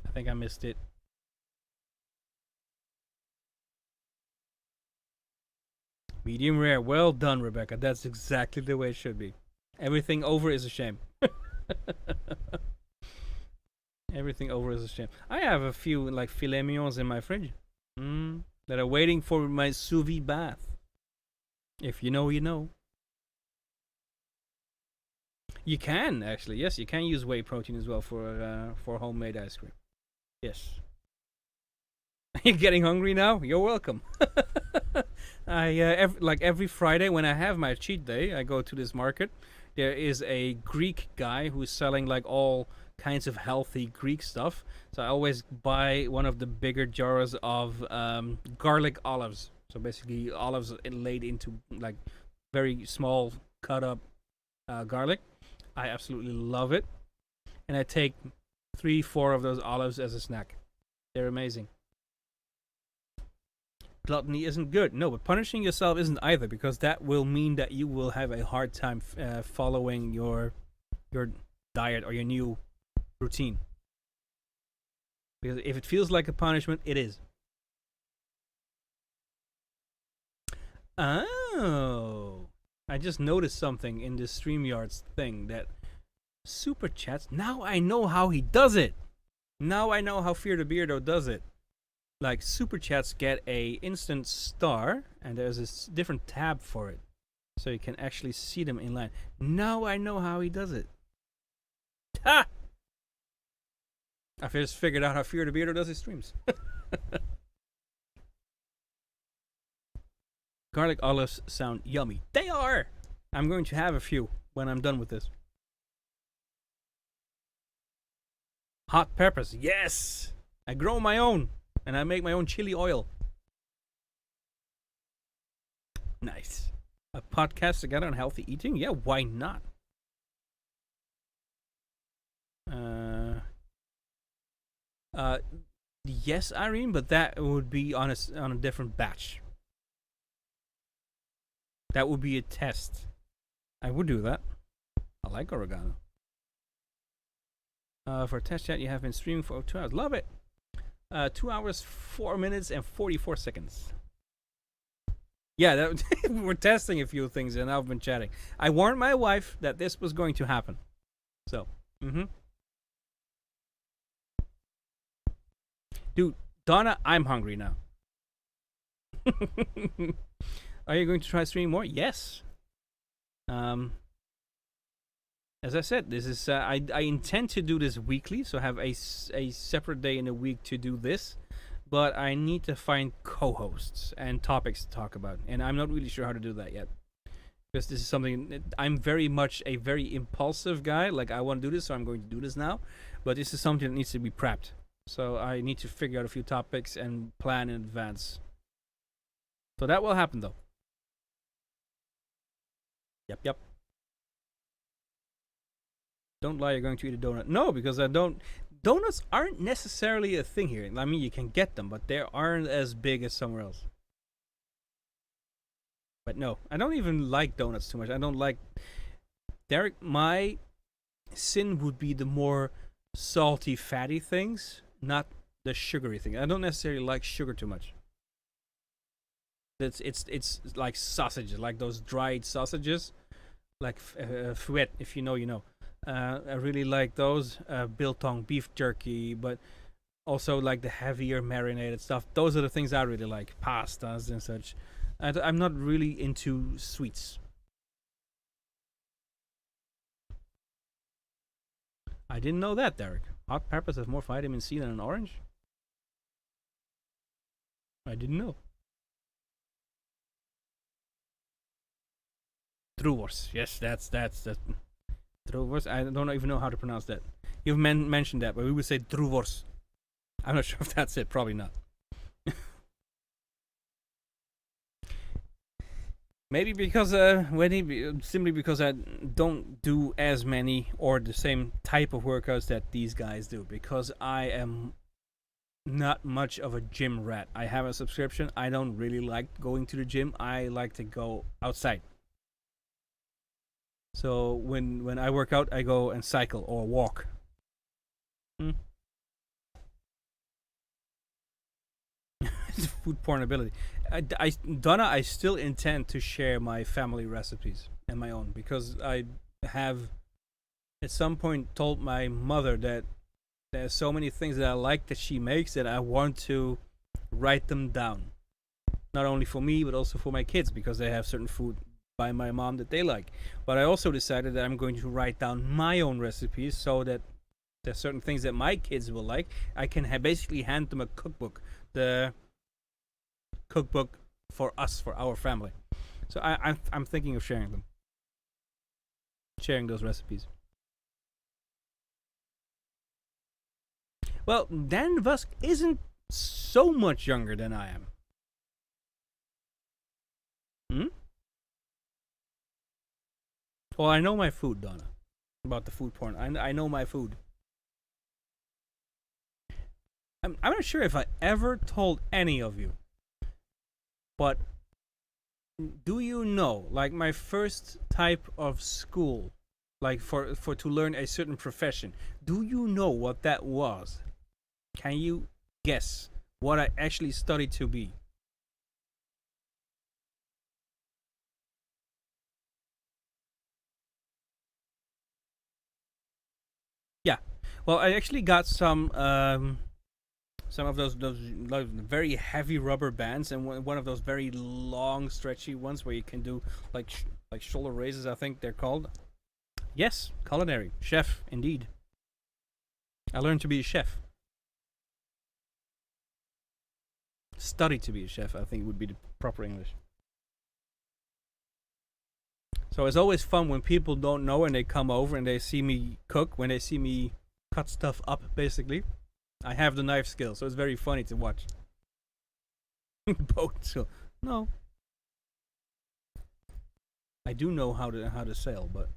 I think I missed it. Medium rare. Well done, Rebecca. That's exactly the way it should be. Everything over is a shame. Everything over is a shame. I have a few like filet mignons in my fridge that are waiting for my sous vide bath. If you know, you know. You can actually, yes, you can use whey protein as well for homemade ice cream. Yes. You're getting hungry now? You're welcome. Every Friday when I have my cheat day, I go to this market. There is a Greek guy who's selling like all kinds of healthy Greek stuff. So I always buy one of the bigger jars of garlic olives. So basically olives laid into like very small cut up garlic. I absolutely love it. And I take 3-4 of those olives as a snack. They're amazing. Gluttony isn't good. No, but punishing yourself isn't either, because that will mean that you will have a hard time following your diet or your new routine. Because if it feels like a punishment, it is. Oh, I just noticed something in the StreamYards thing that super chats. Now I know how he does it. Now I know how Fear the Beardo does it. Like super chats get a instant star, and there's a different tab for it, so you can actually see them in line. Now I know how he does it. Ha! I just figured out how Fear the Beardo does his streams. Garlic olives sound yummy. They are! I'm going to have a few when I'm done with this. Hot peppers, yes! I grow my own, and I make my own chili oil. Nice. A podcast together on healthy eating? Yeah, why not? Yes, Irene, but that would be on a different batch. That would be a test. I would do that. I like oregano. For a test chat, you have been streaming for 2 hours. Love it. 2 hours, 4 minutes, and 44 seconds. Yeah, we're testing a few things, and I've been chatting. I warned my wife that this was going to happen. So, Dude, Donna, I'm hungry now. Are you going to try streaming more? Yes. As I said, this is I intend to do this weekly, so have a separate day in a week to do this. But I need to find co-hosts and topics to talk about, and I'm not really sure how to do that yet. Because this is something I'm very much a very impulsive guy. Like, I want to do this, so I'm going to do this now. But this is something that needs to be prepped. So I need to figure out a few topics and plan in advance. So that will happen, though. Yep. Don't lie, you're going to eat a donut. No, because I don't. Donuts aren't necessarily a thing here. I mean, you can get them, but they aren't as big as somewhere else. But no, I don't even like donuts too much. I don't like. Derek, my sin would be the more salty, fatty things, not the sugary thing. I don't necessarily like sugar too much. It's like sausages, like those dried sausages, like fouet. If you know, you know. I really like those biltong beef jerky, but also like the heavier marinated stuff. Those are the things I really like, pastas and such. I'm not really into sweets. I didn't know that, Derek. Hot peppers have more vitamin C than an orange. I didn't know. Druwors. Yes, that's that. Druwors. I don't even know how to pronounce that. You've mentioned that, but we would say druwors. I'm not sure if that's it. Probably not. Maybe because simply because I don't do as many or the same type of workouts that these guys do. Because I am not much of a gym rat. I have a subscription. I don't really like going to the gym. I like to go outside. So when I work out, I go and cycle or walk. Hmm? Food porn ability. Donna, I still intend to share my family recipes and my own because I have at some point told my mother that there's so many things that I like that she makes that I want to write them down. Not only for me, but also for my kids because they have certain food by my mom that they like. But I also decided that I'm going to write down my own recipes so that there's certain things that my kids will like. I can basically hand them a cookbook. The cookbook for us, for our family. So I'm thinking of sharing them, sharing those recipes. Well, Dan Vusk isn't so much younger than I am. Hmm? Well, I know my food, Donna. About the food porn. I know my food. I'm not sure if I ever told any of you, but do you know, like my first type of school, like for to learn a certain profession, do you know what that was? Can you guess what I actually studied to be? Yeah. Well, I actually got some of those like, very heavy rubber bands and one of those very long stretchy ones where you can do like like shoulder raises, I think they're called. Yes, culinary chef indeed. I learned to be a chef. Studied to be a chef, I think would be the proper English. So it's always fun when people don't know and they come over and they see me cook, when they see me cut stuff up basically. I have the knife skill, so it's very funny to watch. Boat skill. No. I do know how to sail, but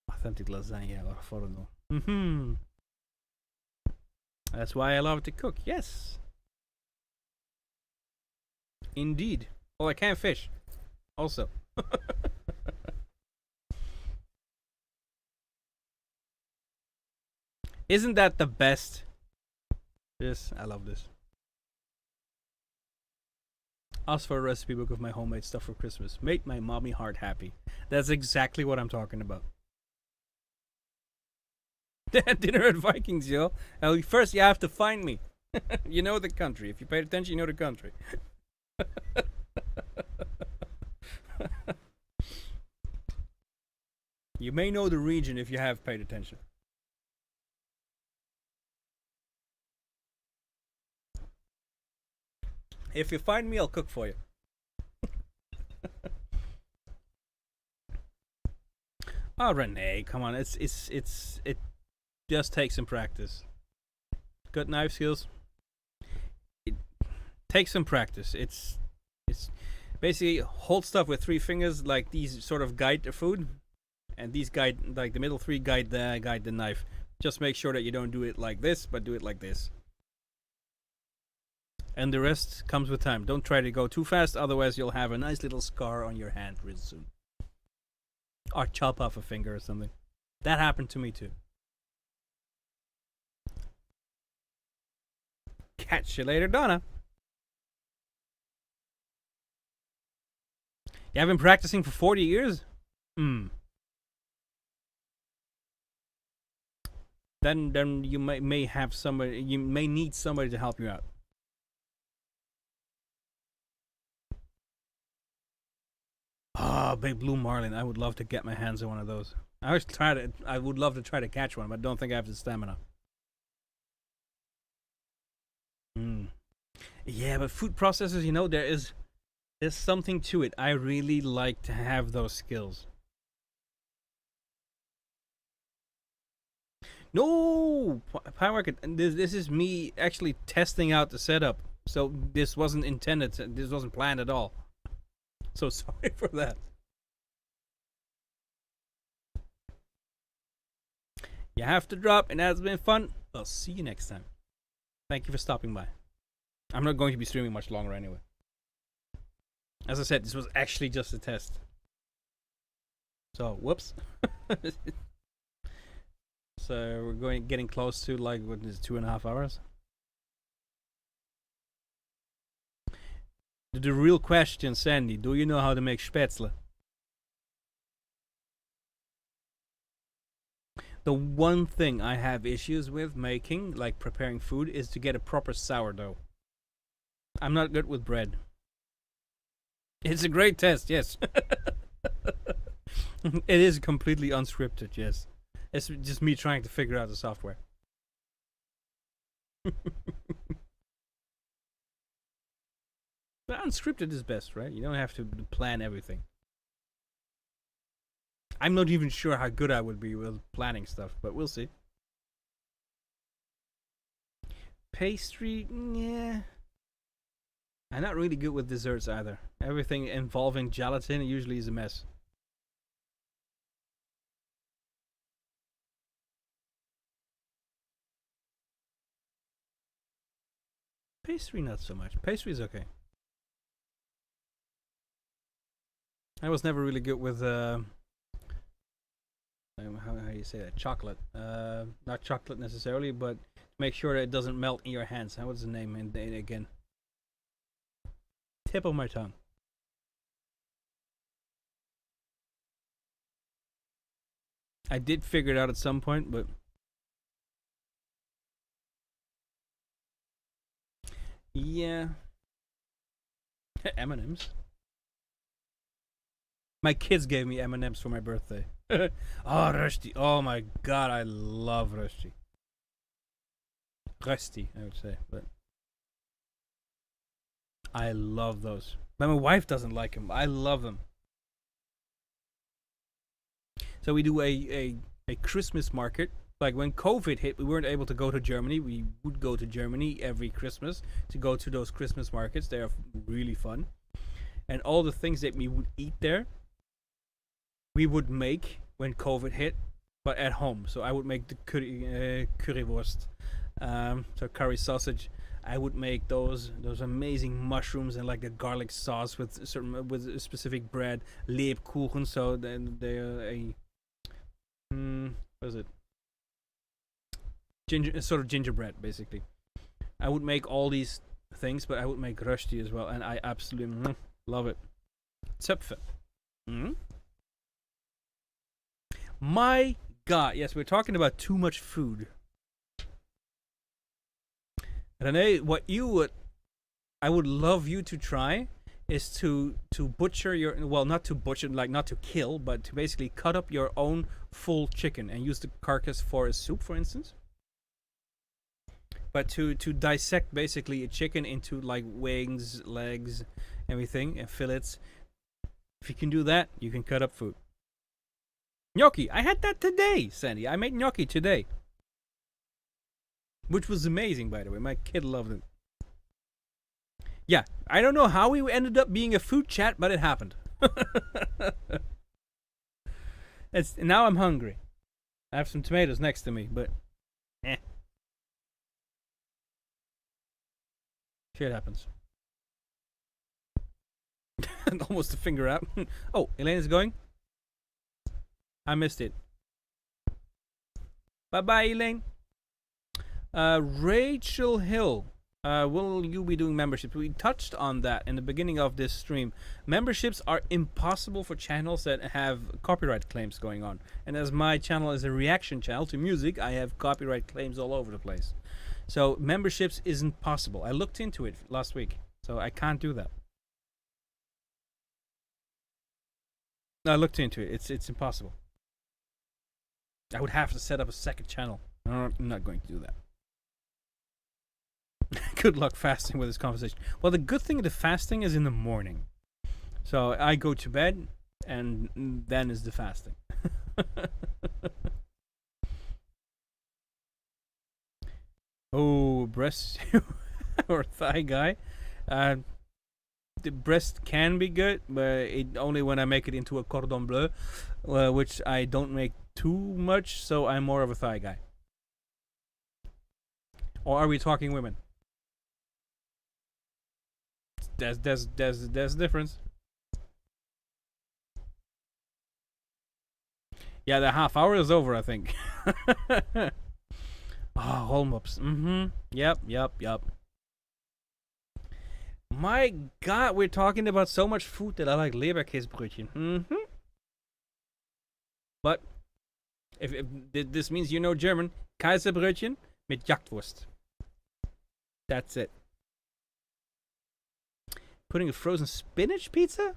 authentic lasagna or forno. Mhm. That's why I love to cook. Yes. Indeed. Well, I can fish. Also. Isn't that the best? Yes, I love this. Ask for a recipe book of my homemade stuff for Christmas. Made my mommy heart happy. That's exactly what I'm talking about. Dinner at Vikings, yo. First, you have to find me. You know the country. If you paid attention, you know the country. You may know the region if you have paid attention. If you find me, I'll cook for you. Oh, Renee, come on. It just takes some practice. Good knife skills. It takes some practice. It's basically hold stuff with three fingers, like these sort of guide the food, and these guide like the middle three guide the knife. Just make sure that you don't do it like this, but do it like this. And the rest comes with time. Don't try to go too fast, otherwise you'll have a nice little scar on your hand real soon. Or chop off a finger or something. That happened to me too. Catch you later, Donna. You have been practicing for 40 years? Hmm. Then you may have somebody, you may need somebody to help you out. Ah, big blue marlin. I would love to get my hands on one of those. I would love to try to catch one, but I don't think I have the stamina. Mm. Yeah, but food processors, there's something to it. I really like to have those skills. No, Power Market. This is me actually testing out the setup. So this wasn't intended. This wasn't planned at all. So sorry for that. You have to drop, and that's been fun. I'll see you next time. Thank you for stopping by. I'm not going to be streaming much longer anyway. As I said, this was actually just a test. So, whoops. So we're getting close to like what is it, 2.5 hours. The real question, Sandy, do you know how to make spätzle? The one thing I have issues with making, like preparing food, is to get a proper sourdough. I'm not good with bread. It's a great test, yes. It is completely unscripted, yes. It's just me trying to figure out the software. But unscripted is best, right? You don't have to plan everything. I'm not even sure how good I would be with planning stuff, but we'll see. Pastry, yeah. I'm not really good with desserts either. Everything involving gelatin usually is a mess. Pastry, not so much. Pastry is okay. I was never really good with how do you say that? Chocolate. Not chocolate necessarily, but make sure that it doesn't melt in your hands. What's the name again? Tip of my tongue. I did figure it out at some point, but yeah. M&Ms. My kids gave me M&Ms for my birthday. Oh, Rusty. Oh my god, I love Rusty. Rusty, I would say, but I love those. But my wife doesn't like them. I love them. So we do a Christmas market. Like when COVID hit, we weren't able to go to Germany. We would go to Germany every Christmas to go to those Christmas markets. They are really fun. And all the things that we would eat there, we would make when COVID hit, but at home. So I would make the currywurst, so curry sausage. I would make those amazing mushrooms and like the garlic sauce with a specific bread, Lebkuchen. So then they're what is it? Sort of gingerbread, basically. I would make all these things, but I would make rösti as well, and I absolutely love it. Zöpfe. My God, yes, we're talking about too much food. Renee, I would love you to try is to butcher not to butcher, like not to kill, but to basically cut up your own full chicken and use the carcass for a soup, for instance. But to dissect basically a chicken into like wings, legs, everything, and fillets. If you can do that, you can cut up food. Gnocchi, I had that today, Sandy. I made gnocchi today. Which was amazing, by the way. My kid loved it. Yeah, I don't know how we ended up being a food chat, but it happened. Now I'm hungry. I have some tomatoes next to me, but shit happens. Almost a finger out. Oh, Elena's going? I missed it. Bye bye, Elaine. Rachel Hill. Will you be doing memberships? We touched on that in the beginning of this stream. Memberships are impossible for channels that have copyright claims going on. And as my channel is a reaction channel to music, I have copyright claims all over the place. So memberships isn't possible. I looked into it last week, so I can't do that. I looked into it. It's impossible. I would have to set up a second channel. I'm not going to do that. Good luck fasting with this conversation. Well, the good thing of the fasting is in the morning. So I go to bed, and then is the fasting. Oh, breast or thigh guy. The breast can be good, but only when I make it into a cordon bleu, which I don't make too much, so I'm more of a thigh guy. Or are we talking women? There's a difference. Yeah, the half hour is over, I think. Oh, Holmops. Yep. My God, we're talking about so much food that I like Leberkäsebrötchen. But if this means you know German, Kaiserbrötchen mit Jagdwurst. That's it. Putting a frozen spinach pizza?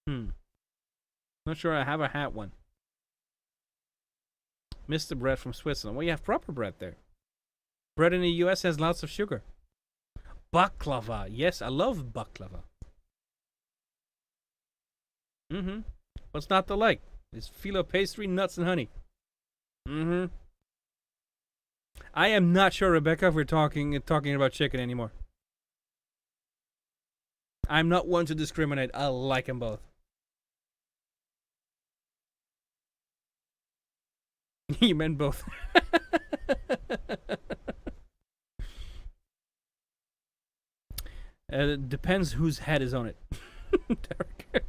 Not sure I have had one. Mr. Bread from Switzerland. Well, you have proper bread there. Bread in the US has lots of sugar. Baklava. Yes, I love baklava. What's not to like? It's phyllo pastry, nuts, and honey. I am not sure, Rebecca, if we're talking about chicken anymore. I'm not one to discriminate. I like them both. You meant both. It depends whose head is on it. Derek.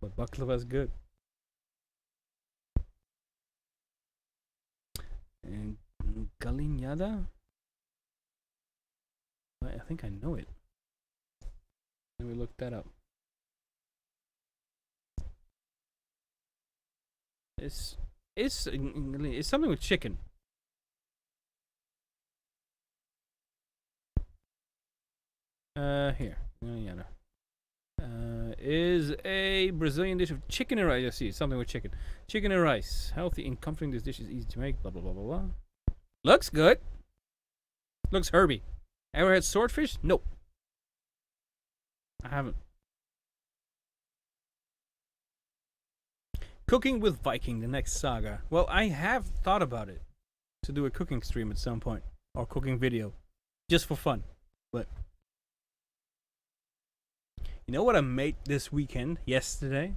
But baklava is good. And Galignada? I think I know it. Let me look that up. It's something with chicken. Here. Is a Brazilian dish of chicken and rice. I see, something with chicken. Chicken and rice. Healthy and comforting. This dish is easy to make. Blah, blah, blah, blah, blah. Looks good. Looks herby. Ever had swordfish? Nope. I haven't. Cooking with Viking, the next saga. Well, I have thought about it. To do a cooking stream at some point. Or cooking video. Just for fun. But you know what I made this weekend? Yesterday?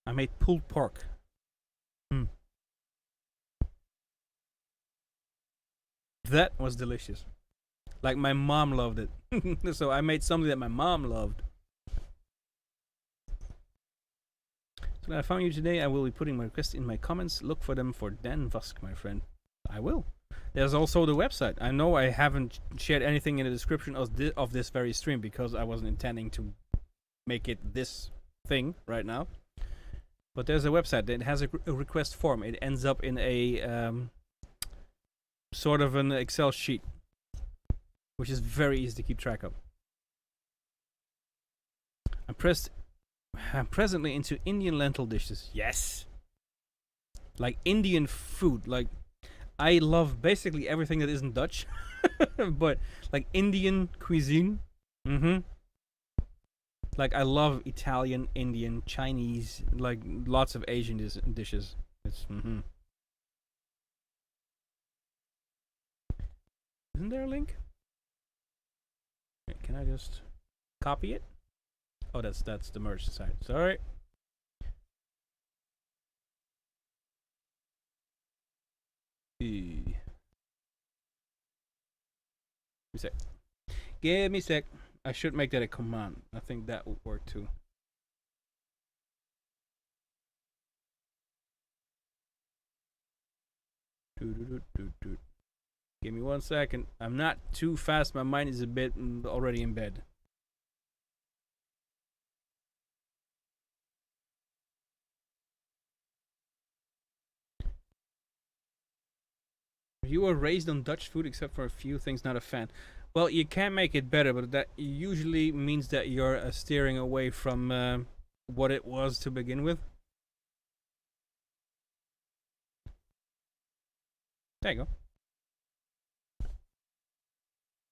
I made pulled pork. That was delicious. Like my mom loved it. So I made something that my mom loved. So I found you today. I will be putting my requests in my comments. Look for them for Dan Vusk, my friend. I will. There's also the website. I know I haven't shared anything in the description of this very stream because I wasn't intending to make it this thing right now. But there's a website that has a request form. It ends up in a sort of an Excel sheet, which is very easy to keep track of. I'm presently into Indian lentil dishes. Yes. Like Indian food. Like, I love basically everything that isn't Dutch. But like Indian cuisine. Like I love Italian, Indian, Chinese, like lots of Asian dishes. It's Isn't there a link? Wait, can I just copy it? Oh, that's the merge site. Sorry. Give me a sec. I should make that a command. I think that would work too. Give me 1 second. I'm not too fast. My mind is a bit already in bed. You were raised on Dutch food, except for a few things. Not a fan. Well, you can make it better, but that usually means that you're steering away from what it was to begin with. There you go.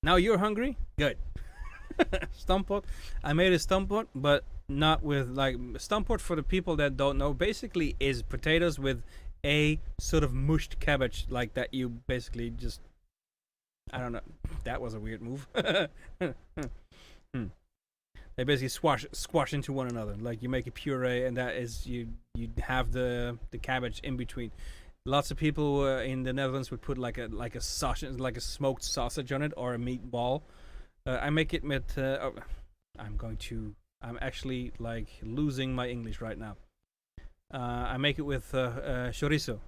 Now you're hungry? Good. Stampot. I made a stampot, but not with like stampot for the people that don't know. Basically, is potatoes with a sort of mushed cabbage, like that. You basically just, I don't know. That was a weird move. They basically squash into one another. Like you make a puree, and that is you have the cabbage in between. Lots of people in the Netherlands would put like a sausage, like a smoked sausage on it, or a meatball. I make it with. I'm actually like losing my English right now. I make it with chorizo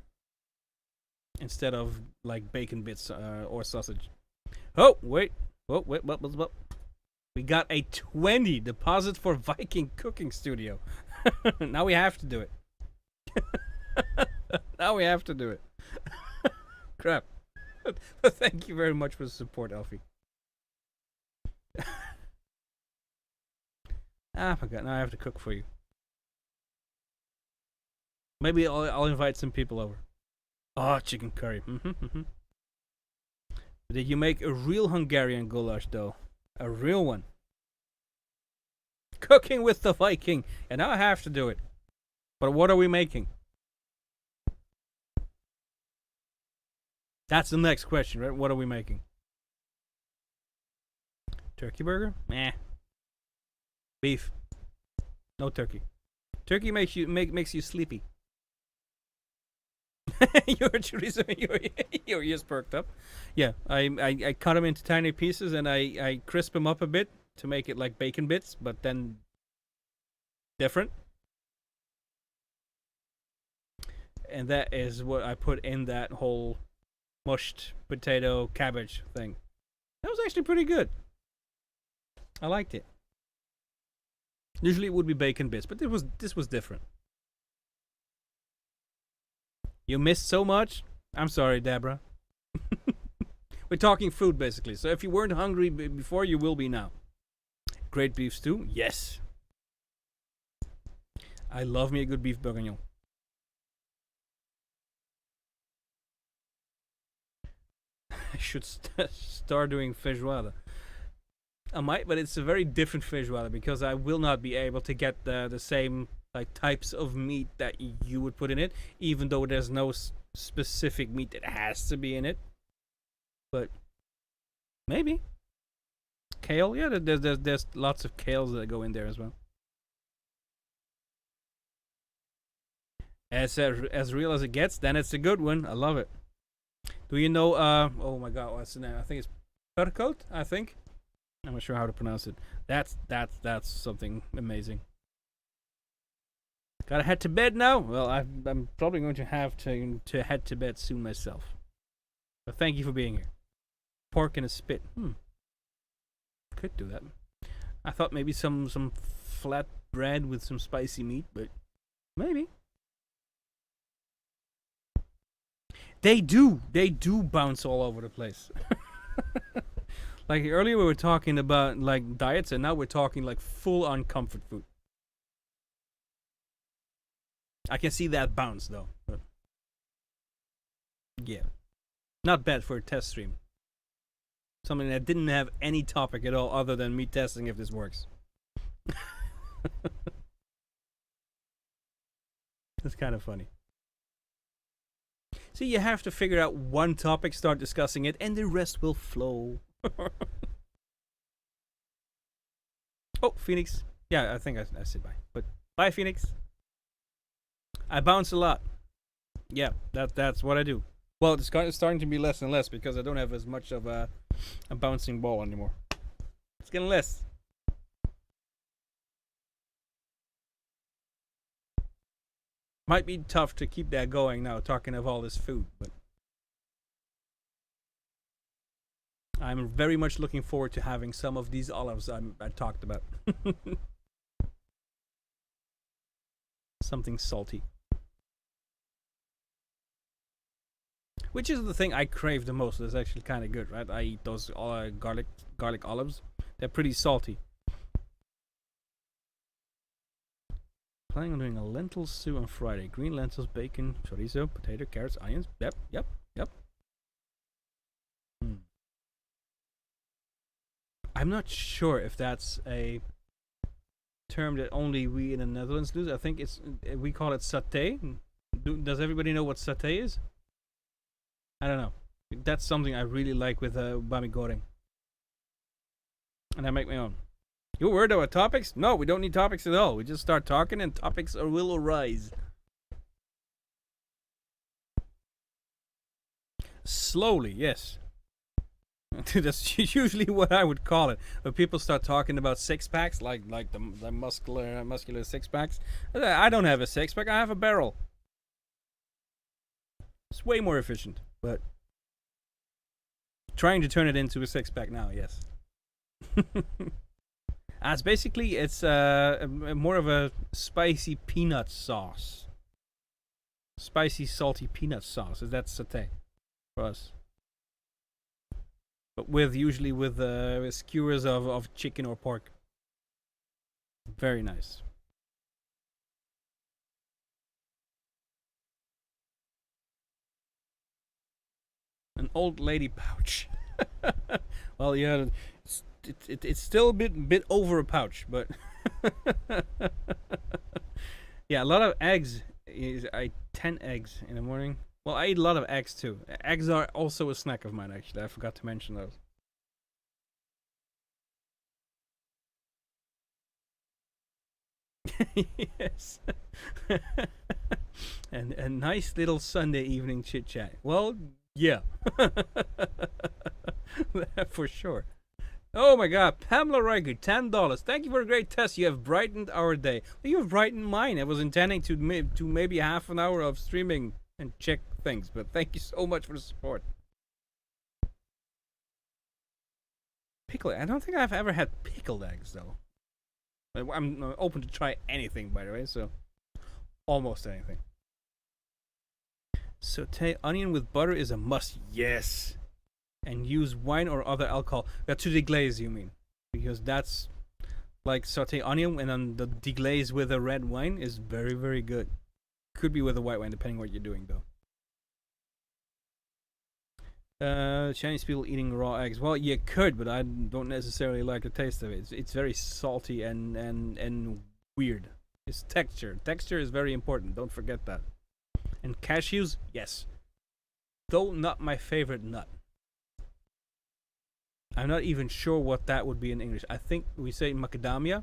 instead of like bacon bits or sausage. Oh wait, wait. We got a 20 deposit for Viking Cooking Studio. Now we have to do it. Now we have to do it. Crap. But thank you very much for the support, Elfie. I forgot. Now I have to cook for you. Maybe I'll invite some people over. Oh, chicken curry. Did you make a real Hungarian goulash, though? A real one. Cooking with the Viking. And now I have to do it. But what are we making? That's the next question, right? What are we making? Turkey burger? Nah. Beef. No turkey. Turkey makes you sleepy. Your chorizo, your ears perked up. Yeah, I cut them into tiny pieces and I crisp them up a bit to make it like bacon bits, but then different. And that is what I put in that whole mushed potato cabbage thing. That was actually pretty good. I liked it. Usually it would be bacon bits, but this was different. You missed so much? I'm sorry, Deborah. We're talking food basically. So if you weren't hungry before, you will be now. Great beef stew? Yes. I love me a good beef bourguignon. I should start doing feijoada. I might, but it's a very different feijoada because I will not be able to get the same like types of meat that you would put in it, even though there's no specific meat that has to be in it. But maybe kale, yeah. There's lots of kales that go in there as well. As real as it gets, then it's a good one. I love it. Do you know? Oh my God, what's the name? I think it's peril. I think. I'm not sure how to pronounce it. That's something amazing. Gotta head to bed now. Well, I'm probably going to have to head to bed soon myself. But thank you for being here. Pork in a spit. Could do that. I thought maybe some flat bread with some spicy meat, but maybe. They do bounce all over the place. Like earlier we were talking about like diets, and now we're talking like full on comfort food. I can see that bounce though. But yeah. Not bad for a test stream. Something that didn't have any topic at all other than me testing if this works. That's kind of funny. See, you have to figure out one topic, start discussing it, and the rest will flow. Oh, Phoenix. Yeah, I think I said bye. But bye, Phoenix. I bounce a lot. Yeah, that's what I do. Well, it's starting to be less and less because I don't have as much of a bouncing ball anymore. It's getting less. Might be tough to keep that going now, talking of all this food, but I'm very much looking forward to having some of these olives I talked about. Something salty. Which is the thing I crave the most. That's actually kind of good, right? I eat those garlic olives. They're pretty salty. Planning on doing a lentil stew on Friday. Green lentils, bacon, chorizo, potato, carrots, onions. Yep. I'm not sure if that's a term that only we in the Netherlands use. I think we call it satay. Does everybody know what satay is? I don't know. That's something I really like with bami goreng. And I make my own. You worried about topics? No, we don't need topics at all. We just start talking and topics will arise. Slowly, yes. That's usually what I would call it. When people start talking about six packs, like the muscular six packs, I don't have a six pack. I have a barrel. It's way more efficient, but trying to turn it into a six pack now, yes. It's basically more of a spicy peanut sauce, spicy salty peanut sauce. That's satay for us. But usually with skewers of chicken or pork. Very nice. An old lady pouch. Well, yeah, it's still a bit over a pouch, but yeah, a lot of eggs. I eat 10 eggs in the morning. Well, I eat a lot of eggs too. Eggs are also a snack of mine, actually. I forgot to mention those. Yes. And a nice little Sunday evening chit chat. Well, yeah. For sure. Oh my god, Pamela Riker, $10. Thank you for a great test. You have brightened our day. Well, you have brightened mine. I was intending to maybe half an hour of streaming and check things, but thank you so much for the support. Pickled. I don't think I've ever had pickled eggs though. I'm open to try anything, by the way, so almost anything. Saute onion with butter is a must. Yes. And use wine or other alcohol. To deglaze, you mean? Because that's like saute onion and then the deglaze with a red wine is very, very good. Could be with a white wine, depending what you're doing, though. Chinese people eating raw eggs. Well, you could, but I don't necessarily like the taste of it. It's very salty and weird. It's texture. Texture is very important. Don't forget that. And cashews, yes. Though not my favorite nut. I'm not even sure what that would be in English. I think we say macadamia.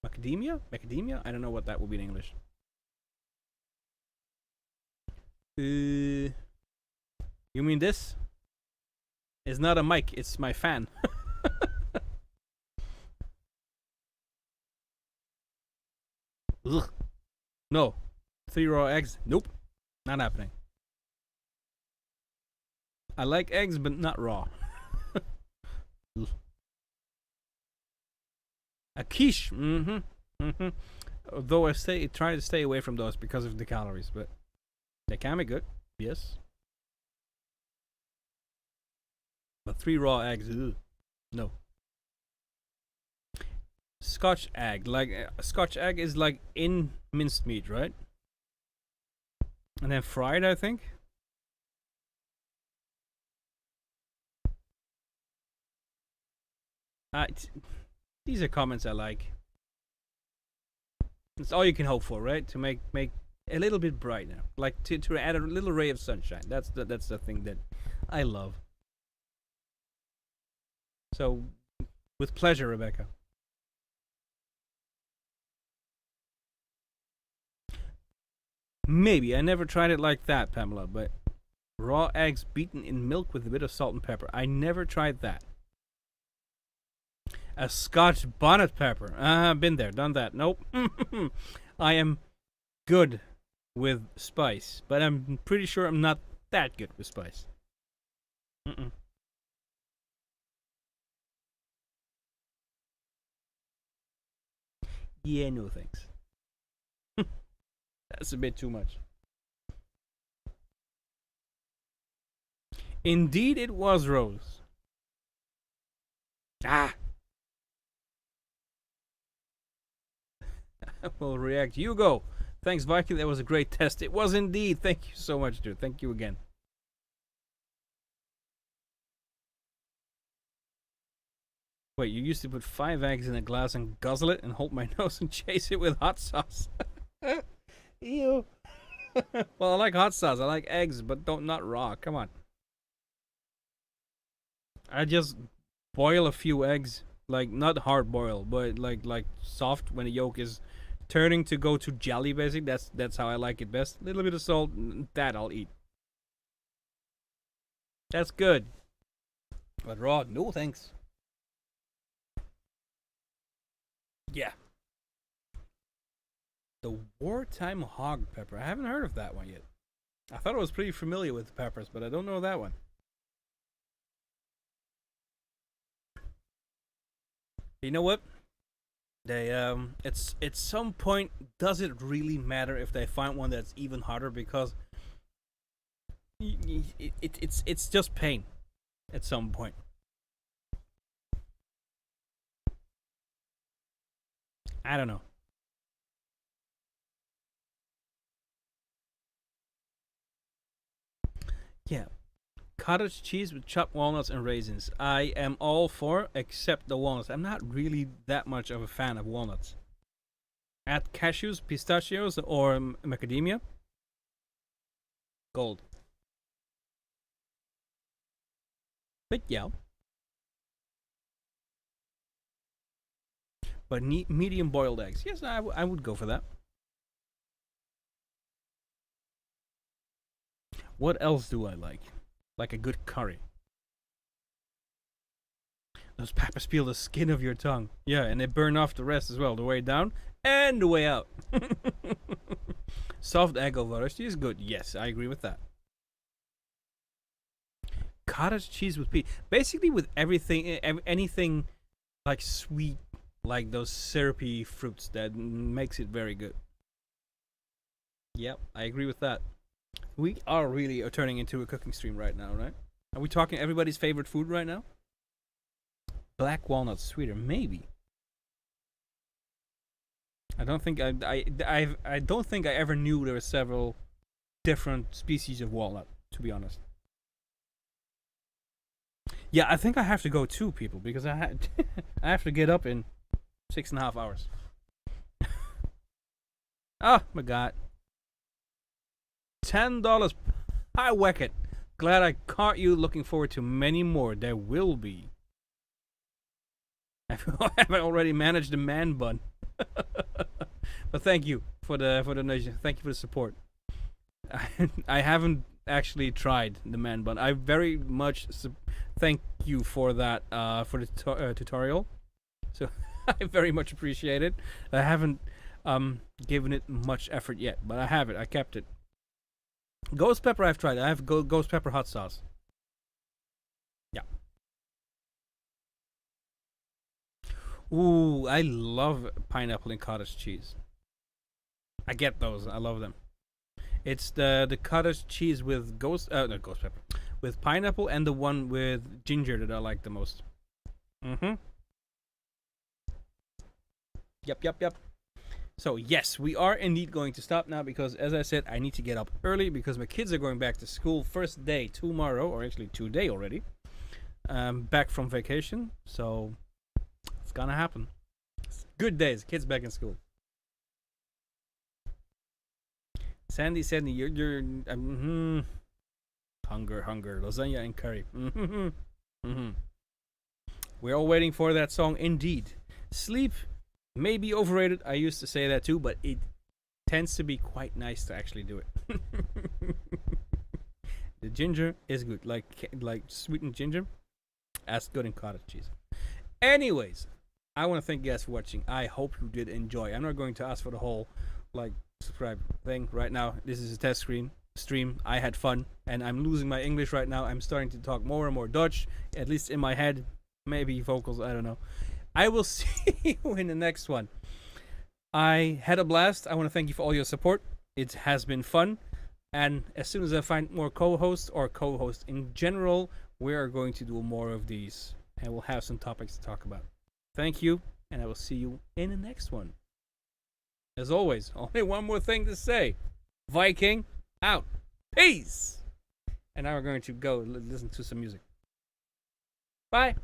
Macadamia? Macadamia? I don't know what that would be in English. You mean this? It's not a mic, it's my fan. Ugh. No. 3 raw eggs? Nope. Not happening. I like eggs, but not raw. A quiche. Though I try to stay away from those because of the calories, but they can be good. Yes. But 3 raw eggs, ugh. No. Scotch egg, like Scotch egg is like in minced meat, right? And then fried, I think. These are comments I like. It's all you can hope for, right? To make a little bit brighter, like to add a little ray of sunshine. That's the thing that I love. So, with pleasure, Rebecca. Maybe I never tried it like that, Pamela. But raw eggs beaten in milk with a bit of salt and pepper. I never tried that. A Scotch bonnet pepper. Been there, done that. Nope. I am good with spice, but I'm pretty sure I'm not that good with spice. Mm-mm. Yeah, no thanks. That's a bit too much. Indeed, it was Rose. Ah, will react. You go. Thanks, Viking. That was a great test. It was indeed. Thank you so much, dude. Thank you again. Wait, you used to put 5 eggs in a glass and guzzle it and hold my nose and chase it with hot sauce. Ew. Well, I like hot sauce. I like eggs, but don't not raw. Come on. I just boil a few eggs, like not hard boil, but like soft when the yolk is turning to go to jelly. Basically, that's how I like it best. A little bit of salt, that I'll eat. That's good. But raw, no thanks. Yeah. The wartime hog pepper. I haven't heard of that one yet. I thought I was pretty familiar with peppers, but I don't know that one. You know what? They it's at some point, does it really matter if they find one that's even harder, because it's just pain at some point. I don't know. Yeah, cottage cheese with chopped walnuts and raisins. I am all for, except the walnuts. I'm not really that much of a fan of walnuts. Add cashews, pistachios, or macadamia. Gold. But yeah, but medium boiled eggs. Yes, I would go for that. What else do I like? Like a good curry. Those peppers peel the skin of your tongue. Yeah, and they burn off the rest as well. The way down and the way out. Soft egg over is good. Yes, I agree with that. Cottage cheese with pea. Basically, with everything, anything like sweet, like those syrupy fruits, that makes it very good. Yep, I agree with that. We are really turning into a cooking stream right now, right? Are we talking everybody's favorite food right now? Black walnut sweeter, maybe. I don't think I don't think I ever knew there were several different species of walnut. To be honest. Yeah, I think I have to go too, people, because I have to get up in 6.5 hours. Oh my god. $10. I whack it. Glad I caught you. Looking forward to many more. There will be. Have I already managed the man bun? But thank you for the donation. Thank you for the support. I haven't actually tried the man bun. I very much thank you for that for the tutorial. So I very much appreciate it. I haven't given it much effort yet, but I have it. I kept it. Ghost pepper I've tried. I have ghost pepper hot sauce. Yeah. Ooh, I love pineapple and cottage cheese. I get those. I love them. It's the cottage cheese with not ghost pepper, with pineapple, and the one with ginger that I like the most. Mm-hmm. Yep. So yes, we are indeed going to stop now, because, as I said, I need to get up early because my kids are going back to school first day tomorrow, or actually today already. Back from vacation, so it's gonna happen. It's good days. Kids back in school. Sandy, you're hunger, lasagna and curry. We're all waiting for that song. Indeed, sleep may be overrated. I used to say that too, but it tends to be quite nice to actually do it. The ginger is good, like sweetened ginger. That's good in cottage cheese. Anyways, I want to thank you guys for watching. I hope you did enjoy. I'm not going to ask for the whole like, subscribe thing right now. This is a test stream. I had fun, and I'm losing my English right now. I'm starting to talk more and more Dutch, at least in my head. Maybe vocals, I don't know. I will see you in the next one. I had a blast. I want to thank you for all your support. It has been fun. And as soon as I find more co-hosts or co-hosts in general, we are going to do more of these. And we'll have some topics to talk about. Thank you, and I will see you in the next one. As always, only one more thing to say. Viking out. Peace! And now we're going to go listen to some music. Bye!